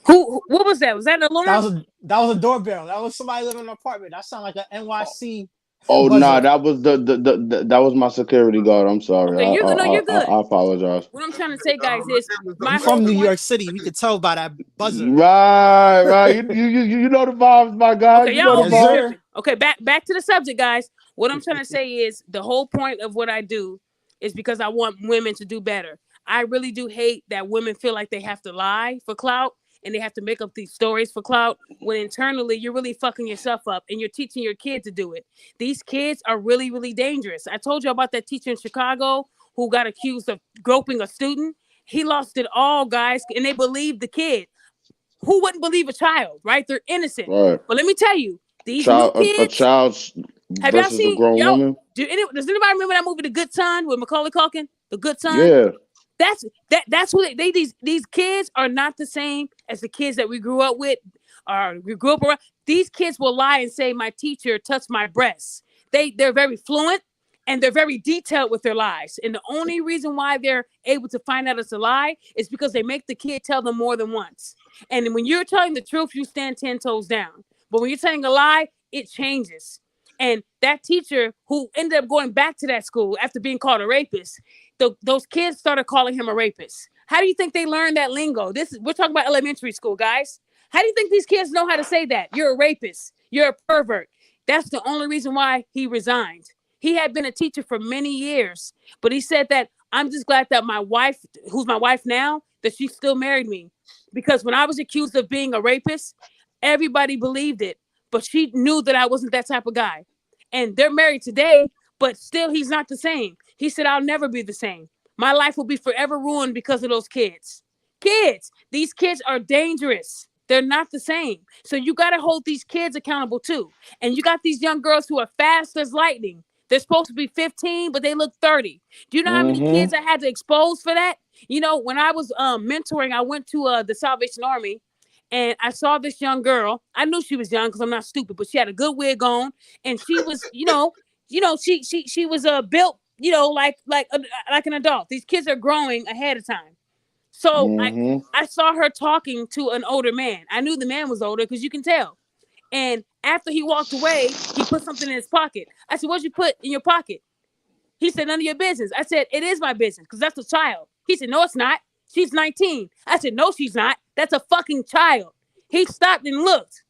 What was that? Was that an alarm? That was a doorbell. That was somebody living in an apartment. That sounded like an NYC. Oh no, that was that was my security guard. I'm sorry. Okay, you're good. I apologize. What I'm trying to say, guys, is I'm from New York City. We could tell by that buzzer. Right. You know the vibes, my guy. Okay, y'all. Okay, back to the subject, guys. What I'm trying to say is the whole point of what I do is because I want women to do better. I really do hate that women feel like they have to lie for clout. And they have to make up these stories for clout when internally you're really fucking yourself up and you're teaching your kid to do it. These kids are really, really dangerous. I told you about that teacher in Chicago who got accused of groping a student. He lost it all, guys, and they believed the kid. Who wouldn't believe a child, right? They're innocent. Right. But let me tell you, these kids, a child have y'all seen, a grown woman? Does anybody remember that movie, The Good Son, with Macaulay Culkin? The Good Son? Yeah. That's who these kids are not the same as the kids that we grew up with or we grew up around. These kids will lie and say my teacher touched my breasts. They're very fluent and they're very detailed with their lies. And the only reason why they're able to find out it's a lie is because they make the kid tell them more than once. And when you're telling the truth, you stand 10 toes down. But when you're telling a lie, it changes. And that teacher who ended up going back to that school after being called a rapist, those kids started calling him a rapist. How do you think they learned that lingo? We're talking about elementary school, guys. How do you think these kids know how to say that? You're a rapist. You're a pervert. That's the only reason why he resigned. He had been a teacher for many years, but he said that I'm just glad that my wife, who's my wife now, that she still married me. Because when I was accused of being a rapist, everybody believed it, but she knew that I wasn't that type of guy. And they're married today, but still he's not the same. He said, I'll never be the same. My life will be forever ruined because of those kids. These kids are dangerous. They're not the same. So you got to hold these kids accountable too. And you got these young girls who are fast as lightning. They're supposed to be 15, but they look 30. Do you know how many kids I had to expose for that? You know, when I was mentoring, I went to the Salvation Army and I saw this young girl. I knew she was young because I'm not stupid, but she had a good wig on. And she was, she was built, like an adult. These kids are growing ahead of time. So I saw her talking to an older man. I knew the man was older because you can tell. And after he walked away, he put something in his pocket. I said, what'd you put in your pocket? He said, none of your business. I said, it is my business because that's a child. He said, no, it's not. She's 19. I said, no, she's not. That's a fucking child. He stopped and looked.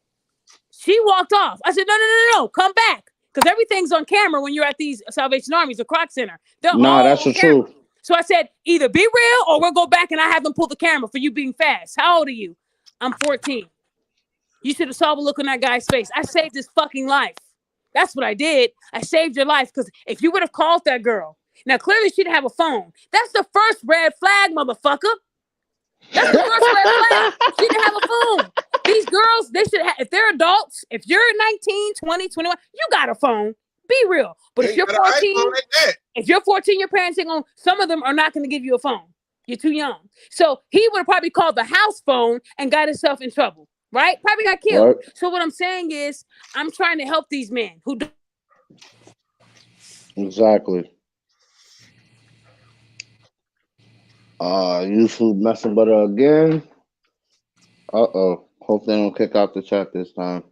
She walked off. I said, no, come back. Because everything's on camera when you're at these Salvation Armies, the Croc Center. They're all that's on the camera. truth. So I said, either be real or we'll go back and I have them pull the camera for you being fast. How old are you? I'm 14. You should have saw the look on that guy's face. I saved his fucking life. That's what I did. I saved your life because if you would have called that girl, now clearly she didn't have a phone. That's the first red flag, motherfucker. That's the first red flag. She didn't have a phone. These girls, they should have, if they're adults, if you're 19, 20, 21, you got a phone. Be real. But if you're 14, your parents ain't gonna, some of them are not gonna give you a phone. You're too young. So he would have probably called the house phone and got himself in trouble, right? Probably got killed. Right. So what I'm saying is, I'm trying to help these men who do. Exactly. YouTube messing with her again. Hope they don't kick out the chat this time.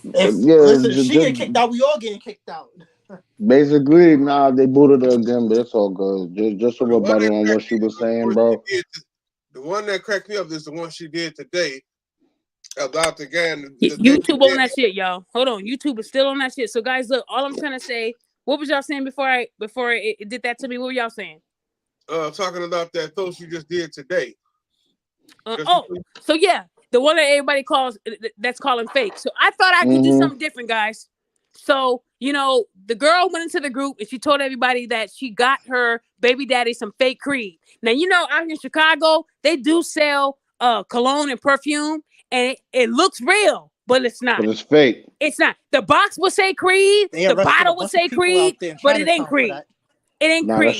Listen, she get kicked out, we all getting kicked out. Basically, they booted her again, but it's all good. Just a rebuttal on what she was saying, bro. The one that cracked me up is the one she did today about the guy. YouTube on that shit, y'all. Hold on, YouTube is still on that shit. So, guys, look, all I'm trying to say. What was y'all saying before it did that to me? What were y'all saying? Talking about that post you just did today. So yeah, the one that everybody calls that's calling fake. So I thought I could do something different, guys. So the girl went into the group and she told everybody that she got her baby daddy some fake Creed. Now out here in Chicago they do sell cologne and perfume, and it looks real, but it's not. But it's fake. It's not. The box will say Creed, the bottle will say Creed, but it ain't Creed. It ain't Creed.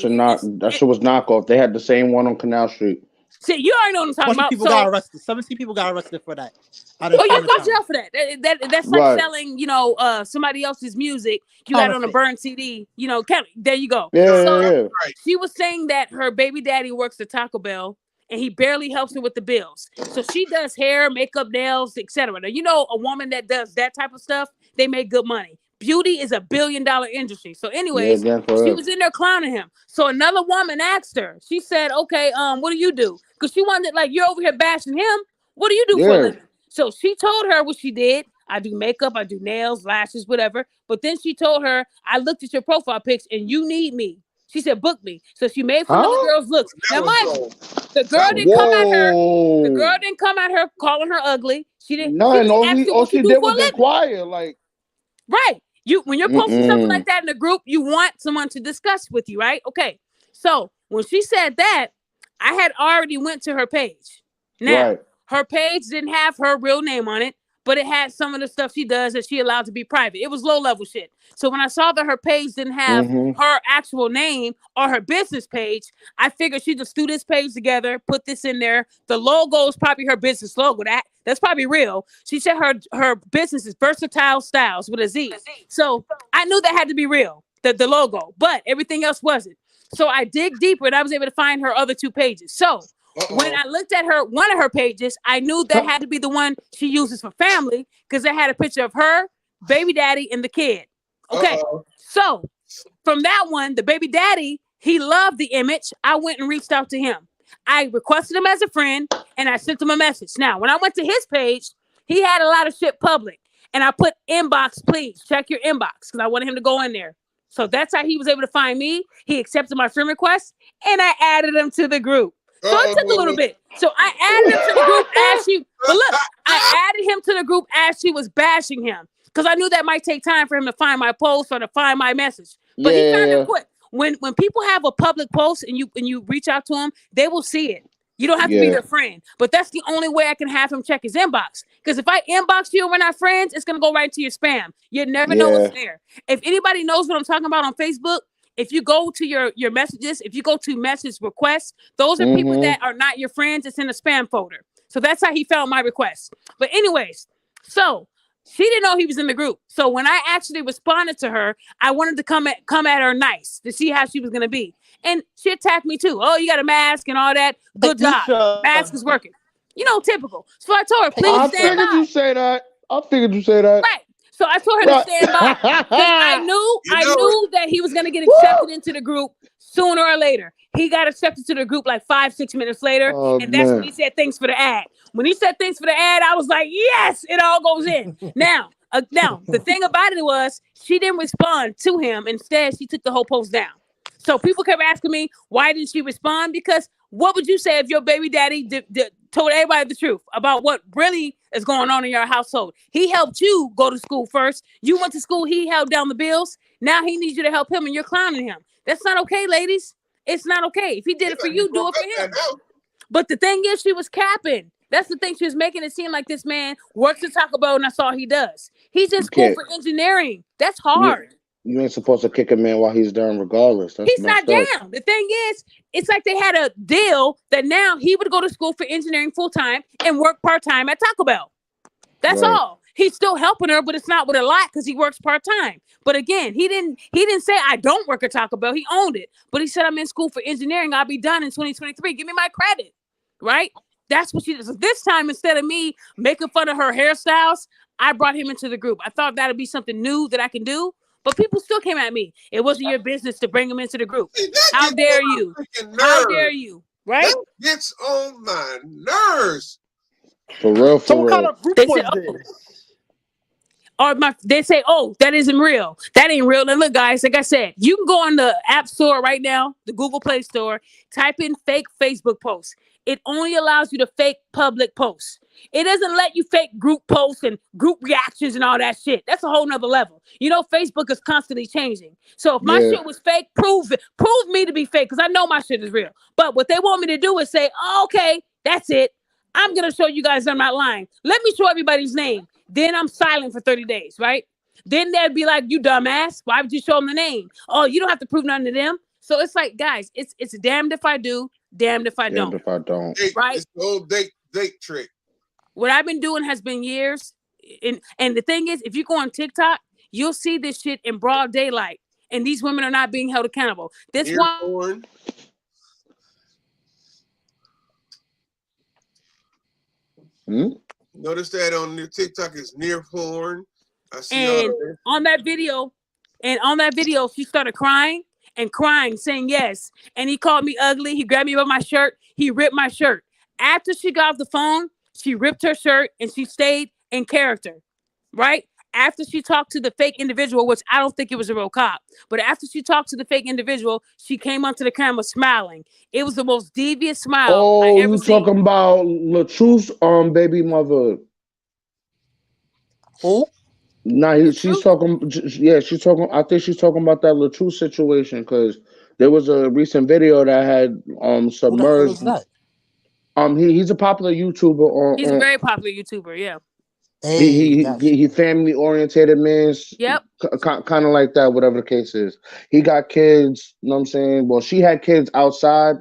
That shit was knockoff. They had the same one on Canal Street. See, you already know what I'm talking about. People got arrested. 17 people got arrested for that. You go to jail for that. That's like selling, somebody else's music. You got it on a burned CD. There you go. Yeah. She was saying that her baby daddy works at Taco Bell and he barely helps her with the bills. So she does hair, makeup, nails, etc. Now, a woman that does that type of stuff, they make good money. Beauty is a $1 billion industry. So anyways, she was in there clowning him. So another woman asked her, she said, okay, what do you do? Because she wanted, you're over here bashing him. What do you do for a living? So she told her what she did. I do makeup, I do nails, lashes, whatever. But then she told her, I looked at your profile pics and you need me. She said, book me. So she made fun of the girl's looks. Now, mind the girl didn't come at her. The girl didn't come at her calling her ugly. She didn't. No, all she did was inquire, Right. When you're posting something like that in a group, you want someone to discuss with you, right? Okay. So when she said that, I had already went to her page. Now, her page didn't have her real name on it, but it had some of the stuff she does that she allowed to be private. It was low-level shit. So when I saw that her page didn't have her actual name or her business page, I figured she just threw this page together, put this in there. The logo is probably her business logo. That's probably real. She said her business is Versatile Styles with a Z. So I knew that had to be real, the logo, but everything else wasn't. So I dig deeper and I was able to find her other two pages. So when I looked at one of her pages, I knew that had to be the one she uses for family because it had a picture of her, baby daddy, and the kid. Okay. So from that one, the baby daddy, he loved the image. I went and reached out to him. I requested him as a friend and I sent him a message. Now, when I went to his page, he had a lot of shit public. And I put inbox, please check your inbox because I wanted him to go in there. So that's how he was able to find me. He accepted my friend request and I added him to the group. So it took a little bit. So I added him to the group as I added him to the group as she was bashing him because I knew that might take time for him to find my post or to find my message. But he found it quick. When people have a public post and you reach out to them, they will see it. You don't have to be their friend. But that's the only way I can have him check his inbox. Because if I inbox you and we're not friends, it's going to go right to your spam. You never know what's there. If anybody knows what I'm talking about on Facebook, if you go to your messages, if you go to message requests, those are people that are not your friends. It's in a spam folder. So that's how he found my request. But anyways, so she didn't know he was in the group. So when I actually responded to her, I wanted to come at her nice to see how she was going to be. And she attacked me too. Oh, you got a mask and all that. Good job. Mask is working. Typical. So I told her, please stand by. I figured you say that. Right. So I told her to stand by because I knew that he was gonna get accepted into the group sooner or later. He got accepted to the group like 5-6 minutes later, Oh, and that's when man. he said thanks for the ad. When he said thanks for the ad, I was like, yes, it all goes in. Now the thing about it was she didn't respond to him. Instead, she took the whole post down. So people kept asking me, why didn't she respond? Because what would you say if your baby daddy told everybody the truth about what really is going on in your household? He helped you go to school first. You went to school. He held down the bills. Now he needs you to help him, and you're clowning him. That's not okay, ladies. It's not okay. If he did it for you, do it for him. But the thing is, she was capping. That's the thing. She was making it seem like this man works at Taco Bell, and that's all he does. He's in school for engineering. That's hard. You ain't supposed to kick a man while he's down regardless. That's He's not messed up. down. The thing is, it's like they had a deal that now he would go to school for engineering full time and work part time at Taco Bell. That's Right. all. He's still helping her, but it's not with a lot because he works part time. But again, he didn't say I don't work at Taco Bell. He owned it, but he said I'm in school for engineering. I'll be done in 2023. Give me my credit, right? That's what she does. So this time, instead of me making fun of her hairstyles, I brought him into the group. I thought that'd be something new that I can do. But people still came at me. It wasn't your business to bring him into the group. How dare you? How dare you? Right? That gets on my nerves. For real, So for what kind real. of group They was said, this? or they say, oh, that isn't real. That ain't real. And look, guys, like I said, you can go on the App Store right now, the Google Play Store, type in fake Facebook posts. It only allows you to fake public posts. It doesn't let you fake group posts and group reactions and all that shit. That's a whole nother level. You know, Facebook is constantly changing. So if my Yeah. shit was fake, prove it. Prove me to be fake because I know my shit is real. But what they want me to do is say, oh, okay, that's it. I'm going to show you guys I'm not lying. Let me show everybody's name. Then I'm silent for 30 days, right? Then they'd be like, you dumbass. Why would you show them the name? Oh, you don't have to prove nothing to them. So it's like, guys, it's damned if I do, damned if I Damned don't. if I don't. Right? It's the old date trick. What I've been doing has been years. And the thing is, if you go on TikTok, you'll see this shit in broad daylight. And these women are not being held accountable. This Ear one. porn. Notice that on the TikTok is near porn. I see all And that. on that video, she started crying and crying, saying yes. And he called me ugly. He grabbed me by my shirt. He ripped my shirt. After she got off the phone, she ripped her shirt and she stayed in character, right? After she talked to the fake individual, which I don't think it was a real cop, but after she talked to the fake individual, she came onto the camera smiling. It was the most devious smile I Oh, ever you seen. talking about Latruth's baby mother? Who? Nah, she's talking. Yeah, she's talking. I think she's talking about that Latruth situation because there was a recent video that had Who the hell submerged. is that? He's a popular YouTuber. He's a very popular YouTuber. Yeah. Hey, gotcha. He family oriented man. Yep. Kind of like that. Whatever the case is, he got kids. You know what I'm saying? Well, she had kids outside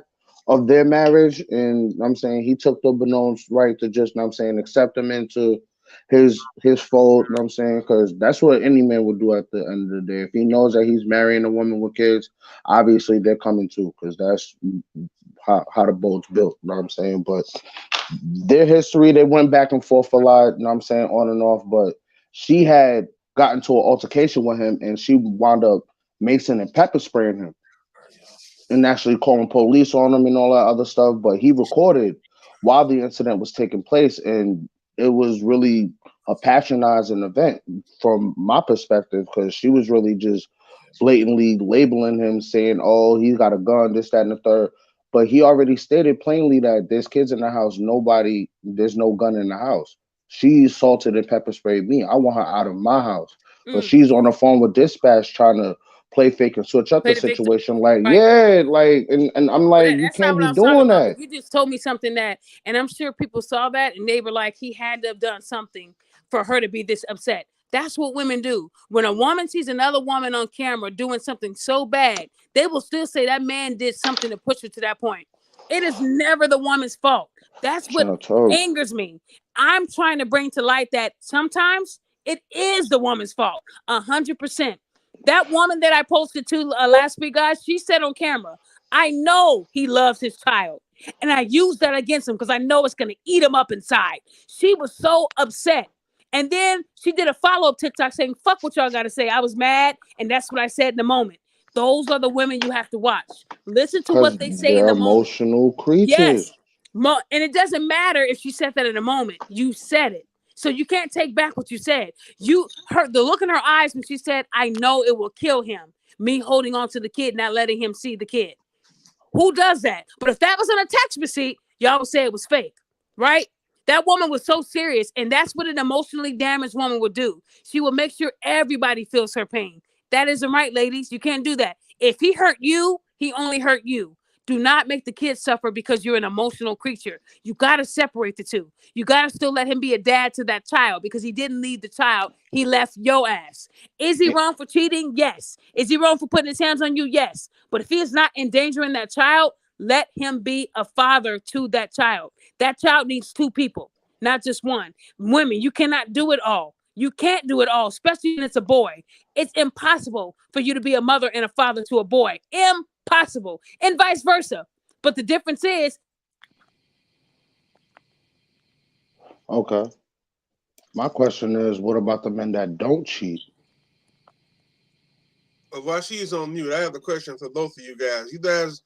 of their marriage, and you know what I'm saying he took the Benon's right to just, you know what I'm saying, accept them into his fold. You know what I'm saying? Because that's what any man would do at the end of the day. If he knows that he's marrying a woman with kids, obviously they're coming too, because that's how the boat's built. You know what I'm saying? But their history, they went back and forth a lot, you know what I'm saying, on and off, but she had gotten to an altercation with him and she wound up macing and pepper spraying him and actually calling police on him and all that other stuff. But he recorded while the incident was taking place, and it was really a patronizing event from my perspective because she was really just blatantly labeling him, saying, oh, he's got a gun, this, that, and the third. But he already stated plainly that there's kids in the house, there's no gun in the house. She assaulted and pepper sprayed me. I want her out of my house. But she's on the phone with dispatch trying to play fake and switch up the situation. Like, right. Yeah, like, and I'm like, you that's can't not be what I was talking doing about. that. But you just told me something that, and I'm sure people saw that and they were like, he had to have done something for her to be this upset. That's what women do. When a woman sees another woman on camera doing something so bad, they will still say that man did something to push her to that point. It is never the woman's fault. That's what angers me. I'm trying to bring to light that sometimes it is the woman's fault. 100%. That woman that I posted to last week, guys, she said on camera, I know he loves his child. And I use that against him because I know it's going to eat him up inside. She was so upset. And then she did a follow-up TikTok saying, fuck what y'all got to say. I was mad, and that's what I said in the moment. Those are the women you have to watch. Listen to what they say in they're the moment. emotional creatures. Yes. And it doesn't matter if she said that in a moment. You said it. So you can't take back what you said. You heard the look in her eyes when she said, I know it will kill him. Me holding on to the kid, not letting him see the kid. Who does that? But if that was on a text receipt, y'all would say it was fake, right? That woman was so serious, and that's what an emotionally damaged woman would do. She will make sure everybody feels her pain. That isn't right, ladies. You can't do that. If he hurt you, he only hurt you. Do not make the kid suffer because you're an emotional creature. You got to separate the two. You got to still let him be a dad to that child because he didn't leave the child. He left your ass. Is he wrong for cheating? Yes. Is he wrong for putting his hands on you? Yes. But if he is not endangering that child, let him be a father to that child. That child needs two people, not just one. Women, you cannot do it all. You can't do it all, especially when it's a boy. It's impossible for you to be a mother and a father to a boy. Impossible. And vice versa. But the difference is. Okay. My question is, what about the men that don't cheat? While she's on mute, I have a question for both of you guys. You guys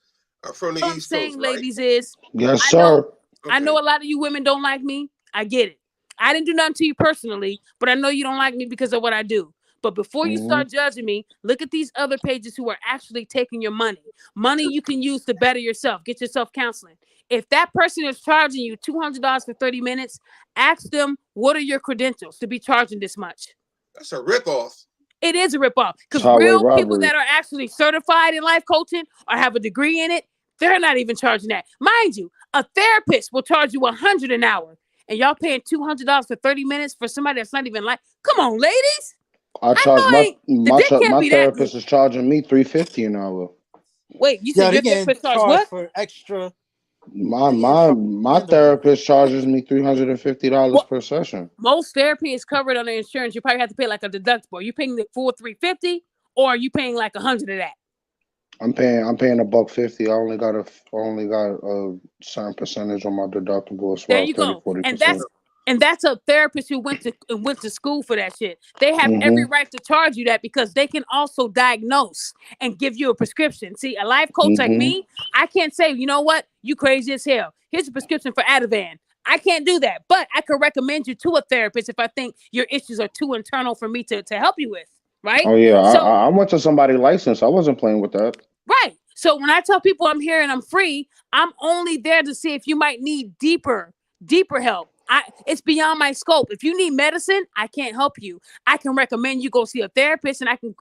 are from the What I'm East saying, Coast, right? ladies, is Yes, sir. I know a lot of you women don't like me. I get it. I didn't do nothing to you personally, but I know you don't like me because of what I do. But before you start judging me, look at these other pages who are actually taking your money. Money you can use to better yourself. Get yourself counseling. If that person is charging you $200 for 30 minutes, ask them, what are your credentials to be charging this much? That's a ripoff. It is a ripoff because Highway real people robbery. that are actually certified in life coaching or have a degree in it, they're not even charging that. Mind you, a therapist will charge you $100 an hour, and y'all paying $200 for 30 minutes for somebody that's not even like. Come on, ladies. I charge can't my be that therapist good. is charging me $350 an hour. Wait, you Yeah, said they your getting therapist charge charged what? for extra. My therapist charges me $350 Well, per session. most therapy is covered on the insurance. You probably have to pay like a deductible. Are you paying the full $350 or are you paying like $100 of that? I'm paying $150. I only got a certain percentage on my deductible as There far as you 30, go. 40%. And that's a therapist who went to school for that shit. They have every right to charge you that because they can also diagnose and give you a prescription. See, a life coach like me, I can't say, you know what, you crazy as hell. Here's a prescription for Ativan. I can't do that, but I could recommend you to a therapist if I think your issues are too internal for me to help you with, right? Oh yeah, So I went to somebody licensed. I wasn't playing with that. right. So when I tell people I'm here and I'm free, I'm only there to see if you might need deeper help. It's beyond my scope. If you need medicine, I can't help you. I can recommend you go see a therapist and I can,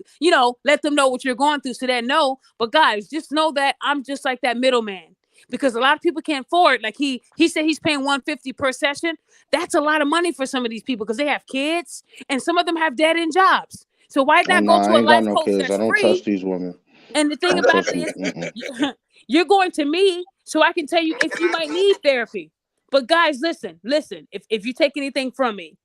let them know what you're going through so they know. But guys, just know that I'm just like that middleman because a lot of people can't afford. Like he said he's paying $150 per session. That's a lot of money for some of these people because they have kids and some of them have dead-end jobs. So why not go to I a ain't got life no coach kids. I that's don't free? trust these women. And the thing about it is, you're going to me so I can tell you if you might need therapy. But guys, listen. If you take anything from me,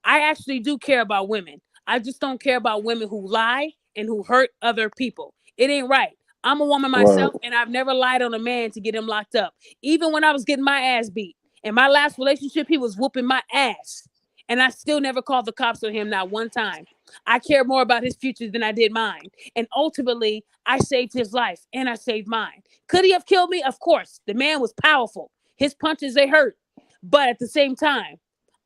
I actually do care about women. I just don't care about women who lie and who hurt other people. It ain't right. I'm a woman myself, and I've never lied on a man to get him locked up. Even when I was getting my ass beat. In my last relationship, he was whooping my ass. And I still never called the cops on him, not one time. I care more about his future than I did mine. And ultimately, I saved his life and I saved mine. Could he have killed me? Of course. The man was powerful. His punches, they hurt. But at the same time,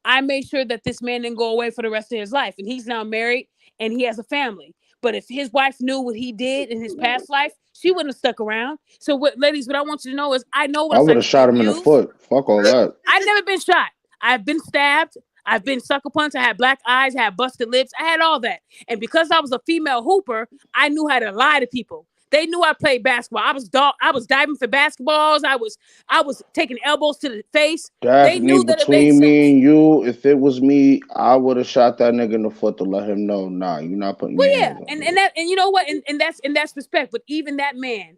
I made sure that this man didn't go away for the rest of his life. And he's now married and he has a family. But if his wife knew what he did in his past life, she wouldn't have stuck around. So, ladies, what I want you to know is I know what I it's would like have to shot be him in the abused. foot. Fuck all that. I've never been shot. I've been stabbed. I've been sucker punched. I had black eyes. I had busted lips. I had all that. And because I was a female hooper, I knew how to lie to people. They knew I played basketball. I was diving for basketballs. I was taking elbows to the face. They Daphne, knew that it made between me sense. and you, if it was me, I would have shot that nigga in the foot to let him know, nah, you're not putting your hands on me. And you know what? And that's respect. But even that man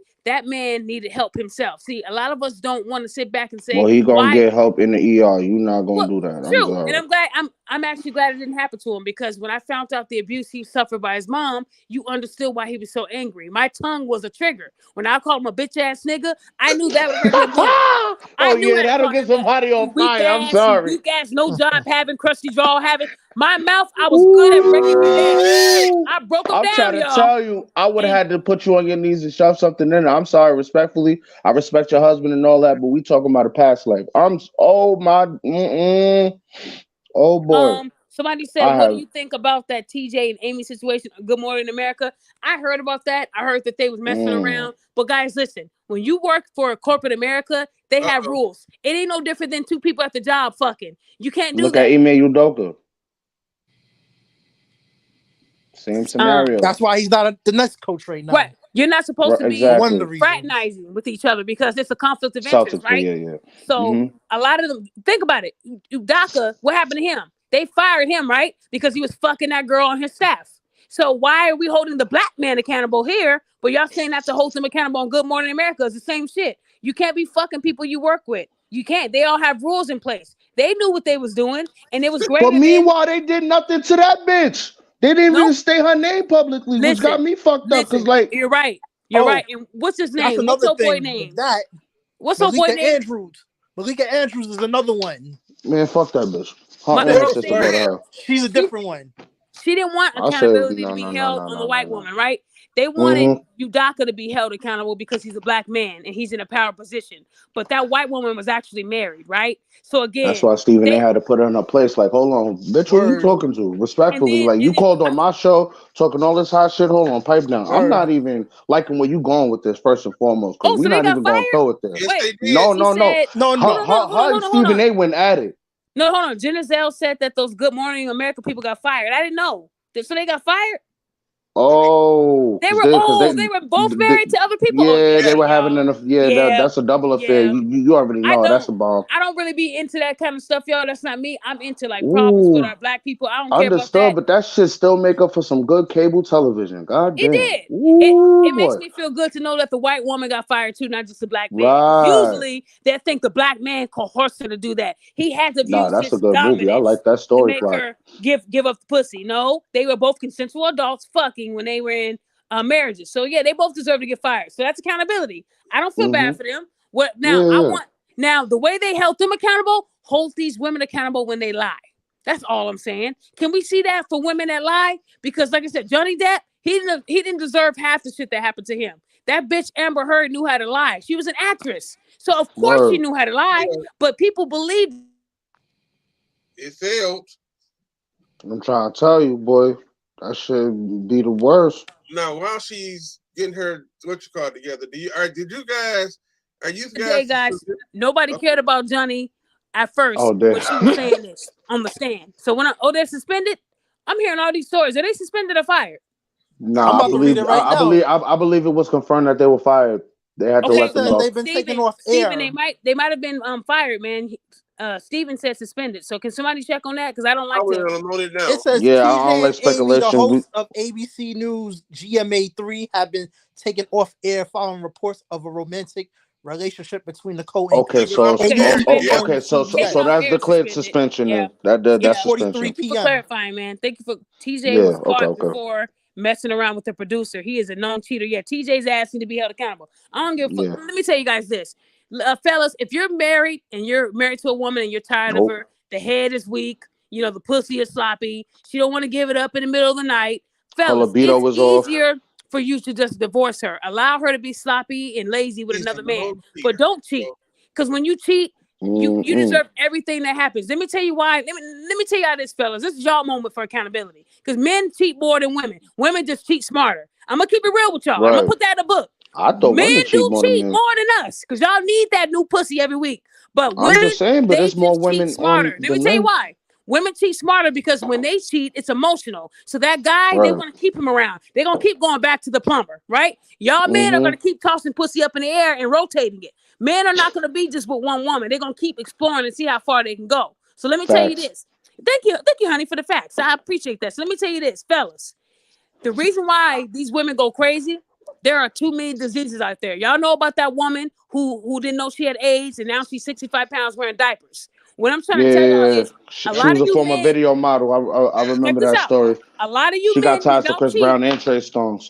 needed help himself. See, a lot of us don't want to sit back and say, Well, he gonna why? get help in the ER. You not gonna Well, do that. I'm true. And sorry. I'm glad I'm actually glad it didn't happen to him, because when I found out the abuse he suffered by his mom, you understood why he was so angry. My tongue was a trigger. When I called him a bitch ass nigga, I knew that would hurt him more. I Oh knew yeah, I that'll called get him that. somebody You on fire. I'm you sorry. weak ass, no job having, crusty jaw having. My mouth, I was good at breaking you down. Ooh. I broke him I'm down, trying to y'all. tell you, I would have And had to put you on your knees and shove something in there. I'm sorry, respectfully. I respect your husband and all that, but we talking about a past life. Oh my, oh boy, somebody said, I what do have. you think about that TJ and Amy situation? Good Morning America. I heard about that. I heard that they was messing Mm. around. But guys, listen, when you work for corporate America, they have Uh-oh. rules. It ain't no different than two people at the job fucking. You can't do Look at that. Ime Udoka. Same scenario. That's why he's not the next coach right Right. now. You're not supposed Right, to For be one of the exactly. reasons. fraternizing with each other because it's a conflict of interest, Celtics, but right? yeah. So Hmm. a lot of them, think about it. Udaka, what happened to him? They fired him, right? Because he was fucking that girl on his staff. So why are we holding the black man accountable here, but y'all saying not to hold them accountable on Good Morning America? It's the same shit. You can't be fucking people you work with. You can't. They all have rules in place. They knew what they was doing, and it was But greater than meanwhile, they did nothing to that bitch. They didn't even nope. state her name publicly, which got Listen, me fucked up. Cause listen. like, You're right. You're right. Oh, And what's his that's name? What's another her boy thing with name? that. What's her boy Malika name? Andrews. Malika Andrews is another one. man, fuck that bitch. My Her and her girl sister say go to Man, her. She's a she different one. she didn't want I say accountability to no, be no, no, held no, on the no, no, white no. woman, right? They wanted Mm-hmm. Udaka to be held accountable because he's a black man and he's in a power position. But that white woman was actually married, right? So That's again, why Stephen A they had to put her in her place. Like, hold on, bitch, who you Word. talking to? Respectfully, like you and then called on my show talking all this hot shit. Hold on, pipe down. I'm Word. not even liking where you going with this first and foremost, because oh, we're so they not got even gonna fired? throw it there. yes, Wait, they did. No, she no, no. said, No, hold no. on, hold on, hold on, Her and hold on, hold Stephen on. A went at it. No, hold on. Giselle said that those Good Morning America people got fired. I didn't know. So they got fired? Oh, They cause were they, cause they, old. They were both married to other people. Oh yeah, yeah, they were having y'all. an, yeah, Yeah, that's a double affair. yeah. You already I know that's don't. a bomb. I don't really be into that kind of stuff, y'all. That's not me. I'm into like problems with Ooh, our black people. I don't care about understood, that. but that shit still make up for some good cable television. God It damn. did. It Ooh, it makes boy. me feel good to know that the white woman got fired too, not just the black man. Because Right. usually they think the black man coerced her to do that. He had to Nah, use that's a his good movie. I dominance like that to story make plot. her give up the pussy. No, they were both consensual adults fucking when they were in marriages. So yeah, they both deserve to get fired. So that's accountability. I don't feel bad Mm-hmm. for them. What now? Yeah, I yeah. want now the way they held them accountable. Hold these women accountable when they lie. That's all I'm saying. Can we see that for women that lie? Because, like I said, Johnny Depp, he didn't deserve half the shit that happened to him. That bitch Amber Heard knew how to lie. She was an actress, so of course she Word. knew how to lie. Yeah, But people believed. it failed. I'm trying to tell you, boy, that should be the worst. Now, while she's getting her what you call it together, did you guys are you Today, guys guys, nobody okay. cared about Johnny at first Oh, damn. when she was saying this on the stand. So they're suspended. I'm hearing all these stories. Are they suspended or fired? I'm Nah, about to read it right now. I believe it was confirmed that they were fired. They had to It Okay, let them says so go. they've been taken off Steven, air. they might have been fired, man. Steven said suspended. So can somebody check on that? Because I don't I like to. will note it down. It says Yeah, I don't TJ like and Amy, the speculation. hosts of ABC News GMA3, have been taken off air following reports of a romantic relationship between Nicole and Okay, Keith. Taking off so Okay, air. suspended. Yeah. on okay, Taking so off CBS. that's air declared suspended. suspension. Yeah. Then that's Yeah. 6:43 suspension. Thank you for p.m. clarifying, man. Thank you for TJ Yeah. was Okay. caught Okay. before messing around with the producer. He is a known cheater. Yeah, TJ's asking to be held accountable. I don't give a fuck. Yeah. Let me tell you guys this. Fellas, if you're married and you're married to a woman and you're tired of Nope. her, the head is weak, the pussy is sloppy, she don't want to give it up in the middle of the night. Her Fellas, libido it's was off. easier for you to just divorce her. Allow her to be sloppy and lazy with He's another a man. known But cheater. don't cheat. Because when you cheat, you Mm-mm. deserve everything that happens. Let me tell you why. Let me tell y'all this, fellas. This is y'all moment for accountability. Because men cheat more than women. Women just cheat smarter. I'm gonna keep it real with y'all. I'm gonna Right. put that in a book. I thought Men women cheat do more than cheat men. more than us because y'all need that new pussy every week. But I'm women, just saying, but they there's more just cheat women on smarter. Let me than tell you men. why. Women cheat smarter because when they cheat, it's emotional. So that guy, they Right. want to keep him around. They're going to keep going back to the plumber, right? Y'all men are going Mm-hmm. to keep tossing pussy up in the air and rotating it. Men are not going to be just with one woman. They're going to keep exploring and see how far they can go. So let me tell you Facts. this. Thank you, honey, for the facts. I appreciate that. So let me tell you this, fellas. The reason why these women go crazy, there are too many diseases out there. Y'all know about that woman who didn't know she had AIDS and now she's 65 pounds wearing diapers. What I'm trying to tell y'all Yeah, is she a lot was of a you former men. video model. I Check remember this that out. story. A lot of you She got men, when ties to y'all Chris cheat, Brown and Trey Songz.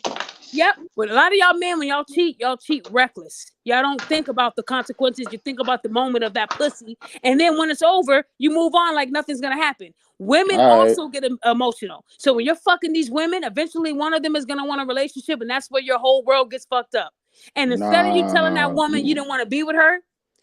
yep. But a lot of y'all men, when y'all cheat reckless. Y'all don't think about the consequences. You think about the moment of that pussy. And then when it's over, you move on like nothing's going to happen. Women All right. also get emotional. So when you're fucking these women, eventually one of them is going to want a relationship. And that's where your whole world gets fucked up. And instead of you telling that woman you don't want to be with her,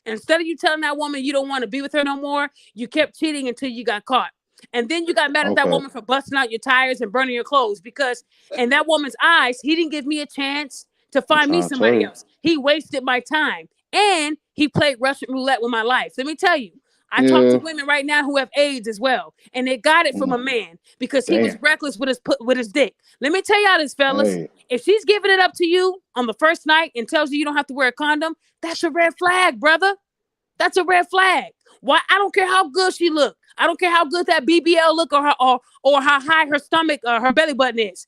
instead of you telling that woman you don't want to be with her no more, you kept cheating until you got caught. And then you got mad at that Okay. woman for busting out your tires and burning your clothes because in that woman's eyes, he didn't give me a chance to find me trying to tell somebody you. else. He wasted my time and he played Russian roulette with my life. Let me tell you, I talk Yeah. to women right now who have AIDS as well, and they got it from a man because he was Damn. reckless with his dick. Let me tell y'all this, fellas. Hey. If she's giving it up to you on the first night and tells you you don't have to wear a condom, that's a red flag, brother. That's a red flag. Why? I don't care how good she look. I don't care how good that BBL look or how high her stomach or her belly button is.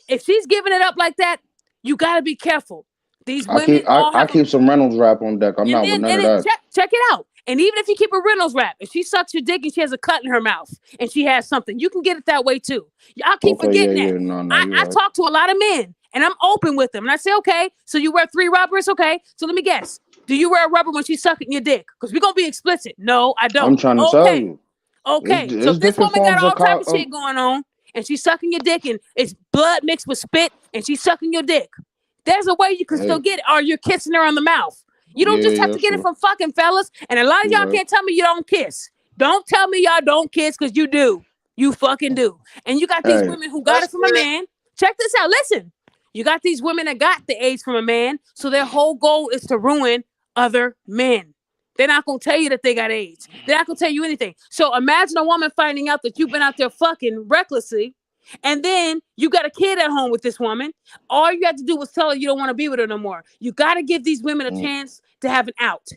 If she's giving it up like that, you got to be careful. These women all I have keep some Reynolds wrap on deck. I'm and not then with none of that. check it out. And even if you keep a Reynolds wrap, if she sucks your dick and she has a cut in her mouth and she has something, you can get it that way too. Y'all keep Okay, yeah, forgetting that. no, I you're right. talk to a lot of men and I'm open with them. And I say, okay, so you wear 3 rubbers? Okay, so let me guess. Do you wear a rubber when she's sucking your dick? Because we're going to be explicit. No, I don't. I'm trying to tell you. Okay. So It's if this different woman got forms all of type of shit going on and she's sucking your dick and it's blood mixed with spit and she's sucking your dick, there's a way you can still get it, or you're kissing her on the mouth. You don't just have to get it from fucking fellas. And a lot of y'all can't tell me you don't kiss. Don't tell me y'all don't kiss because you do. You fucking do. And you got these women who got it from a man. Check this out. Listen. You got these women that got the AIDS from a man. So their whole goal is to ruin other men. They're not going to tell you that they got AIDS. They're not going to tell you anything. So imagine a woman finding out that you've been out there fucking recklessly. And then you got a kid at home with this woman. All you had to do was tell her you don't want to be with her no more. You got to give these women a chance to have an out.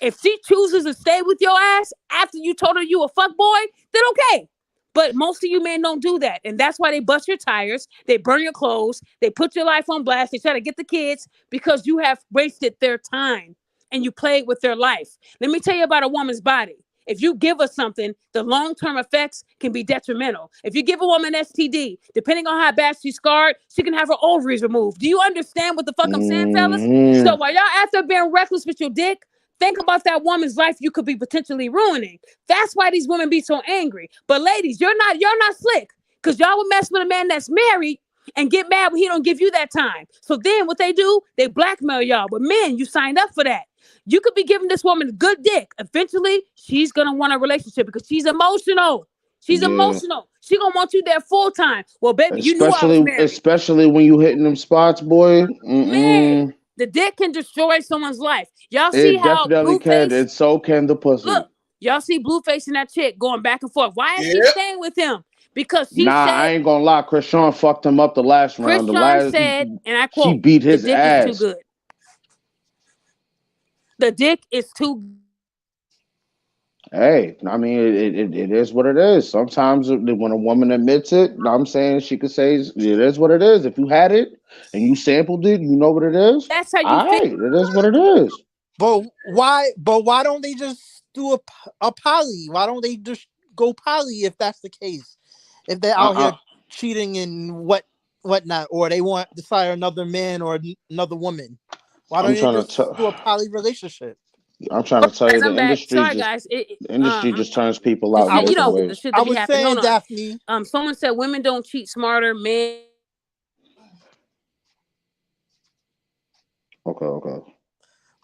If she chooses to stay with your ass after you told her you a fuck boy, then okay. But most of you men don't do that. And that's why they bust your tires. They burn your clothes. They put your life on blast. They try to get the kids because you have wasted their time and you played with their life. Let me tell you about a woman's body. If you give her something, the long-term effects can be detrimental. If you give a woman STD, depending on how bad she's scarred, she can have her ovaries removed. Do you understand what the fuck I'm saying, fellas? So while y'all out there being reckless with your dick, think about that woman's life you could be potentially ruining. That's why these women be so angry. But ladies, you're not slick because y'all would mess with a man that's married and get mad when he don't give you that time. So then what they do, they blackmail y'all. But men, you signed up for that. You could be giving this woman good dick. Eventually, she's going to want a relationship because she's emotional. She's emotional. She going to want you there full time. Well, baby, you knew I was married. Especially when you hitting them spots, boy. Man, the dick can destroy someone's life. Y'all see how definitely can. And so can the pussy. Look, y'all see Blueface and that chick going back and forth. Why is she staying with him? Because she said, I ain't gonna lie. Krishan fucked him up the last round. Krishan said, and I quote, she beat his the dick ass. is too good. The dick is too. Hey, I mean, it is what it is. Sometimes when a woman admits it, I'm saying she could say it is what it is. If you had it and you sampled it, you know what it is. That's how you feel. It is what it is. But why don't they just do a poly? Why don't they just go poly if that's the case? If they're out here cheating and whatnot, or they want to desire another man or another woman, why don't they just do a poly relationship? I'm trying to tell you, the industry Sorry, guys. The industry just turns people out in different ways. The shit that be happening. Hold on. Daphne. Someone said women don't cheat smarter, men. Okay.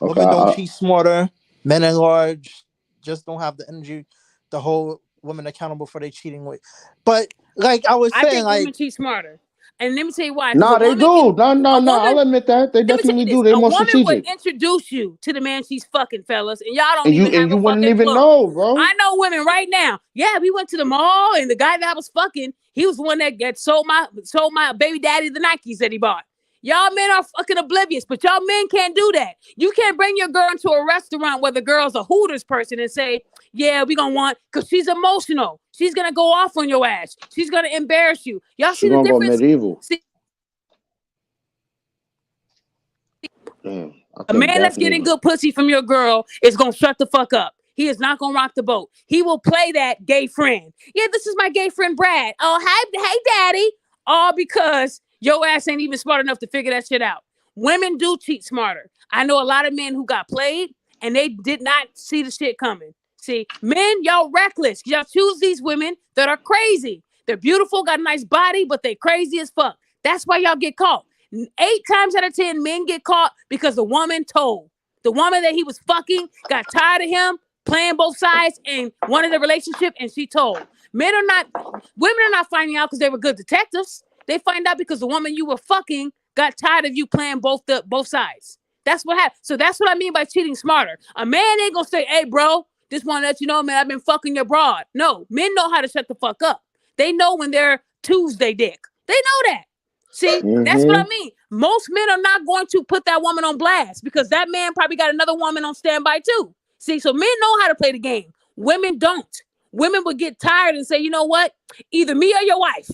Women don't cheat smarter. Men at large just don't have the energy to hold women accountable for their cheating with. But like I was saying, I think women cheat smarter. And let me tell you why. No, they do. No. I'll admit that. They definitely do. They're more strategic. A woman would introduce you to the man she's fucking, fellas, and y'all don't even have a fucking wouldn't even clue. know, bro. I know women right now. Yeah, we went to the mall, and the guy that I was fucking, he was the one that sold my baby daddy the Nikes that he bought. Y'all men are fucking oblivious, but y'all men can't do that. You can't bring your girl into a restaurant where the girl's a Hooters person and say, yeah, we gonna want, because she's emotional. She's gonna go off on your ass. She's gonna embarrass you. Y'all see the difference? Go medieval. Damn, a man that's getting good pussy from your girl is gonna shut the fuck up. He is not gonna rock the boat. He will play that gay friend. Yeah, this is my gay friend Brad. Oh, hey, daddy. All because your ass ain't even smart enough to figure that shit out. Women do cheat smarter. I know a lot of men who got played and they did not see the shit coming. See, men, y'all reckless. Y'all choose these women that are crazy. They're beautiful, got a nice body, but they crazy as fuck. That's why y'all get caught. 8 times out of 10, men get caught because the woman told. The woman that he was fucking got tired of him playing both sides and wanted a relationship, and she told. Women are not finding out because they were good detectives. They find out because the woman you were fucking got tired of you playing both sides. That's what happened. So that's what I mean by cheating smarter. A man ain't gonna say, hey, bro, just want to let you know, man, I've been fucking your broad. No, men know how to shut the fuck up. They know when they're Tuesday dick. They know that. See, that's what I mean. Most men are not going to put that woman on blast because that man probably got another woman on standby too. See, so men know how to play the game. Women don't. Women would get tired and say, you know what? Either me or your wife.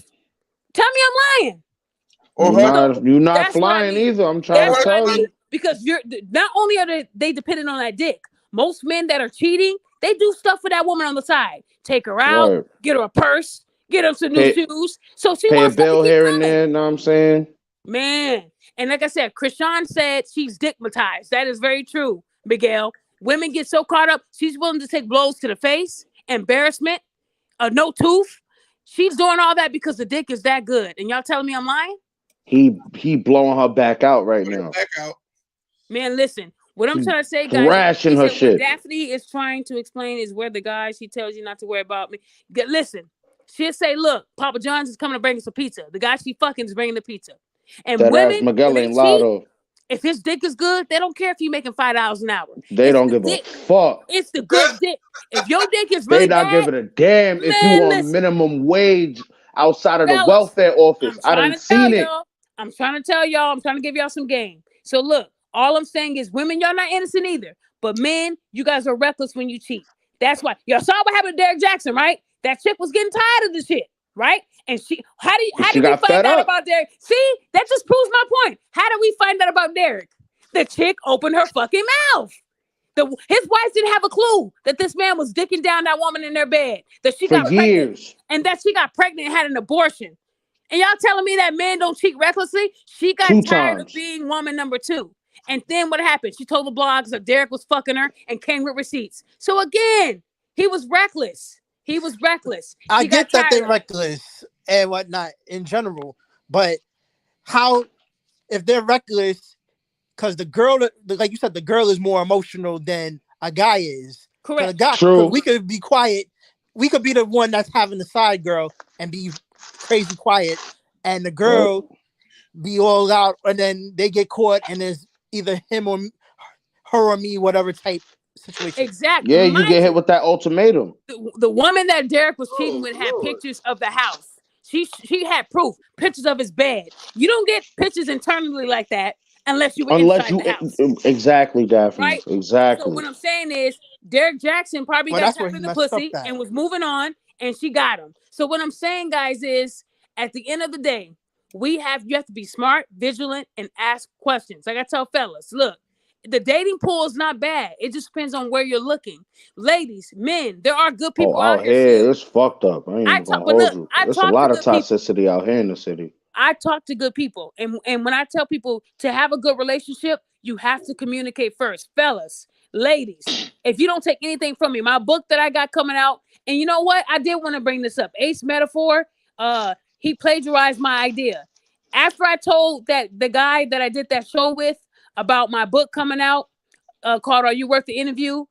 Tell me I'm lying. You're not flying either. I'm trying to tell you. Because you're not only are they dependent on that dick. Most men that are cheating, they do stuff for that woman on the side. Take her out, get her a purse, get her some new shoes. So she wants a bill to keep here coming. and there. Know what I'm saying? Man, and like I said, Krishan said she's dickmatized. That is very true, Miguel. Women get so caught up. She's willing to take blows to the face, embarrassment, no tooth. She's doing all that because the dick is that good. And y'all telling me I'm lying? He blowing her back out right now. Man, listen. What I'm trying to say, guys, thrashing her shit. What Daphne is trying to explain is where the guy she tells you not to worry about me. Listen, she'll say, look, Papa John's is coming to bring us a pizza. The guy she fucking is bringing the pizza. And that women, Miguel ain't loud though. If his dick is good, they don't care if you're making $5 an hour. They don't give a fuck. It's the good dick. If your dick is really bad, they not giving a damn if you want minimum wage outside of the welfare office. I done seen it. I'm trying to tell y'all. I'm trying to give y'all some game. So look, all I'm saying is women, y'all not innocent either. But men, you guys are reckless when you cheat. That's why. Y'all saw what happened to Derek Jackson, right? That chick was getting tired of the shit, right? And how did we find out about Derek? See, that just proves my point. How did we find out about Derek? The chick opened her fucking mouth. His wife didn't have a clue that this man was dicking down that woman in their bed. That she got pregnant and that she got pregnant and had an abortion. And y'all telling me that men don't cheat recklessly? She got tired of being woman number 2. And then what happened? She told the blogs that Derek was fucking her and came with receipts. So again, he was reckless. He was reckless. I get that they're reckless and whatnot in general, but how, if they're reckless, because the girl, like you said, the girl is more emotional than a guy is. Correct. True. We could be quiet. We could be the one that's having the side girl and be crazy quiet, and the girl be all out, and then they get caught, and there's either him or her or me, whatever type situation. Exactly. Yeah, you get hit with that ultimatum. The woman that Derek was cheating with had pictures of the house. She had proof, pictures of his bed. You don't get pictures internally like that unless you were inside the house. Exactly, Daphne. Right? Exactly. So what I'm saying is Derek Jackson probably got tired of the pussy and was moving on, and she got him. So what I'm saying, guys, is at the end of the day, you have to be smart, vigilant, and ask questions. Like I tell fellas, look, the dating pool is not bad. It just depends on where you're looking. Ladies, men, there are good people out here. It's fucked up. I ain't gonna hold you. There's a lot of toxicity out here in the city. I talk to good people. And when I tell people to have a good relationship, you have to communicate first. Fellas, ladies, if you don't take anything from me, my book that I got coming out, and you know what? I did want to bring this up. Ace Metaphor, he plagiarized my idea. After I told the guy that I did that show with about my book coming out, called Are You Worth the Interview?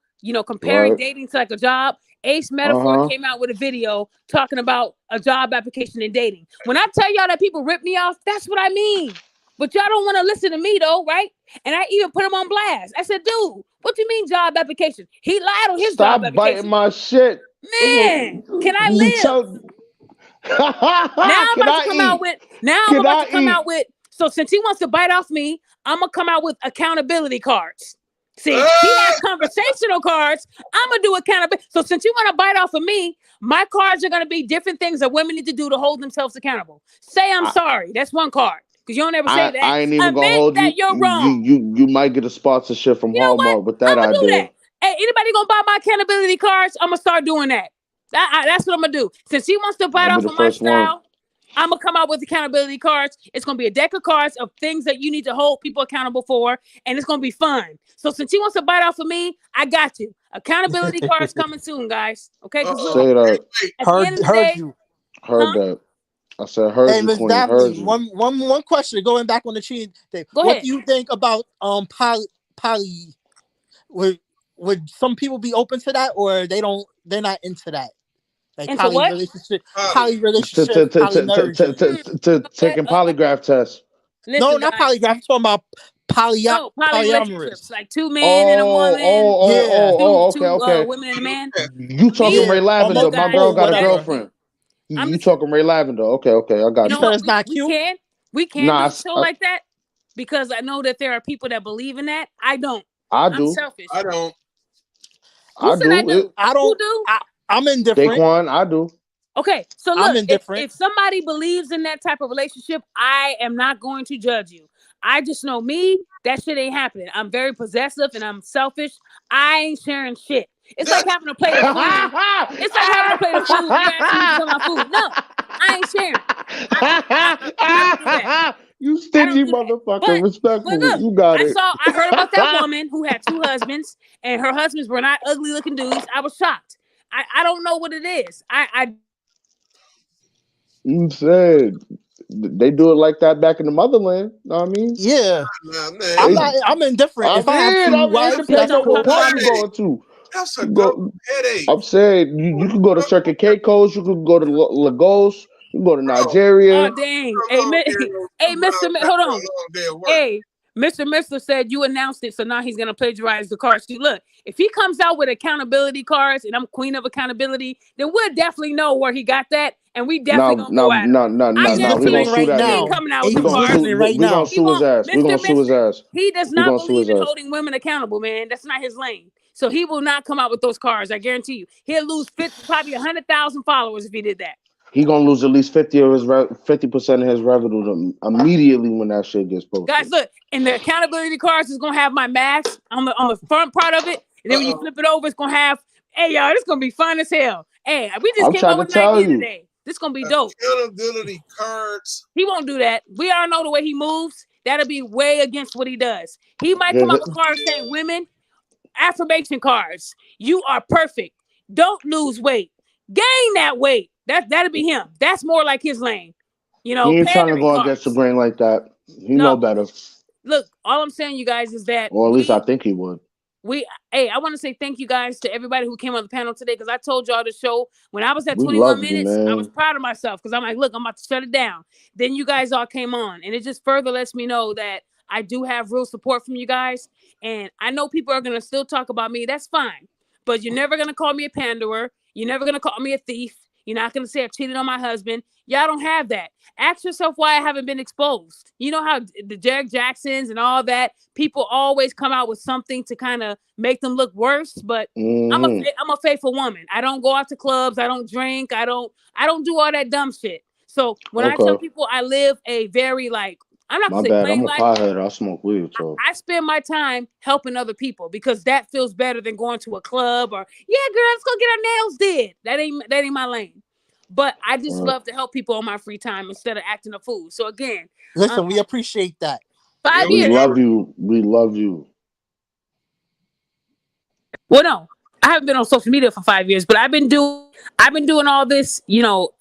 Comparing dating to like a job. Ace Metaphor came out with a video talking about a job application and dating. When I tell y'all that people rip me off, that's what I mean. But y'all don't want to listen to me though, right? And I even put him on blast. I said, dude, what you mean job application? He lied on his job application. Stop biting my shit. Man, can I live? Now I'm about to come out with, so since he wants to bite off me, I'm going to come out with accountability cards. See, he has conversational cards. I'm going to do accountability. So since you want to bite off of me, my cards are going to be different things that women need to do to hold themselves accountable. Say I'm sorry. That's one card. Because you don't ever say that. I ain't even going to hold you. You're wrong. You might get a sponsorship from Hallmark with that idea. Hey, anybody gonna buy my accountability cards? I'm gonna start doing that. That's what I'm gonna do. Since he wants to bite I'll off be of the my first one. style, I'm gonna come out with accountability cards. It's gonna be a deck of cards of things that you need to hold people accountable for, and it's gonna be fun. So since he wants to bite off of me, I got you. Accountability cards coming soon, guys. Okay, because look, Say that. at the end of the Heard day, you. Heard that. I said heard Hey, you, Miss Queen. Heard Daphne, you. one question going back on the cheating thing. Go What ahead. do you think about poly? Would some people be open to that, or they're not into that? Like Into poly what? relationship, To taking polygraph tests. No, Listen, not guys. polygraph. I'm talking about No, poly relationships, polyamorous. like two men and a woman, two Okay. women and a man. You talking Ray Lavender? Look, My guys, girl got a whatever. girlfriend. I'm You just- talking Ray Lavender? Okay, I got You know you. what? It's not cute. We can Nah, do a show like that because I know that there are people that believe in that. I don't. I I'm do. selfish. I don't. Who said I do? I don't. Who do? I'm indifferent. Daquan, I do. Okay, so I'm look, indifferent. if somebody believes in that type of relationship, I am not going to judge you. I just know me, that shit ain't happening. I'm very possessive and I'm selfish. I ain't sharing shit. It's like having a plate of food. It's like having a plate of food. You ask me to share my food. No, I ain't sharing. I don't do that. You stingy motherfucker. Respectfully, look, you got it. I heard about that woman who had 2 husbands and her husbands were not ugly looking dudes. I was shocked. I don't know what it is. You said they do it like that back in the motherland. Know what I mean? Yeah. Nah, I'm indifferent. If I have it 2 wives, depends that's on what cool. party you going to. That's a dope headache. I'm saying you can go to Circuit K Coast, you can go to Lagos, you can go to Nigeria. Oh dang! Hey, Mr. Hold on. Hey, Mr. Mister said you announced it, so now he's gonna plagiarize the cards. See, look, if he comes out with accountability cards, and I'm queen of accountability, then we'll definitely know where he got that, and we definitely gonna go at him. We gonna sue that He ain't nigga. coming out with We the cards. gonna sue his ass. We gonna sue his ass. He does We not gonna sue believe his in ass. holding women accountable, man. That's not his lane. So he will not come out with those cards. I guarantee you. He'll lose probably 100,000 followers if he did that. He gonna lose at least 50% of his revenue immediately when that shit gets posted. Guys, look, and the accountability cards is gonna have my mask on the front part of it, and then when you flip it over, it's gonna have, hey y'all, this gonna be fun as hell. Hey, we just came up with an idea today. This gonna be dope. Accountability cards. He won't do that. We all know the way he moves. That'll be way against what he does. He might come up with cards saying, women, affirmation cards. You are perfect. Don't lose weight. Gain that weight. That'll be him. That's more like his lane. You know, he ain't trying to go cards. against the grain like that. He know better. Look, all I'm saying, you guys, is that, or at least I think he would. I want to say thank you guys to everybody who came on the panel today, because I told y'all the show when I was at We 21 love minutes, you, I was proud of myself because I'm like, look, I'm about to shut it down. Then you guys all came on, and it just further lets me know that I do have real support from you guys. And I know people are going to still talk about me. That's fine. But you're never going to call me a panderer. You're never going to call me a thief. You're not going to say I cheated on my husband. Y'all don't have that. Ask yourself why I haven't been exposed. You know how the Jared Jacksons and all that, people always come out with something to kind of make them look worse. But I'm a faithful woman. I don't go out to clubs. I don't drink. I don't do all that dumb shit. So when I tell people I live a very I'm not gonna say plain I'm a life. pothead. I smoke weed. So I spend my time helping other people because that feels better than going to a club or, yeah, girl, let's go get our nails did. That ain't my lane. But I just love to help people on my free time instead of acting a fool. So again, listen, we appreciate that. 5 years. We love you. We love you. Well, no, I haven't been on social media for 5 years, but I've been doing all this,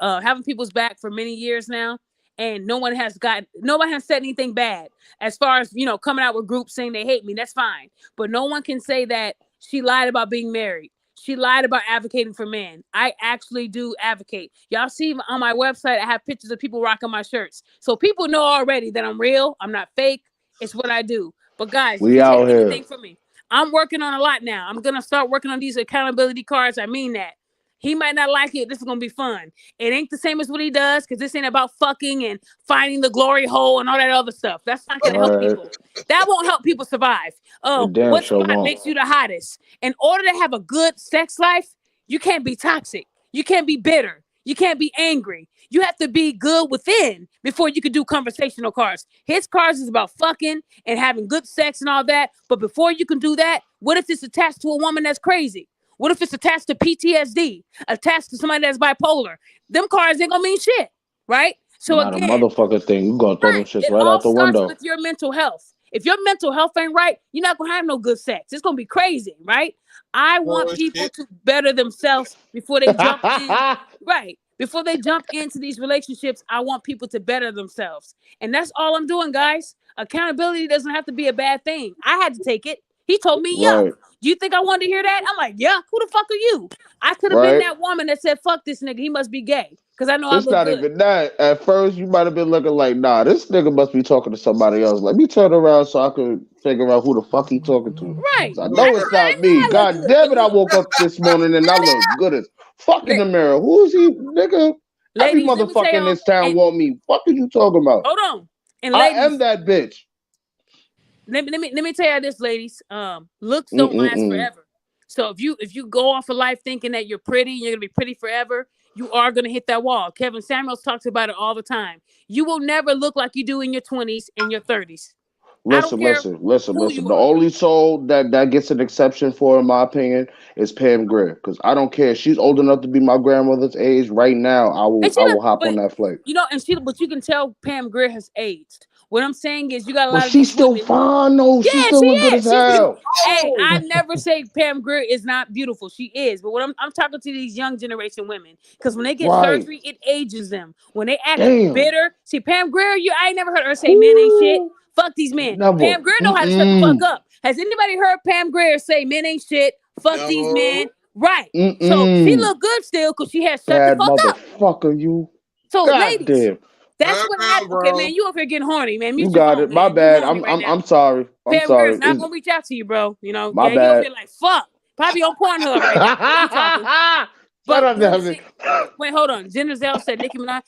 having people's back for many years now. And no one has said anything bad as far as, coming out with groups saying they hate me. That's fine. But no one can say that she lied about being married. She lied about advocating for men. I actually do advocate. Y'all see on my website, I have pictures of people rocking my shirts. So people know already that I'm real. I'm not fake. It's what I do. But guys, we you can out take here. anything from me. I'm working on a lot now. I'm going to start working on these accountability cards. I mean that. He might not like it. This is going to be fun. It ain't the same as what he does because this ain't about fucking and finding the glory hole and all that other stuff. That's not going to help people. That won't help people survive. What spot makes you the hottest? In order to have a good sex life, you can't be toxic. You can't be bitter. You can't be angry. You have to be good within before you can do conversational cards. His cards is about fucking and having good sex and all that. But before you can do that, what if it's attached to a woman that's crazy? What if it's attached to PTSD, attached to somebody that's bipolar? Them cards ain't gonna mean shit, right? So Not a again, motherfucking thing. You gonna throw them right, shits it right all out the starts window. with your mental health. If your mental health ain't right, you're not gonna have no good sex. It's gonna be crazy, right? I want people to better themselves before they jump in. Right. Before they jump into these relationships, I want people to better themselves. And that's all I'm doing, guys. Accountability doesn't have to be a bad thing. I had to take it. He told me, yuck. Right. Do you think I wanted to hear that? I'm like, yuck, who the fuck are you? I could have been Right. that woman that said, fuck this nigga. He must be gay. Because I know I It's look not good. even that. At first, you might have been looking like, nah, this nigga must be talking to somebody else. Let me turn around so I can figure out who the fuck he talking to. Right. I know it's not me. I look God good, damn but it, I look. woke up this morning and I look good as fuck in the mirror. Who is he, nigga? Every Ladies, let me tell motherfucker in y'all, this town and- want me. What are you talking about? hold on. And I ladies, am that bitch. let me tell you this, ladies. Looks don't last forever. So if you go off of life thinking that you're pretty, you're gonna be pretty forever, you are gonna hit that wall. Kevin Samuels talks about it all the time. You will never look like you do in your 20s and your 30s. Listen. who you The are. only soul that gets an exception for, in my opinion, is Pam Grier. Because I don't care. She's old enough to be my grandmother's age right now. I will hop on that flight. But you can tell Pam Grier has aged. What I'm saying is you got a But lot of she's these still women. fine though. Yeah, She still look good as She's beautiful. hell. Hey, I never say Pam Grier is not beautiful. She is. But what I'm talking to these young generation women, because when they get Right. surgery, it ages them. When they act Damn. bitter. See, Pam Grier, I ain't never heard her say men ain't shit. Fuck these men. Never. Pam Grier know how to shut the fuck up. Has anybody heard Pam Grier say men ain't shit? Fuck these men. Right. So she look good still because she has shut Bad the fuck up. motherfucker, you. So God ladies, damn. that's what happened. Okay, man, you up here getting horny, man. You Mute your got phone, it. My man. bad. You horny right now. I'm sorry. I'm Pam Grier's sorry. not gonna reach out to you, bro. You know, My he over bad. here like fuck. Probably on Pornhub right now. What you talking? Shut up, But Devin. wait, hold on. Zenzel said Nicki Minaj.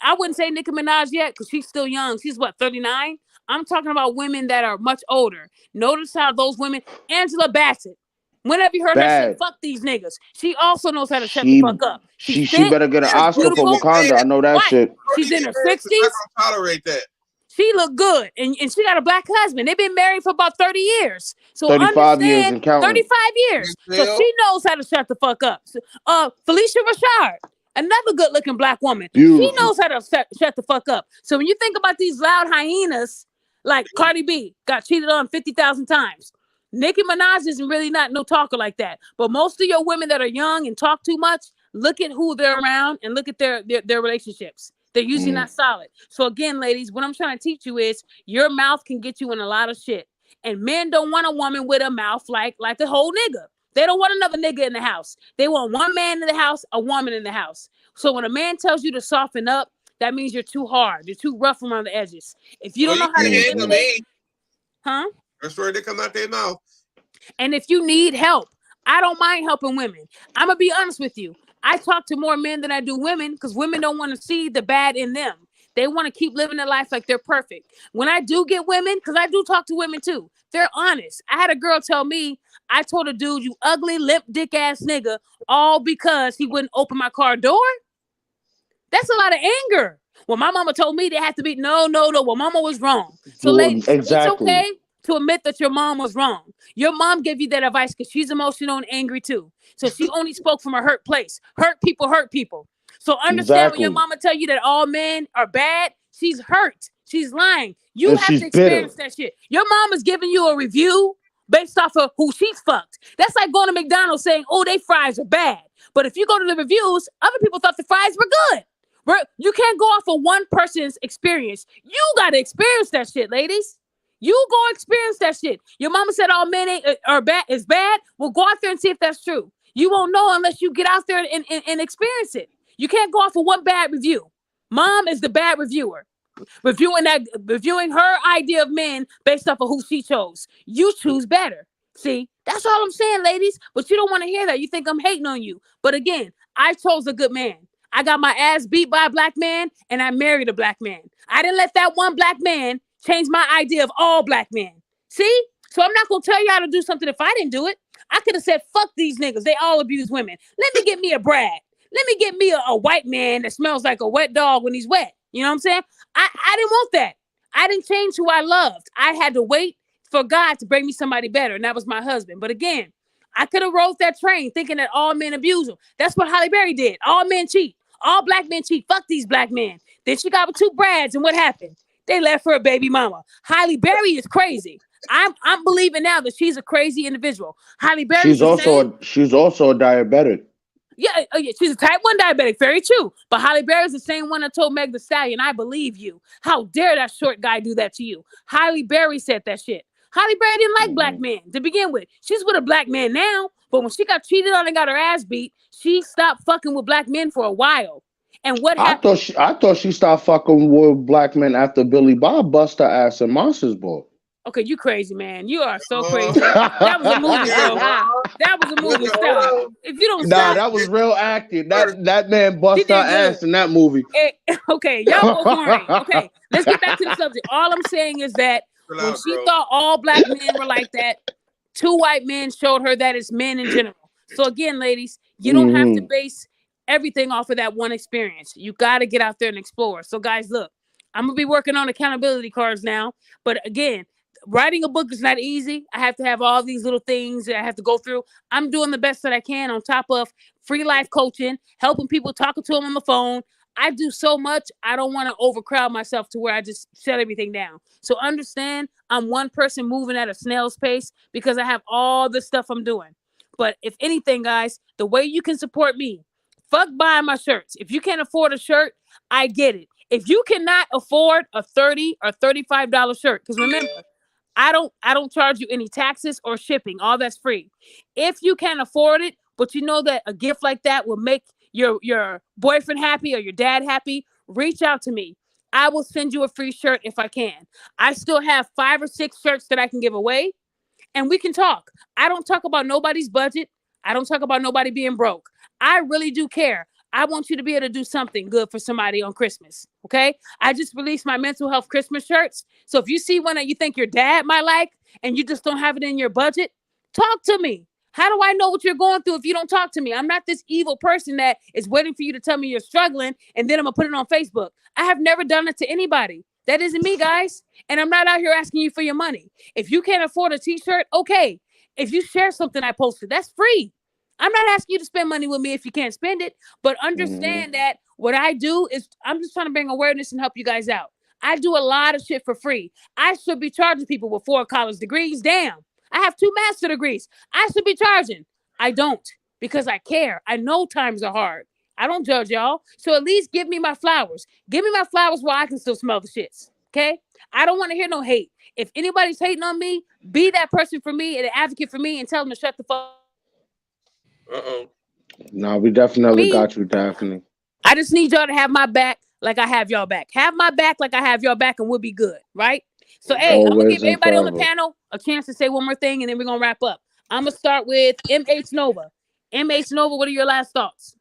I wouldn't say Nicki Minaj yet because she's still young. She's what, 39? I'm talking about women that are much older. Notice how those women, Angela Bassett. When have you heard her say fuck these niggas? She also knows how to shut the fuck up. She's She fit, better get an she's Oscar for beautiful. Wakanda. I know that Right. shit. She's in her 60s. I'm not gonna tolerate that. She look good, and she got a black husband. They've been married for about 30 years. So 35 years and counting. 35 years. So she knows how to shut the fuck up. So, Felicia Rashad, another good-looking black woman. Beautiful. She knows how to shut the fuck up. So when you think about these loud hyenas, like Cardi B got cheated on 50,000 times. Nicki Minaj isn't really not no talker like that. But most of your women that are young and talk too much, look at who they're around and look at their relationships. They're usually not solid. So again, ladies, what I'm trying to teach you is your mouth can get you in a lot of shit. And men don't want a woman with a mouth like a whole nigga. They don't want another nigga in the house. They want one man in the house, a woman in the house. So when a man tells you to soften up, that means you're too hard. You're too rough around the edges. If you don't know how to intimidate, huh? That's where they come out their mouth. And if you need help, I don't mind helping women. I'm gonna be honest with you. I talk to more men than I do women because women don't want to see the bad in them. They want to keep living their life like they're perfect. When I do get women, because I do talk to women too, they're honest. I had a girl tell me, I told a dude, you ugly, limp, dick ass nigga, all because he wouldn't open my car door. That's a lot of anger. Well, my mama told me they had to be, no. Well, mama was wrong. So ladies, it's okay to admit that your mom was wrong. Your mom gave you that advice because she's emotional and angry too. So she only spoke from a hurt place. Hurt people. So understand when your mama tell you that all men are bad, she's hurt. She's lying. You And have she's to experience that shit. Your mama's giving you a review based off of who she's fucked. That's like going to McDonald's saying, oh, they fries are bad. But if you go to the reviews, other people thought the fries were good. You can't go off of one person's experience. You got to experience that shit, ladies. You go experience that shit. Your mama said all men are bad is bad. Well, go out there and see if that's true. You won't know unless you get out there and experience it. You can't go off of one bad review. Mom is the bad reviewer. Reviewing her idea of men based off of who she chose. You choose better. See, that's all I'm saying, ladies. But you don't want to hear that. You think I'm hating on you. But again, I chose a good man. I got my ass beat by a black man and I married a black man. I didn't let that one black man change my idea of all black men. See? So I'm not going to tell you how to do something if I didn't do it. I could have said, fuck these niggas. They all abuse women. Let me get me a Brad. Let me get me a white man that smells like a wet dog when he's wet. You know what I'm saying? I didn't want that. I didn't change who I loved. I had to wait for God to bring me somebody better, and that was my husband. But again, I could have rode that train thinking that all men abuse them. That's what Halle Berry did. All men cheat. All black men cheat. Fuck these black men. Then she got with 2 Brads, and what happened? They left her a baby mama. Halle Berry is crazy. I'm believing now that she's a crazy individual. Halle Berry. She's also a diabetic. Yeah, she's a type 1 diabetic. Very true. But Halle Berry is the same one that told Meg Thee Stallion, I believe you. How dare that short guy do that to you? Halle Berry said that shit. Halle Berry didn't like black men to begin with. She's with a black man now, but when she got cheated on and got her ass beat, she stopped fucking with black men for a while. And what happened? I thought she stopped fucking with black men after Billy Bob bust her ass in Monsters Ball. Okay, you crazy, man. You are so crazy. That was a movie, bro. That was a movie. Stop. If you don't stop. That was real acting. That man bust her ass in that movie. Okay, y'all both horny. Okay, let's get back to the subject. All I'm saying is that when she thought all black men were like that, 2 white men showed her that it's men in general. So again, ladies, you don't have to base everything off of that one experience. You got to get out there and explore. So guys, look, I'm going to be working on accountability cards now. But again, writing a book is not easy. I have to have all these little things that I have to go through. I'm doing the best that I can on top of free life coaching, helping people, talking to them on the phone. I do so much. I don't want to overcrowd myself to where I just shut everything down. So understand, I'm one person moving at a snail's pace because I have all the stuff I'm doing. But if anything, guys, the way you can support me, fuck buying my shirts. If you can't afford a shirt, I get it. If you cannot afford a $30 or $35 shirt, because remember, I don't charge you any taxes or shipping. All that's free. If you can't afford it, but you know that a gift like that will make your boyfriend happy or your dad happy, reach out to me. I will send you a free shirt if I can. I still have 5 or 6 shirts that I can give away, and we can talk. I don't talk about nobody's budget. I don't talk about nobody being broke. I really do care. I want you to be able to do something good for somebody on Christmas. Okay. I just released my mental health Christmas shirts. So if you see one that you think your dad might like and you just don't have it in your budget, talk to me. How do I know what you're going through if you don't talk to me? I'm not this evil person that is waiting for you to tell me you're struggling and then I'm going to put it on Facebook. I have never done it to anybody. That isn't me, guys. And I'm not out here asking you for your money. If you can't afford a t-shirt, okay. If you share something I posted, that's free. I'm not asking you to spend money with me if you can't spend it, but understand that what I do is I'm just trying to bring awareness and help you guys out. I do a lot of shit for free. I should be charging people with 4 college degrees. Damn. I have 2 master degrees. I should be charging. I don't because I care. I know times are hard. I don't judge y'all. So at least give me my flowers. Give me my flowers while I can still smell the shits. Okay? I don't want to hear no hate. If anybody's hating on me, be that person for me and an advocate for me and tell them to shut the fuck. No, we definitely got you, Daphne. I just need y'all to have my back like I have y'all back. Have my back like I have y'all back and we'll be good, right? So, hey, I'm going to give everybody on the panel a chance to say one more thing and then we're going to wrap up. I'm going to start with MH Nova. MH Nova, what are your last thoughts?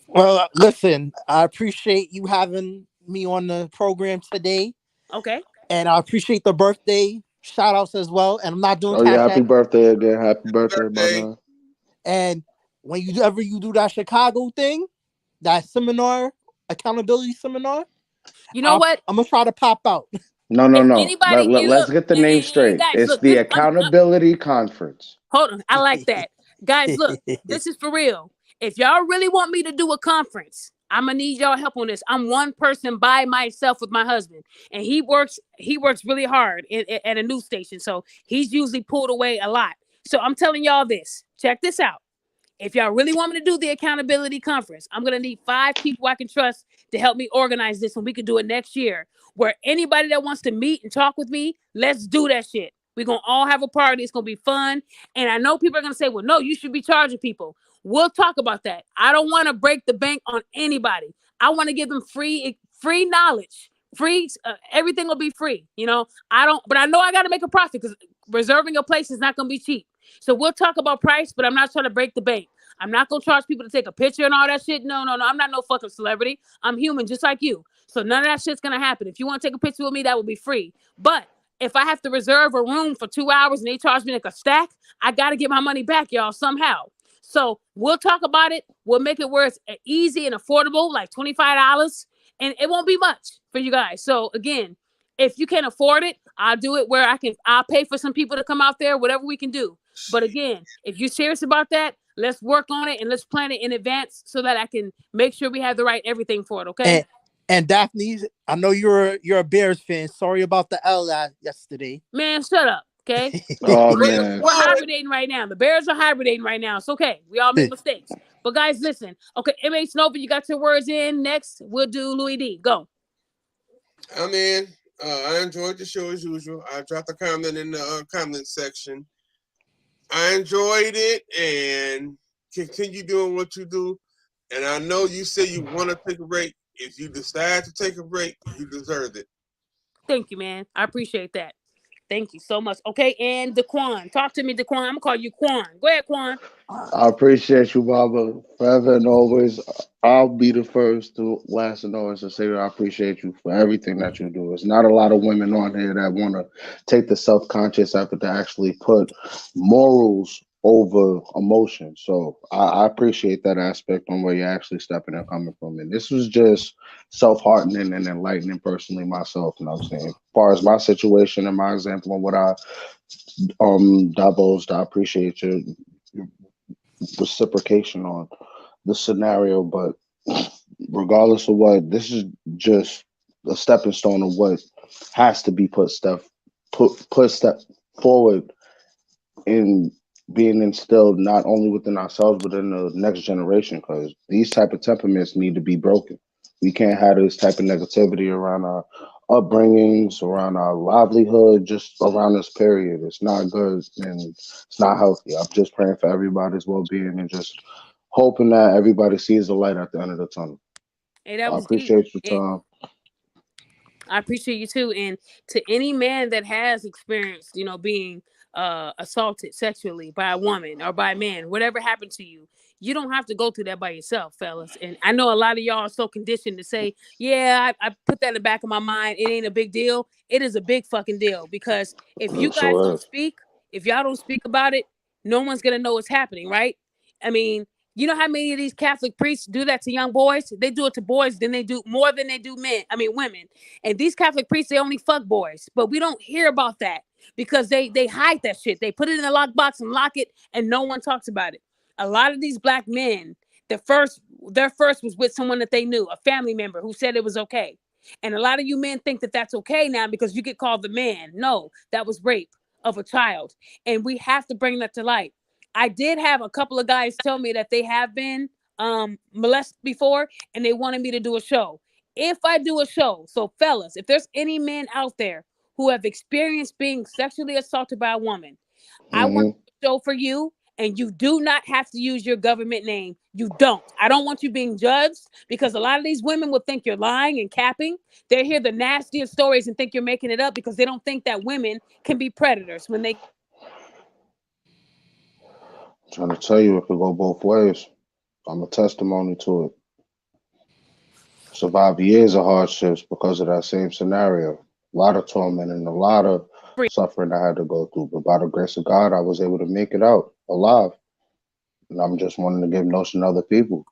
Well, listen, I appreciate you having me on the program today. Okay. And I appreciate the birthday shout outs as well. And I'm not doing happy birthday again. Happy birthday, brother. And when you do that Chicago thing, that seminar, accountability seminar, you know what? I'm gonna try to pop out. No. Let's get the name straight. Guys, it's the Accountability Conference. Hold on. I like that. Guys, look, this is for real. If y'all really want me to do a conference, I'm gonna need y'all help on this. I'm one person by myself with my husband, and he works really hard at a news station. So he's usually pulled away a lot. So I'm telling y'all this. Check this out. If y'all really want me to do the accountability conference, I'm going to need 5 people I can trust to help me organize this, and we can do it next year. Where anybody that wants to meet and talk with me, let's do that shit. We're going to all have a party. It's going to be fun. And I know people are going to say, well, no, you should be charging people. We'll talk about that. I don't want to break the bank on anybody. I want to give them free knowledge. Free, everything will be free. But I know I got to make a profit because reserving a place is not going to be cheap. So we'll talk about price, but I'm not trying to break the bank. I'm not going to charge people to take a picture and all that shit. No. I'm not no fucking celebrity. I'm human just like you. So none of that shit's going to happen. If you want to take a picture with me, that will be free. But if I have to reserve a room for 2 hours and they charge me like a stack, I got to get my money back, y'all, somehow. So we'll talk about it. We'll make it where it's easy and affordable, like $25, and it won't be much for you guys. So again, if you can't afford it, I'll do it where I'll pay for some people to come out there, whatever we can do. But again, if you're serious about that, let's work on it and let's plan it in advance so that I can make sure we have the right everything for it. Okay. And Daphne, I know you're a Bears fan. Sorry about the L yesterday. Man, shut up. Okay. Oh Wait, man. We're hibernating right now. The Bears are hibernating right now. It's okay. We all make mistakes. But guys, listen. Okay, MH Nova, you got your words in. Next, we'll do Louis D. Go. I mean, I enjoyed the show as usual. I dropped a comment in the comment section. I enjoyed it and continue doing what you do. And I know you say you want to take a break. If you decide to take a break, you deserve it. Thank you, man. I appreciate that. Thank you so much. Okay, and Daquan. Talk to me, Daquan. I'm going to call you Quan. Go ahead, Quan. I appreciate you, Baba. Forever and always, I'll be the first to last and always to say that I appreciate you for everything that you do. There's not a lot of women on here that want to take the self-conscious effort to actually put morals over emotion. So I appreciate that aspect on where you're actually stepping and coming from. And this was just self-heartening and enlightening personally myself. You know what I'm saying? As far as my situation and my example and what I divulged, I appreciate your reciprocation on the scenario, but regardless of what, this is just a stepping stone of what has to be put step forward in being instilled not only within ourselves but in the next generation, because these type of temperaments need to be broken. We can't have this type of negativity around our upbringings, around our livelihood, just around this period. It's not good and it's not healthy. I'm just praying for everybody's well-being and just hoping that everybody sees the light at the end of the tunnel. Hey, that I was deep. appreciate your time. I appreciate you too. And to any man that has experienced, being assaulted sexually by a woman or by a man, whatever happened to you, you don't have to go through that by yourself, fellas. And I know a lot of y'all are so conditioned to say, yeah, I put that in the back of my mind. It ain't a big deal. It is a big fucking deal, because if you It guys sure don't is. speak, if y'all don't speak about it, no one's going to know what's happening, right? I mean, you know how many of these Catholic priests do that to young boys? They do it to boys, then they do more than they do women. And these Catholic priests, they only fuck boys. But we don't hear about that because they hide that shit. They put it in a lockbox and lock it, and no one talks about it. A lot of these black men, their first was with someone that they knew, a family member who said it was okay. And a lot of you men think that that's okay now because you get called the man. No, that was rape of a child. And we have to bring that to light. I did have a couple of guys tell me that they have been molested before and they wanted me to do a show. If I do a show, so fellas, if there's any men out there who have experienced being sexually assaulted by a woman, I want Hmm. to show for you, and you do not have to use your government name. You don't. I don't want you being judged, because a lot of these women will think you're lying and capping. They hear the nastiest stories and think you're making it up because they don't think that women can be predators when they. Trying to tell you, it could go both ways. I'm a testimony to it. Survived years of hardships because of that same scenario. A lot of torment and a lot of suffering I had to go through. But by the grace of God, I was able to make it out alive. And I'm just wanting to give notion to other people.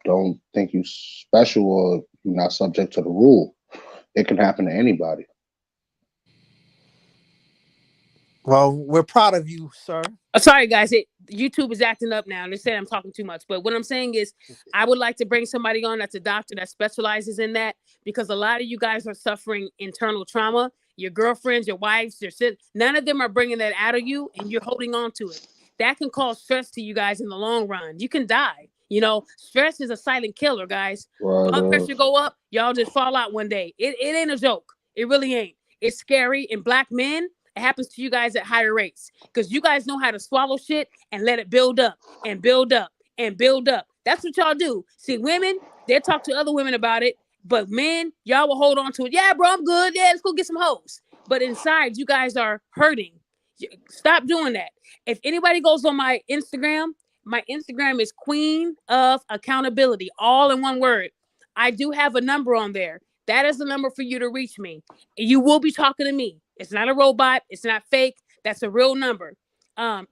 Don't think you special or you're not subject to the rule. It can happen to anybody. Well, we're proud of you, sir. Sorry, guys. YouTube is acting up now. They say I'm talking too much. But what I'm saying is, I would like to bring somebody on that's a doctor that specializes in that, because a lot of you guys are suffering internal trauma. Your girlfriends, your wives, your sisters, none of them are bringing that out of you, and you're holding on to it. That can cause stress to you guys in the long run. You can die. Stress is a silent killer, guys. Right. Blood pressure go up, y'all just fall out one day. It ain't a joke. It really ain't. It's scary. And black men, it happens to you guys at higher rates because you guys know how to swallow shit and let it build up and build up and build up. That's what y'all do. See, women, they talk to other women about it, but men, y'all will hold on to it. Yeah, bro, I'm good. Yeah, let's go get some hoes. But inside, you guys are hurting. Stop doing that. If anybody goes on my Instagram is Queen of Accountability, all in one word. I do have a number on there. That is the number for you to reach me. You will be talking to me. It's not a robot. It's not fake. That's a real number.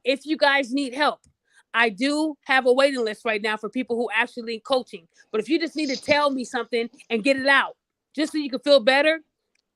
If you guys need help, I do have a waiting list right now for people who actually need coaching. But if you just need to tell me something and get it out, just so you can feel better,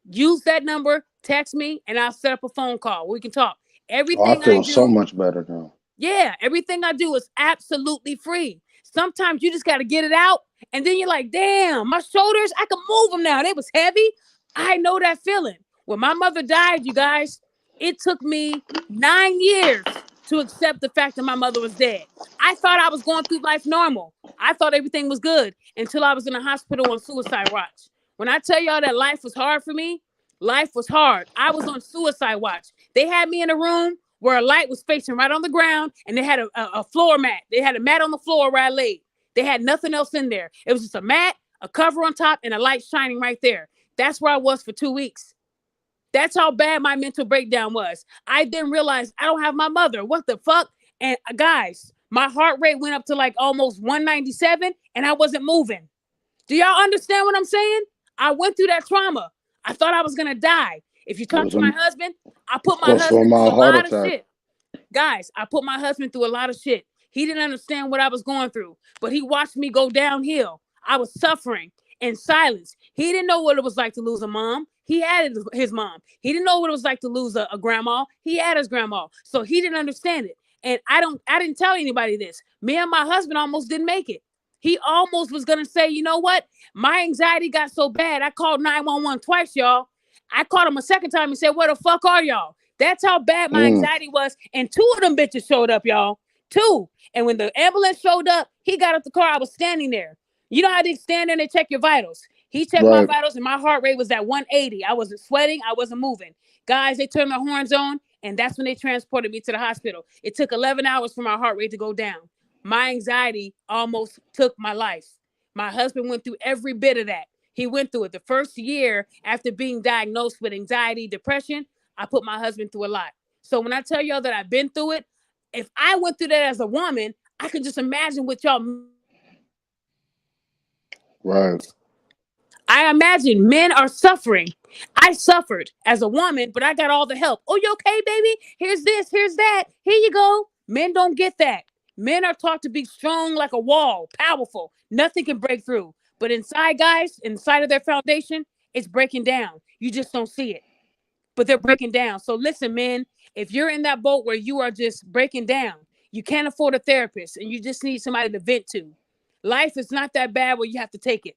use that number, text me, and I'll set up a phone call. We can talk. Oh, I Everything I feel so do, much better now. yeah, everything I do is absolutely free. Sometimes you just got to get it out, and then you're like, damn, my shoulders, I can move them now. They was heavy. I know that feeling. When my mother died, you guys, it took me 9 years to accept the fact that my mother was dead. I thought I was going through life normal. I thought everything was good until I was in a hospital on suicide watch. When I tell y'all that life was hard for me, life was hard. I was on suicide watch. They had me in a room where a light was facing right on the ground, and they had a floor mat. They had a mat on the floor where I laid. They had nothing else in there. It was just a mat, a cover on top, and a light shining right there. That's where I was for 2 weeks. That's how bad my mental breakdown was. I then realized I don't have my mother. What the fuck? And guys, my heart rate went up to like almost 197, and I wasn't moving. Do y'all understand what I'm saying? I went through that trauma. I thought I was going to die. If you It talk was to my husband, I put my close to a husband through a mild heart lot of attack. shit. Guys, I put my husband through a lot of shit. He didn't understand what I was going through, but he watched me go downhill. I was suffering in silence. He didn't know what it was like to lose a mom. He had his mom. He didn't know what it was like to lose a grandma. He had his grandma. So he didn't understand it. And I didn't tell anybody this. Me and my husband almost didn't make it. He almost was going to say, you know what? My anxiety got so bad. I called 911 twice, y'all. I called him a second time and said, where the fuck are y'all? That's how bad my anxiety was. And 2 of them bitches showed up, y'all. 2. And when the ambulance showed up, he got out the car. I was standing there. You know how they stand there and they check your vitals? He checked my vitals and my heart rate was at 180. I wasn't sweating. I wasn't moving. Guys, they turned my horns on, and that's when they transported me to the hospital. It took 11 hours for my heart rate to go down. My anxiety almost took my life. My husband went through every bit of that. He went through it. The first year after being diagnosed with anxiety, depression, I put my husband through a lot. So when I tell y'all that I've been through it, if I went through that as a woman, I can just imagine what y'all. Right. I imagine men are suffering. I suffered as a woman, but I got all the help. Oh, you okay, baby? Here's this, here's that. Here you go. Men don't get that. Men are taught to be strong like a wall, powerful. Nothing can break through. But inside, guys, inside of their foundation, it's breaking down. You just don't see it. But they're breaking down. So listen, men, if you're in that boat where you are just breaking down, you can't afford a therapist and you just need somebody to vent to. Life is not that bad where you have to take it.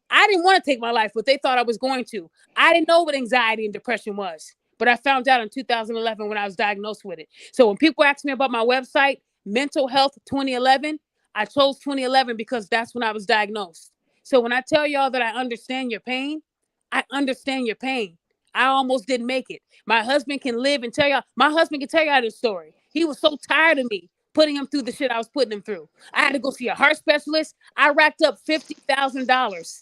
I didn't want to take my life, but they thought I was going to. I didn't know what anxiety and depression was, but I found out in 2011 when I was diagnosed with it. So when people ask me about my website, Mental Health 2011, I chose 2011 because that's when I was diagnosed. So when I tell y'all that I understand your pain, I understand your pain. I almost didn't make it. My husband can live and tell y'all, my husband can tell y'all this story. He was so tired of me putting him through the shit I was putting him through. I had to go see a heart specialist. I racked up $50,000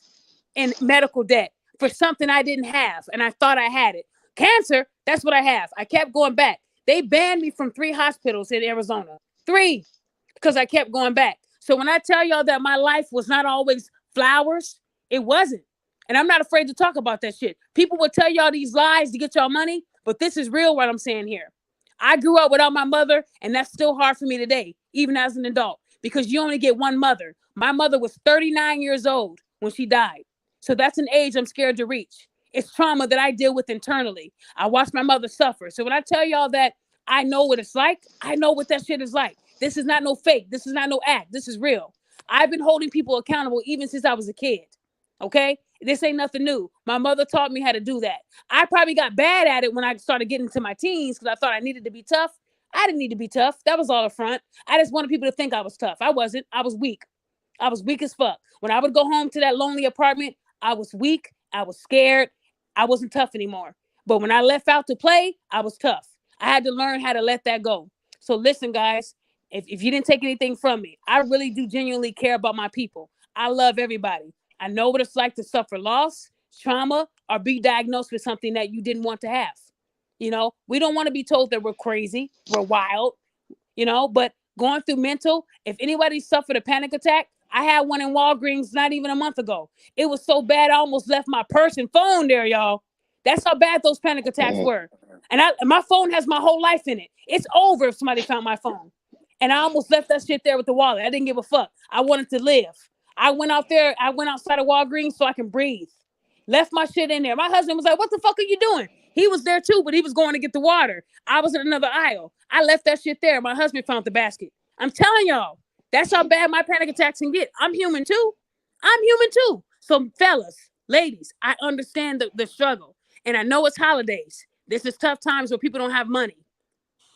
in medical debt for something I didn't have, and I thought I had it. Cancer, that's what I have. I kept going back. They banned me from 3 hospitals in Arizona. 3, because I kept going back. So when I tell y'all that my life was not always flowers, it wasn't. And I'm not afraid to talk about that shit. People will tell y'all these lies to get y'all money, but this is real what I'm saying here. I grew up without my mother, and that's still hard for me today, even as an adult, because you only get one mother. My mother was 39 years old when she died. So that's an age I'm scared to reach. It's trauma that I deal with internally. I watched my mother suffer. So when I tell y'all that I know what it's like, I know what that shit is like. This is not no fake. This is not no act. This is real. I've been holding people accountable even since I was a kid. Okay? This ain't nothing new. My mother taught me how to do that. I probably got bad at it when I started getting into my teens because I thought I needed to be tough. I didn't need to be tough. That was all a front. I just wanted people to think I was tough. I wasn't. I was weak. I was weak as fuck. When I would go home to that lonely apartment, I was weak. I was scared. I wasn't tough anymore. But when I left out to play, I was tough. I had to learn how to let that go. So listen, guys, if you didn't take anything from me, I really do genuinely care about my people. I love everybody. I know what it's like to suffer loss, trauma, or be diagnosed with something that you didn't want to have. You know, we don't want to be told that we're crazy, we're wild, you know, but going through mental, if anybody suffered a panic attack, I had one in Walgreens not even a month ago. It was so bad, I almost left my purse and phone there, y'all. That's how bad those panic attacks were. And my phone has my whole life in it. It's over if somebody found my phone. And I almost left that shit there with the wallet. I didn't give a fuck. I wanted to live. I went outside of Walgreens so I can breathe. Left my shit in there. My husband was like, what the fuck are you doing? He was there too, but he was going to get the water. I was in another aisle. I left that shit there. My husband found the basket. I'm telling y'all, that's how bad my panic attacks can get. I'm human too. So fellas, ladies, I understand the struggle. And I know it's holidays. This is tough times where people don't have money.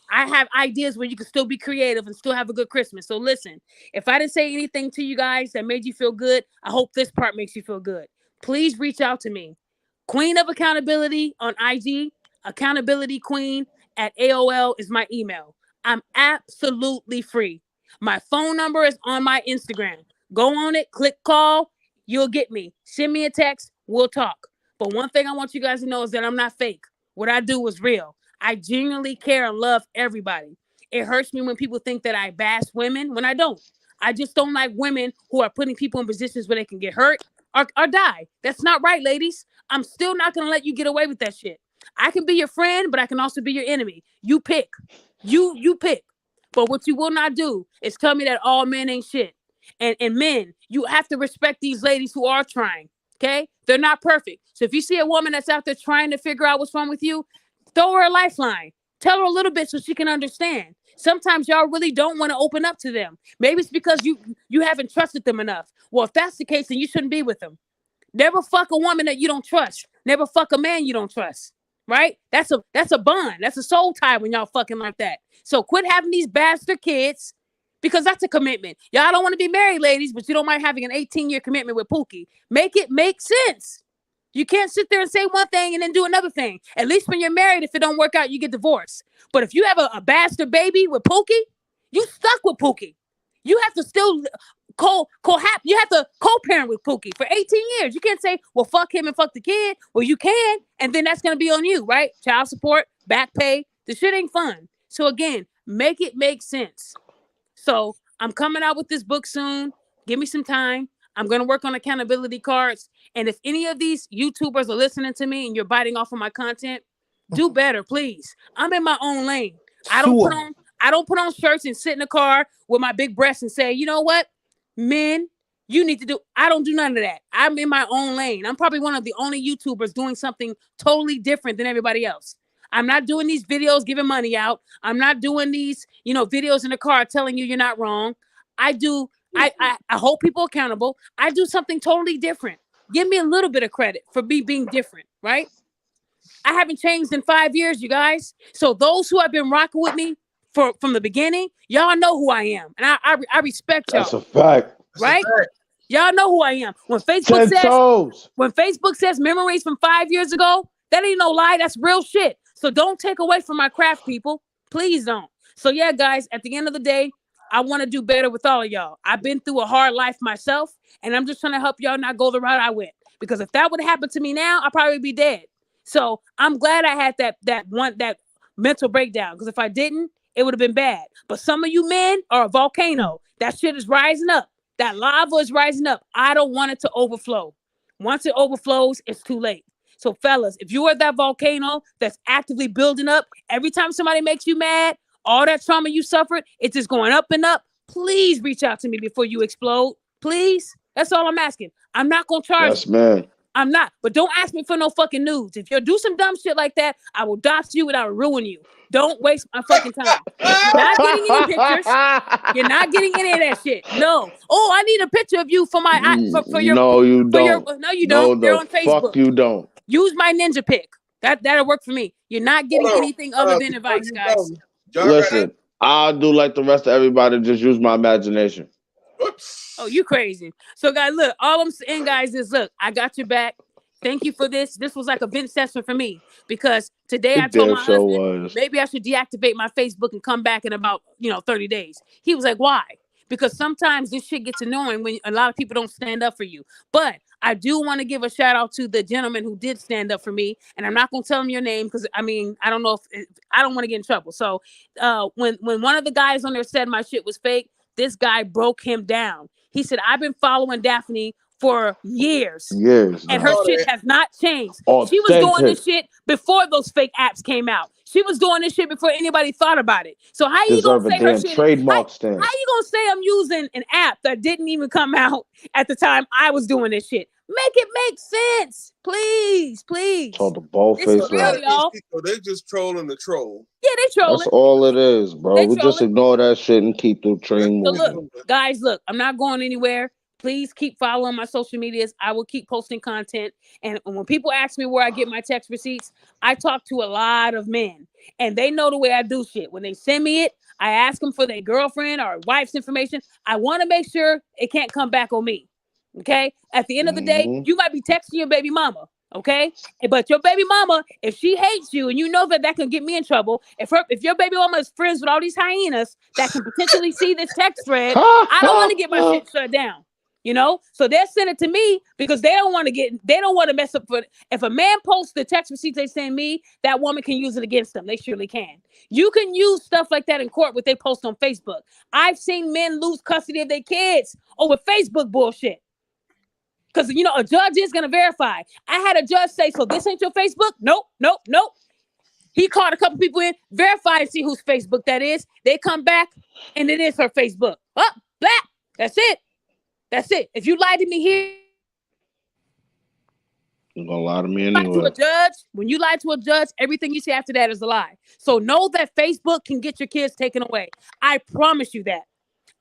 I have ideas where you can still be creative and still have a good Christmas. So listen, if I didn't say anything to you guys that made you feel good, I hope this part makes you feel good. Please reach out to me. Queen of Accountability on IG, Accountability Queen at AOL is my email. I'm absolutely free. My phone number is on my Instagram. Go on it, click call, you'll get me. Send me a text, we'll talk. But one thing I want you guys to know is that I'm not fake. What I do is real. I genuinely care and love everybody. It hurts me when people think that I bash women when I don't. I just don't like women who are putting people in positions where they can get hurt or die. That's not right, ladies. I'm still not going to let you get away with that shit. I can be your friend, but I can also be your enemy. You pick. You pick. But what you will not do is tell me that all men ain't shit. And men, you have to respect these ladies who are trying. Okay? They're not perfect. So if you see a woman that's out there trying to figure out what's wrong with you, throw her a lifeline. Tell her a little bit so she can understand. Sometimes y'all really don't want to open up to them. Maybe it's because you haven't trusted them enough. Well, if that's the case, then you shouldn't be with them. Never fuck a woman that you don't trust. Never fuck a man you don't trust. Right? That's a bond. That's a soul tie when y'all fucking like that. So quit having these bastard kids because that's a commitment. Y'all don't want to be married, ladies, but you don't mind having an 18-year commitment with Pookie. Make it make sense. You can't sit there and say one thing and then do another thing. At least when you're married, if it don't work out, you get divorced. But if you have a bastard baby with Pookie, you stuck with Pookie. You have to still you have to co-parent with Pookie for 18 years. You can't say, well, fuck him and fuck the kid. Well, you can, and then that's going to be on you, right? Child support, back pay. The shit ain't fun. So again, make it make sense. So I'm coming out with this book soon. Give me some time. I'm going to work on accountability cards. And if any of these YouTubers are listening to me and you're biting off of my content, do better, please. I'm in my own lane. I don't put on shirts and sit in the car with my big breasts and say, you know what? Men, you need to do. I don't do none of that. I'm in my own lane. I'm probably one of the only YouTubers doing something totally different than everybody else. I'm not doing these videos giving money out. I'm not doing these, videos in the car telling you you're not wrong. I hold people accountable. I do something totally different. Give me a little bit of credit for me being different, right? I haven't changed in 5 years, you guys. So those who have been rocking with me from the beginning, y'all know who I am. And I respect y'all. That's a fact. Right? Y'all know who I am. When Facebook says memories from 5 years ago, that ain't no lie. That's real shit. So don't take away from my craft, people. Please don't. So yeah, guys, at the end of the day, I want to do better with all of y'all. I've been through a hard life myself, and I'm just trying to help y'all not go the route I went. Because if that would happen to me now, I'd probably be dead. So I'm glad I had that mental breakdown. Because if I didn't, it would have been bad. But some of you men are a volcano. That shit is rising up. That lava is rising up. I don't want it to overflow. Once it overflows, it's too late. So fellas, if you are that volcano that's actively building up, every time somebody makes you mad, all that trauma you suffered, it's just going up and up. Please reach out to me before you explode. Please. That's all I'm asking. I'm not going to charge you. Yes, man. I'm not. But don't ask me for no fucking nudes. If you do some dumb shit like that, I will dox you and I will ruin you. Don't waste my fucking time. You're not getting any pictures. You're not getting any of that shit. No. Oh, I need a picture of you for my for your. No, you don't. No, you don't. They're on Facebook. Fuck you don't. Use my ninja pic. That'll work for me. You're not getting anything other than advice, guys. Listen, I'll do like the rest of everybody. Just use my imagination. Oh, you crazy. So, guys, look, all I'm saying, guys, is look, I got your back. Thank you for this. This was like a bench session for me because today I told my husband maybe I should deactivate my Facebook and come back in about 30 days. He was like, why? Because sometimes this shit gets annoying when a lot of people don't stand up for you. But I do want to give a shout out to the gentleman who did stand up for me. And I'm not going to tell him your name because, I don't know if I don't want to get in trouble. So when one of the guys on there said my shit was fake, this guy broke him down. He said, I've been following Daphne for years. And her shit has not changed. She was doing this shit before those fake apps came out. She was doing this shit before anybody thought about it. So how you gonna Deserve a say her damn shit? trademark stamp. How you gonna say I'm using an app that didn't even come out at the time I was doing this shit? Make it make sense, please, please. Told the bald This is face real, lie. y'all. They just trolling the troll. Yeah, they trolling. That's all it is, bro. They We just trolling. ignore that shit and keep the train So moving. look, guys, look, I'm not going anywhere. Please keep following my social medias. I will keep posting content. And when people ask me where I get my text receipts, I talk to a lot of men. And they know the way I do shit. When they send me it, I ask them for their girlfriend or wife's information. I want to make sure it can't come back on me. Okay? At the end of the day, you might be texting your baby mama. Okay, but your baby mama, if she hates you and you know that can get me in trouble, if your baby mama is friends with all these hyenas that can potentially see this text thread, I don't want to get my shit shut down. You know, so they'll send it to me because they don't want to mess up. If a man posts the text receipts they send me, that woman can use it against them. They surely can. You can use stuff like that in court, what they post on Facebook. I've seen men lose custody of their kids over Facebook bullshit. Because, you know, a judge is going to verify. I had a judge say, so this ain't your Facebook? Nope. He called a couple people in, verify and see whose Facebook that is. They come back, and it is her Facebook. Oh, black. That's it. If you lie to me here, you're going to lie to me lie anyway. to a judge, when you lie to a judge, everything you say after that is a lie. So know that Facebook can get your kids taken away. I promise you that.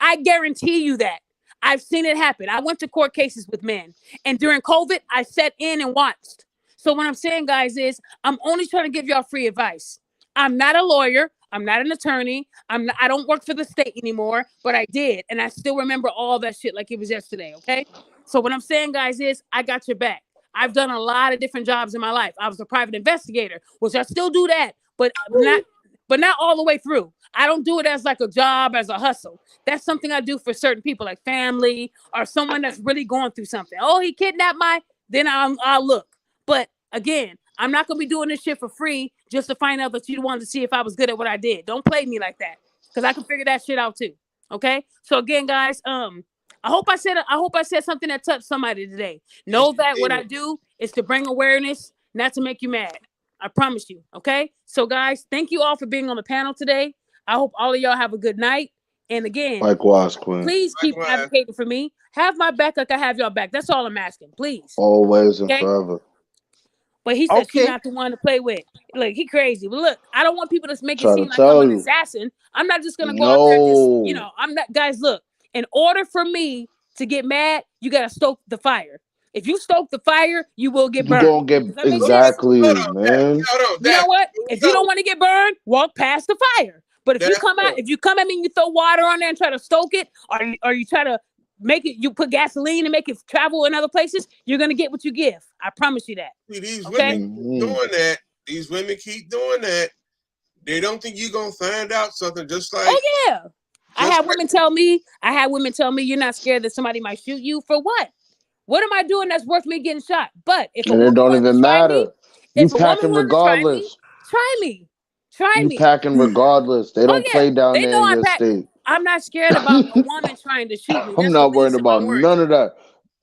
I guarantee you that. I've seen it happen. I went to court cases with men. And during COVID, I sat in and watched. So what I'm saying, guys, is I'm only trying to give y'all free advice. I'm not a lawyer. I'm not an attorney. I don't work for the state anymore, but I did. And I still remember all that shit like it was yesterday, okay? So what I'm saying, guys, is I got your back. I've done a lot of different jobs in my life. I was a private investigator, which I still do that, but not all the way through. I don't do it as like a job, as a hustle. That's something I do for certain people, like family or someone that's really going through something. Oh, he kidnapped then I'll look. But again, I'm not going to be doing this shit for free just to find out that you wanted to see if I was good at what I did. Don't play me like that, because I can figure that shit out too. Okay? So again, guys, I hope I said something that touched somebody today. Know that what I do is to bring awareness, not to make you mad. I promise you. Okay? So guys, thank you all for being on the panel today. I hope all of y'all have a good night. And again, likewise, Queen. Please keep advocating for me. Have my back like I have y'all back. That's all I'm asking. Please. Always and forever. But he said she's not the one to play with. Like, he crazy. But look, I don't want people to make it seem like I'm an assassin. I'm not just gonna go out there and just, I'm not. Guys, look. In order for me to get mad, you gotta stoke the fire. If you stoke the fire, you will get burned. You gonna get exactly, man. You know what? If you don't want to get burned, walk past the fire. But if you come at me and you throw water on there and try to stoke it, or you try to make it, you put gasoline and make it travel in other places, you're gonna get what you give. I promise you that. See, these women keep doing that. These women keep doing that. They don't think you're gonna find out something just like. Oh yeah. I had women tell me, you're not scared that somebody might shoot you for what? What am I doing that's worth me getting shot? But if it don't even matter. You packing regardless. Try me. You packing regardless. They don't play down there in your state. I'm not scared about a woman trying to shoot me. I'm not worried about none of that.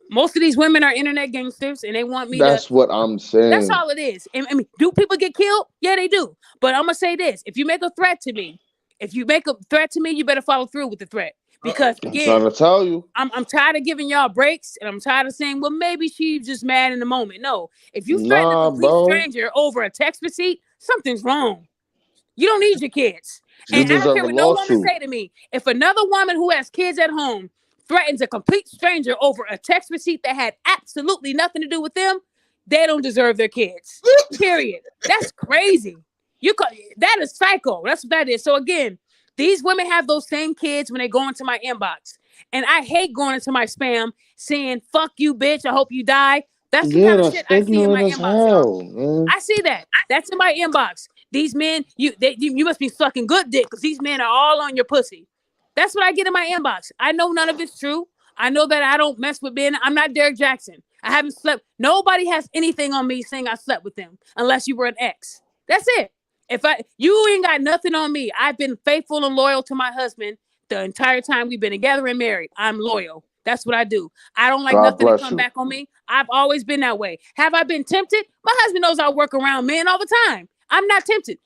Most of these women are internet gangsters, and they want me That's what I'm saying. That's all it is. I mean, do people get killed? Yeah, they do. But I'm gonna say this: if you make a threat to me, you better follow through with the threat. Because again, I'm trying to tell you, I'm tired of giving y'all breaks, and I'm tired of saying, well, maybe she's just mad in the moment. No, if you threaten a complete stranger over a text receipt, something's wrong. You don't need your kids. And I don't care what no woman say to me. If another woman who has kids at home threatens a complete stranger over a text receipt that had absolutely nothing to do with them, they don't deserve their kids. Period. That's crazy. That is psycho. That's what that is. So again, these women have those same kids when they go into my inbox. And I hate going into my spam saying, fuck you, bitch. I hope you die. That's the kind of shit I see in my inbox. I see that. That's in my inbox. These men, you must be sucking good dick because these men are all on your pussy. That's what I get in my inbox. I know none of it's true. I know that I don't mess with men. I'm not Derek Jackson. I haven't slept. Nobody has anything on me saying I slept with them unless you were an ex. That's it. You ain't got nothing on me. I've been faithful and loyal to my husband the entire time we've been together and married. I'm loyal. That's what I do. I don't like nothing to come back on me. I've always been that way. Have I been tempted? My husband knows I work around men all the time. I'm not tempted.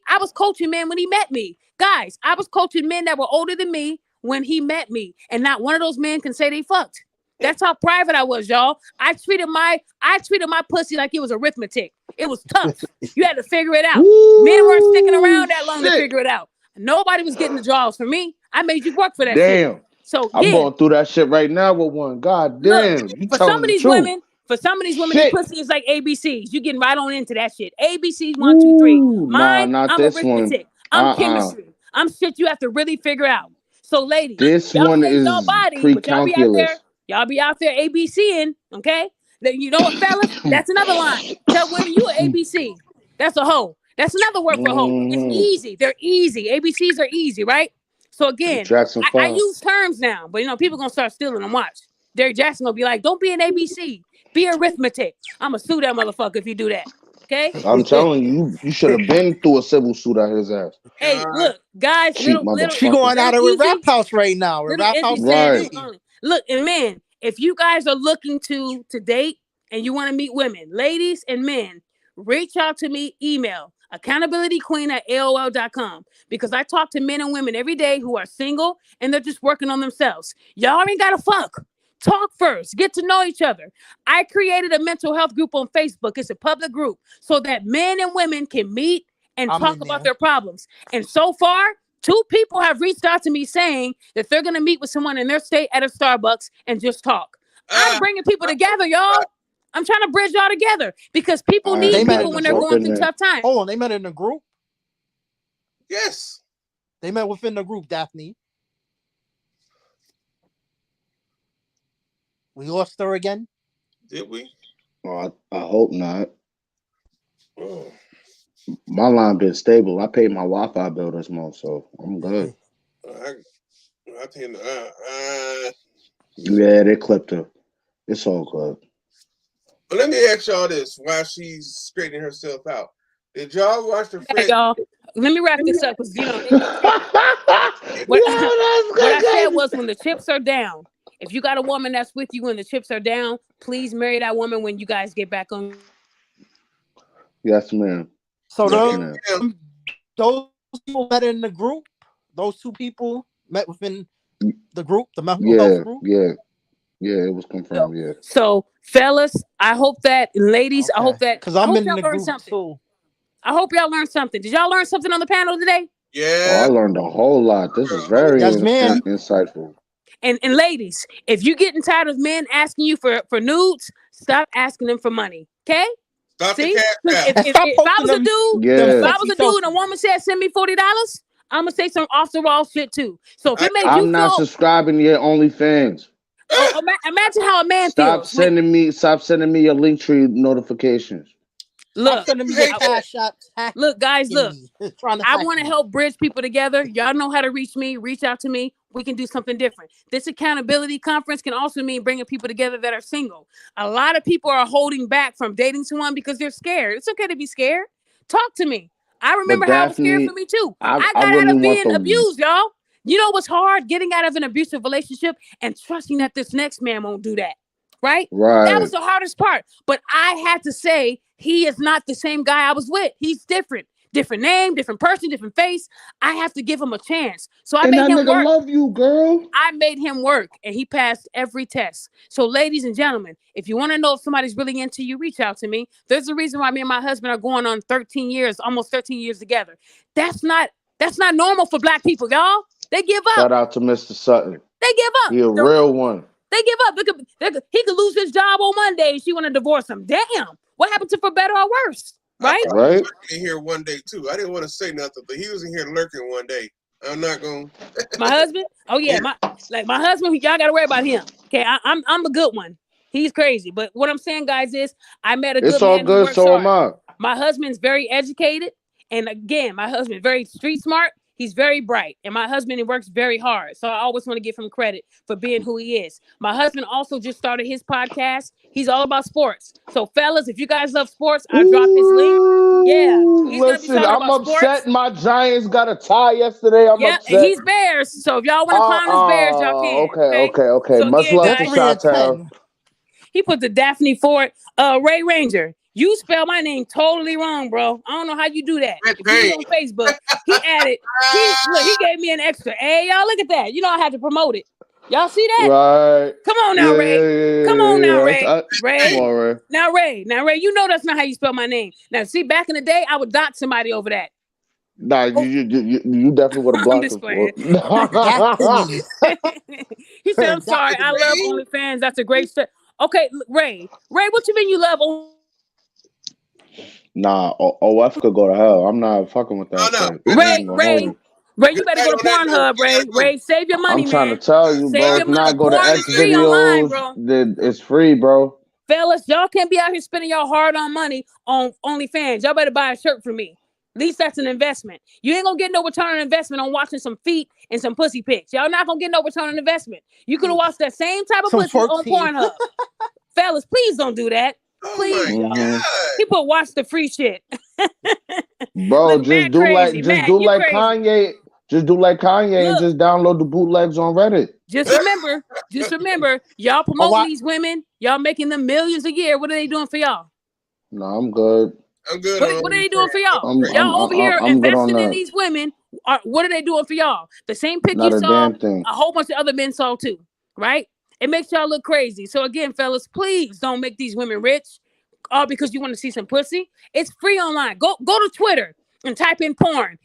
I was coaching men when he met me. Guys, I was coaching men that were older than me when he met me. And not one of those men can say they fucked. That's how private I was, y'all. I treated my pussy like it was arithmetic. It was tough. You had to figure it out. Men weren't sticking around that long to figure it out. Nobody was getting the jobs for me. I made you work for that shit. Damn. So I'm yeah, going through that shit right now with one. God damn. look, You for some telling of the these truth. women, this Shit. pussy is like ABCs. You getting right on into that shit. ABCs 1, 2, 3. Ooh, Mine, nah, not I'm this one. arithmetic. I'm chemistry. I'm shit you have to really figure out. So ladies, This y'all one ain't y'all is body, but y'all be out there. pre-calculus. Y'all be out there ABCing, okay? Then you know what, fellas? That's another line. Tell women you an ABC. That's a hoe. That's another word for hoe. It's easy. They're easy. ABCs are easy, right? So again, Jackson I 5. use terms now, but people gonna start stealing them. Watch. Derrick Jackson gonna be like, don't be an ABC. Be arithmetic. I'ma sue that motherfucker if you do that. Okay? I'm telling you, you should have been through a civil suit out his ass. Hey, look, guys, Cheap She motherfucker. going at it with easy. Rap House right now. With Little Rap easy House saying Right. only. Look, and men, if you guys are looking to date and you want to meet women, ladies and men, reach out to me, email accountabilityqueen@aol.com, because I talk to men and women every day who are single and they're just working on themselves. Y'all ain't gotta fuck. Talk first. Get to know each other. I created a mental health group on Facebook. It's a public group so that men and women can meet and talk about their problems. And so far, 2 people have reached out to me saying that they're going to meet with someone in their state at a Starbucks and just talk. I'm bringing people together, y'all. I'm trying to bridge y'all together because people need people when they're going through tough times. Hold on, they met in the group? Yes. They met within the group, Daphne. We lost her again? Did we? Oh, I hope not. Oh. My line been stable. I paid my Wi-Fi bill this month, so I'm good. I think Yeah, they clipped her. It's all good. But let me ask y'all this while she's straightening herself out. Did y'all watch the friend? Y'all, let me wrap this up because what I said was when the chips are down, if you got a woman that's with you when the chips are down, please marry that woman when you guys get back on. Yes, ma'am. So yes, those people met in the group. Those 2 people met within the group, the mental health group. Yeah, it was confirmed. Yeah. So, fellas, I hope that, ladies, I hope that because I'm in the group too. I hope y'all learned something. Did y'all learn something on the panel today? Yeah. Oh, I learned a whole lot. This is very insightful. And ladies, if you're getting tired of men asking you for nudes, stop asking them for money. Okay? Stop See? if I was a dude, if I was a dude and a woman said send me $40, I'm gonna say some off the wall shit too. So if it makes you I'm not subscribing to your OnlyFans. Imagine how a man feels. Stop sending me your Linktree notifications. Look, look, guys, look. I want to help bridge people together. Y'all know how to reach me. Reach out to me. We can do something different. This accountability conference can also mean bringing people together that are single. A lot of people are holding back from dating someone because they're scared. It's okay to be scared. Talk to me. I remember how it was scared for me too. I got out of being abused, y'all. You know what's hard? Getting out of an abusive relationship and trusting that this next man won't do that. Right? That was the hardest part. But I had to say, he is not the same guy I was with. He's different. Different name, different person, different face. I have to give him a chance. So I made him work. Love you, girl. I made him work and he passed every test. So ladies and gentlemen, if you want to know if somebody's really into you, reach out to me. There's a reason why me and my husband are going on 13 years, almost 13 years together. That's not normal for Black people, y'all. They give up. Shout out to Mr. Sutton. They give up. He a real one. They give up. He could lose his job on Monday and she want to divorce him. Damn. What happened to for better or worse? Right? Right. In here one day too. I didn't want to say nothing, but he was in here lurking one day. I'm not going. My husband? Oh yeah, my husband. Y'all got to worry about him. Okay, I'm a good one. He's crazy, but what I'm saying, guys, is I met a good man. It's all good. So am I. My husband's very educated, and again, my husband's very street smart. He's very bright, and my husband, he works very hard. So I always want to give him credit for being who he is. My husband also just started his podcast. He's all about sports. So fellas, if you guys love sports, I'll drop his link. Yeah. Listen, I'm upset. Sports. My Giants got a tie yesterday. I'm upset. And he's Bears. So if y'all want to clown his Bears, y'all can. Okay. So Much love to Chi-Town. He put the Daphne Ford, Ray Ranger. You spell my name totally wrong, bro. I don't know how you do that. Red If you was on Facebook, he added, he gave me an extra. Hey, y'all, look at that. You know I had to promote it. Y'all see that? Right. Come on now, Ray. Come on now, Ray. Ray. Come on, Ray. Now, Ray, you know that's not how you spell my name. Now, see, back in the day, I would dot somebody over that. Nah, you definitely would have blocked just him. playing. For He said, I'm sorry, I love OnlyFans. That's a great step. Okay, Ray, what you mean you love OnlyFans? Nah, OF could go to hell. I'm not fucking with that. No. Ray, you better go to Pornhub, Ray. Ray, save your money, I'm trying man. to tell you, Save bro. your If money. not, go to Porn X is free online, videos. bro. It's free, bro. Fellas, y'all can't be out here spending y'all hard-earned money on OnlyFans. Y'all better buy a shirt from me. At least that's an investment. You ain't gonna get no return on investment on watching some feet and some pussy pics. Y'all not gonna get no return on investment. You could have watched that same type of Some pussy on 14. Pornhub. Fellas, please don't do that. Please, Oh my God. He put watch the free shit. Bro, Look, just do like Kanye. Just do like Kanye and just download the bootlegs on Reddit. Just remember, y'all promoting these women, y'all making them millions a year. What are they doing for y'all? No, I'm good. I'm good. What are they doing for y'all? I'm Y'all over here I'm good on investing in that. these women. What are they doing for y'all? The same pic Not you a saw, damn thing. a whole bunch of other men saw too, right? It makes y'all look crazy. So again, fellas, please don't make these women rich all because you want to see some pussy. It's free online. Go to Twitter and type in porn.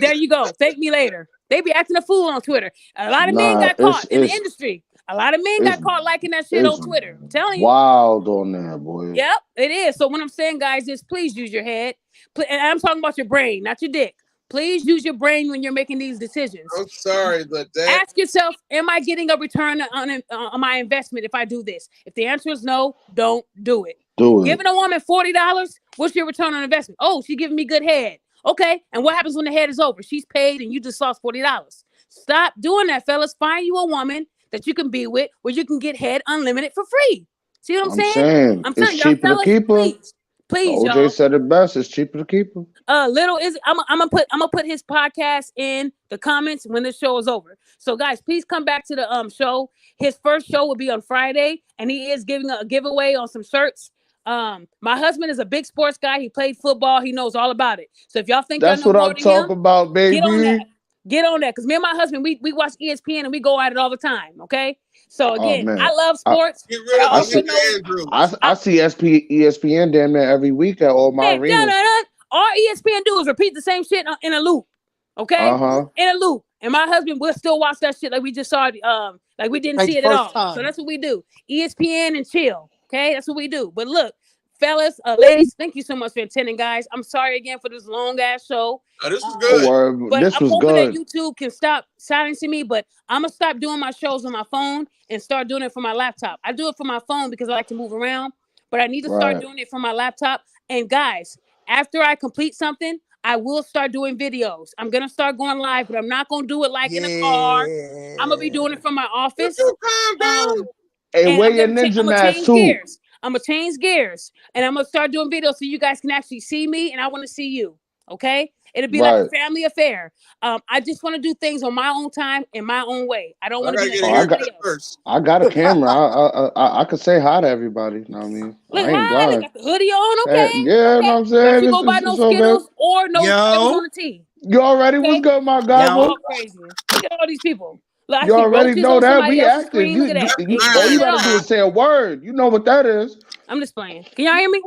There you go. Thank me later. They be acting a fool on Twitter. A lot of men got caught in the industry. A lot of men got caught liking that shit on Twitter. I'm telling you. Wild on there, boy. Yep, it is. So what I'm saying, guys, is please use your head. And I'm talking about your brain, not your dick. Please use your brain when you're making these decisions. I'm sorry, but ask yourself, am I getting a return on my investment if I do this? If the answer is no, don't do it. Giving a woman $40, what's your return on investment? Oh, she's giving me good head. Okay, and what happens when the head is over? She's paid and you just lost $40. Stop doing that, fellas. Find you a woman that you can be with where you can get head unlimited for free. See what I'm saying? I'm telling y'all, fellas, please, OJ y'all. said it best. It's cheaper to keep her. Little is I'm gonna put his podcast in the comments when this show is over. So guys, please come back to the show. His first show will be on Friday, and he is giving a giveaway on some shirts. My husband is a big sports guy. He played football. He knows all about it. So if y'all think that's y'all know what more I'm than talking him, about, baby. Get on that. Because me and my husband, we watch ESPN and we go at it all the time. Okay. So again, I love sports. I see ESPN damn near every week at all my arenas. All ESPN do is repeat the same shit in a loop. Okay. In a loop. And my husband will still watch that shit like we just saw it. Like we didn't see it at all. So that's what we do. ESPN and chill. Okay. That's what we do. But look, fellas, ladies, thank you so much for attending, guys. I'm sorry again for this long ass show. Oh, this was good. But I'm hoping that YouTube can stop silencing me. But I'm gonna stop doing my shows on my phone and start doing it from my laptop. I do it from my phone because I like to move around, but I need to start doing it from my laptop. And guys, after I complete something, I will start doing videos. I'm gonna start going live, but I'm not gonna do it like in a car. I'm gonna be doing it from my office. Hey, wear your ninja mask too. I'm gonna change gears and I'm gonna start doing videos so you guys can actually see me and I want to see you. Okay, it'll be like a family affair. I just want to do things on my own time in my own way. I don't want to be like anybody else. I got a camera. I could say hi to everybody. You know what I mean? Look, I ain't blind. They got the hoodie on. Okay, yeah, you know what I'm saying. You go buy no Skittles or no Skittles on the tea. You already was good, my guy. Y'all crazy. Look at all these people. Look, you already know that we active. Look at that. All you gotta do is say a word. You know what that is. I'm just playing. Can y'all hear me?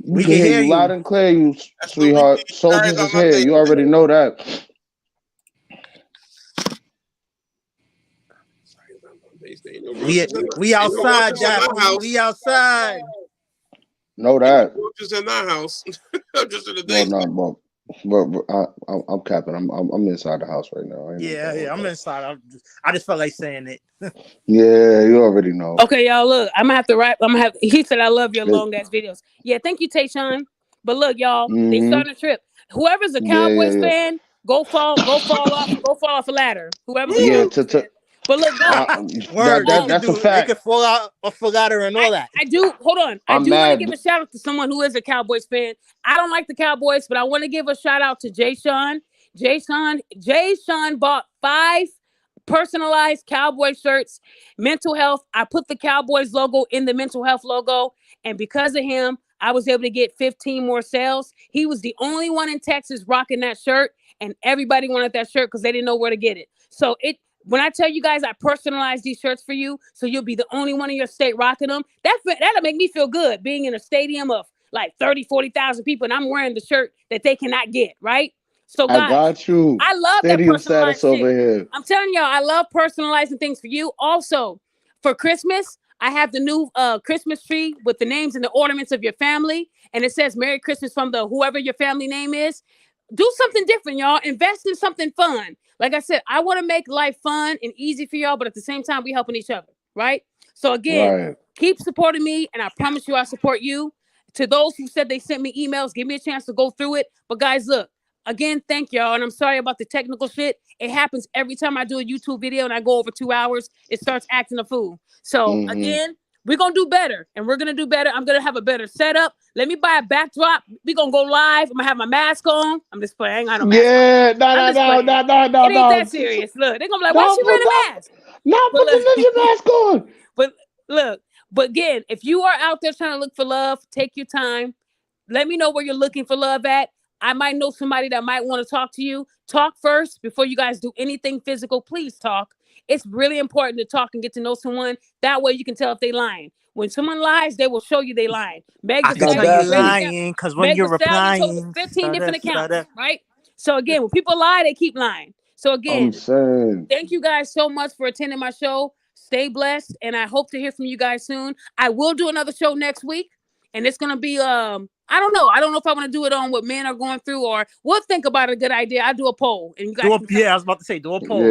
We can hear you loud and clear, you sweetheart. Soldiers is here. You already know that. We outside, Jack. We outside. Know that. Just in our house. I'm just in the day. I'm capping. I'm inside the house right now. I'm inside. I just felt like saying it. Yeah, you already know. Okay, y'all. Look, I'm gonna have to wrap. He said I love your long ass videos. Yeah, thank you, Tayshawn. But look, y'all, they starting a trip. Whoever's a Cowboys fan, go fall off a ladder. Whoever's a Cowboys fan. But look, that's a fact. They could fall out off a ladder and all that. I do. Hold on. I do want to give a shout out to someone who is a Cowboys fan. I don't like the Cowboys, but I want to give a shout out to Jay Sean. Jay Sean bought 5 personalized Cowboy shirts. Mental health. I put the Cowboys logo in the mental health logo, and because of him, I was able to get 15 more sales. He was the only one in Texas rocking that shirt, and everybody wanted that shirt because they didn't know where to get it. So when I tell you guys I personalized these shirts for you, so you'll be the only one in your state rocking them, that'll make me feel good being in a stadium of like 30, 40,000 people, and I'm wearing the shirt that they cannot get, right? So I guys, got you. I love Stadium that personalized status over shit. here. I'm telling y'all, I love personalizing things for you. Also, for Christmas, I have the new Christmas tree with the names and the ornaments of your family, and it says Merry Christmas from the whoever your family name is. Do something different, y'all. Invest in something fun. Like I said, I want to make life fun and easy for y'all, but at the same time, we helping each other, right? So again, keep supporting me, and I promise you I'll support you. To those who said they sent me emails, give me a chance to go through it. But guys, look, again, thank y'all. And I'm sorry about the technical shit. It happens every time I do a YouTube video and I go over 2 hours, it starts acting a fool. So again, we're going to do better, and we're going to do better. I'm going to have a better setup. Let me buy a backdrop. We're going to go live. I'm going to have my mask on. I'm just playing. I ain't got no mask on. No. It ain't that serious. Look, they're going to be like, why she wearing a mask? No, put the ninja mask on. But look, but again, if you are out there trying to look for love, take your time. Let me know where you're looking for love at. I might know somebody that might want to talk to you. Talk first before you guys do anything physical. Please talk. It's really important to talk and get to know someone. That way you can tell if they lying. When someone lies, they will show you they lying. Meg I the can tell Stallion, you're lying because when Meg you're the Stallion told us replying, 15 different accounts, right? So again, when people lie, they keep lying. So again, I'm saying, thank you guys so much for attending my show. Stay blessed, and I hope to hear from you guys soon. I will do another show next week, and it's gonna be I don't know. I don't know if I want to do it on what men are going through, or we'll think about a good idea. I'll do a poll, and you guys I was about to say do a poll.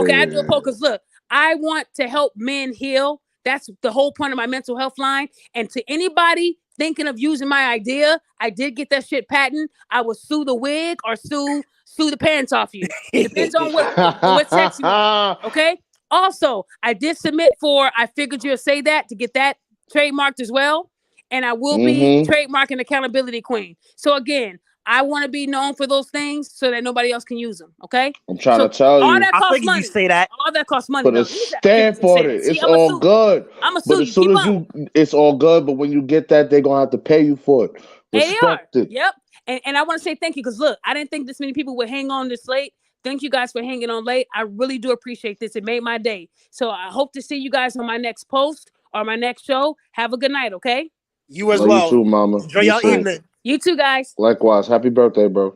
Okay, I do a poll because look, I want to help men heal. That's the whole point of my mental health line. And to anybody thinking of using my idea, I did get that shit patent. I will sue the wig or sue the pants off you. It depends on what sex you want. Okay. Also, I did submit for I Figured You'll Say That to get that trademarked as well. And I will be trademarking Accountability Queen. So again, I want to be known for those things so that nobody else can use them. Okay. I'm trying to tell all you. that costs money. You say that. All that costs money. Put a stamp on it. It's all good. I'm a But as soon as it's all good. But when you get that, they're gonna have to pay you for it. Respect it. Yep. And I want to say thank you because look, I didn't think this many people would hang on this late. Thank you guys for hanging on late. I really do appreciate this. It made my day. So I hope to see you guys on my next post or my next show. Have a good night, okay? You as well. You too, mama. Enjoy your evening. You too, guys. Likewise. Happy birthday, bro.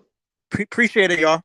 Appreciate it, y'all.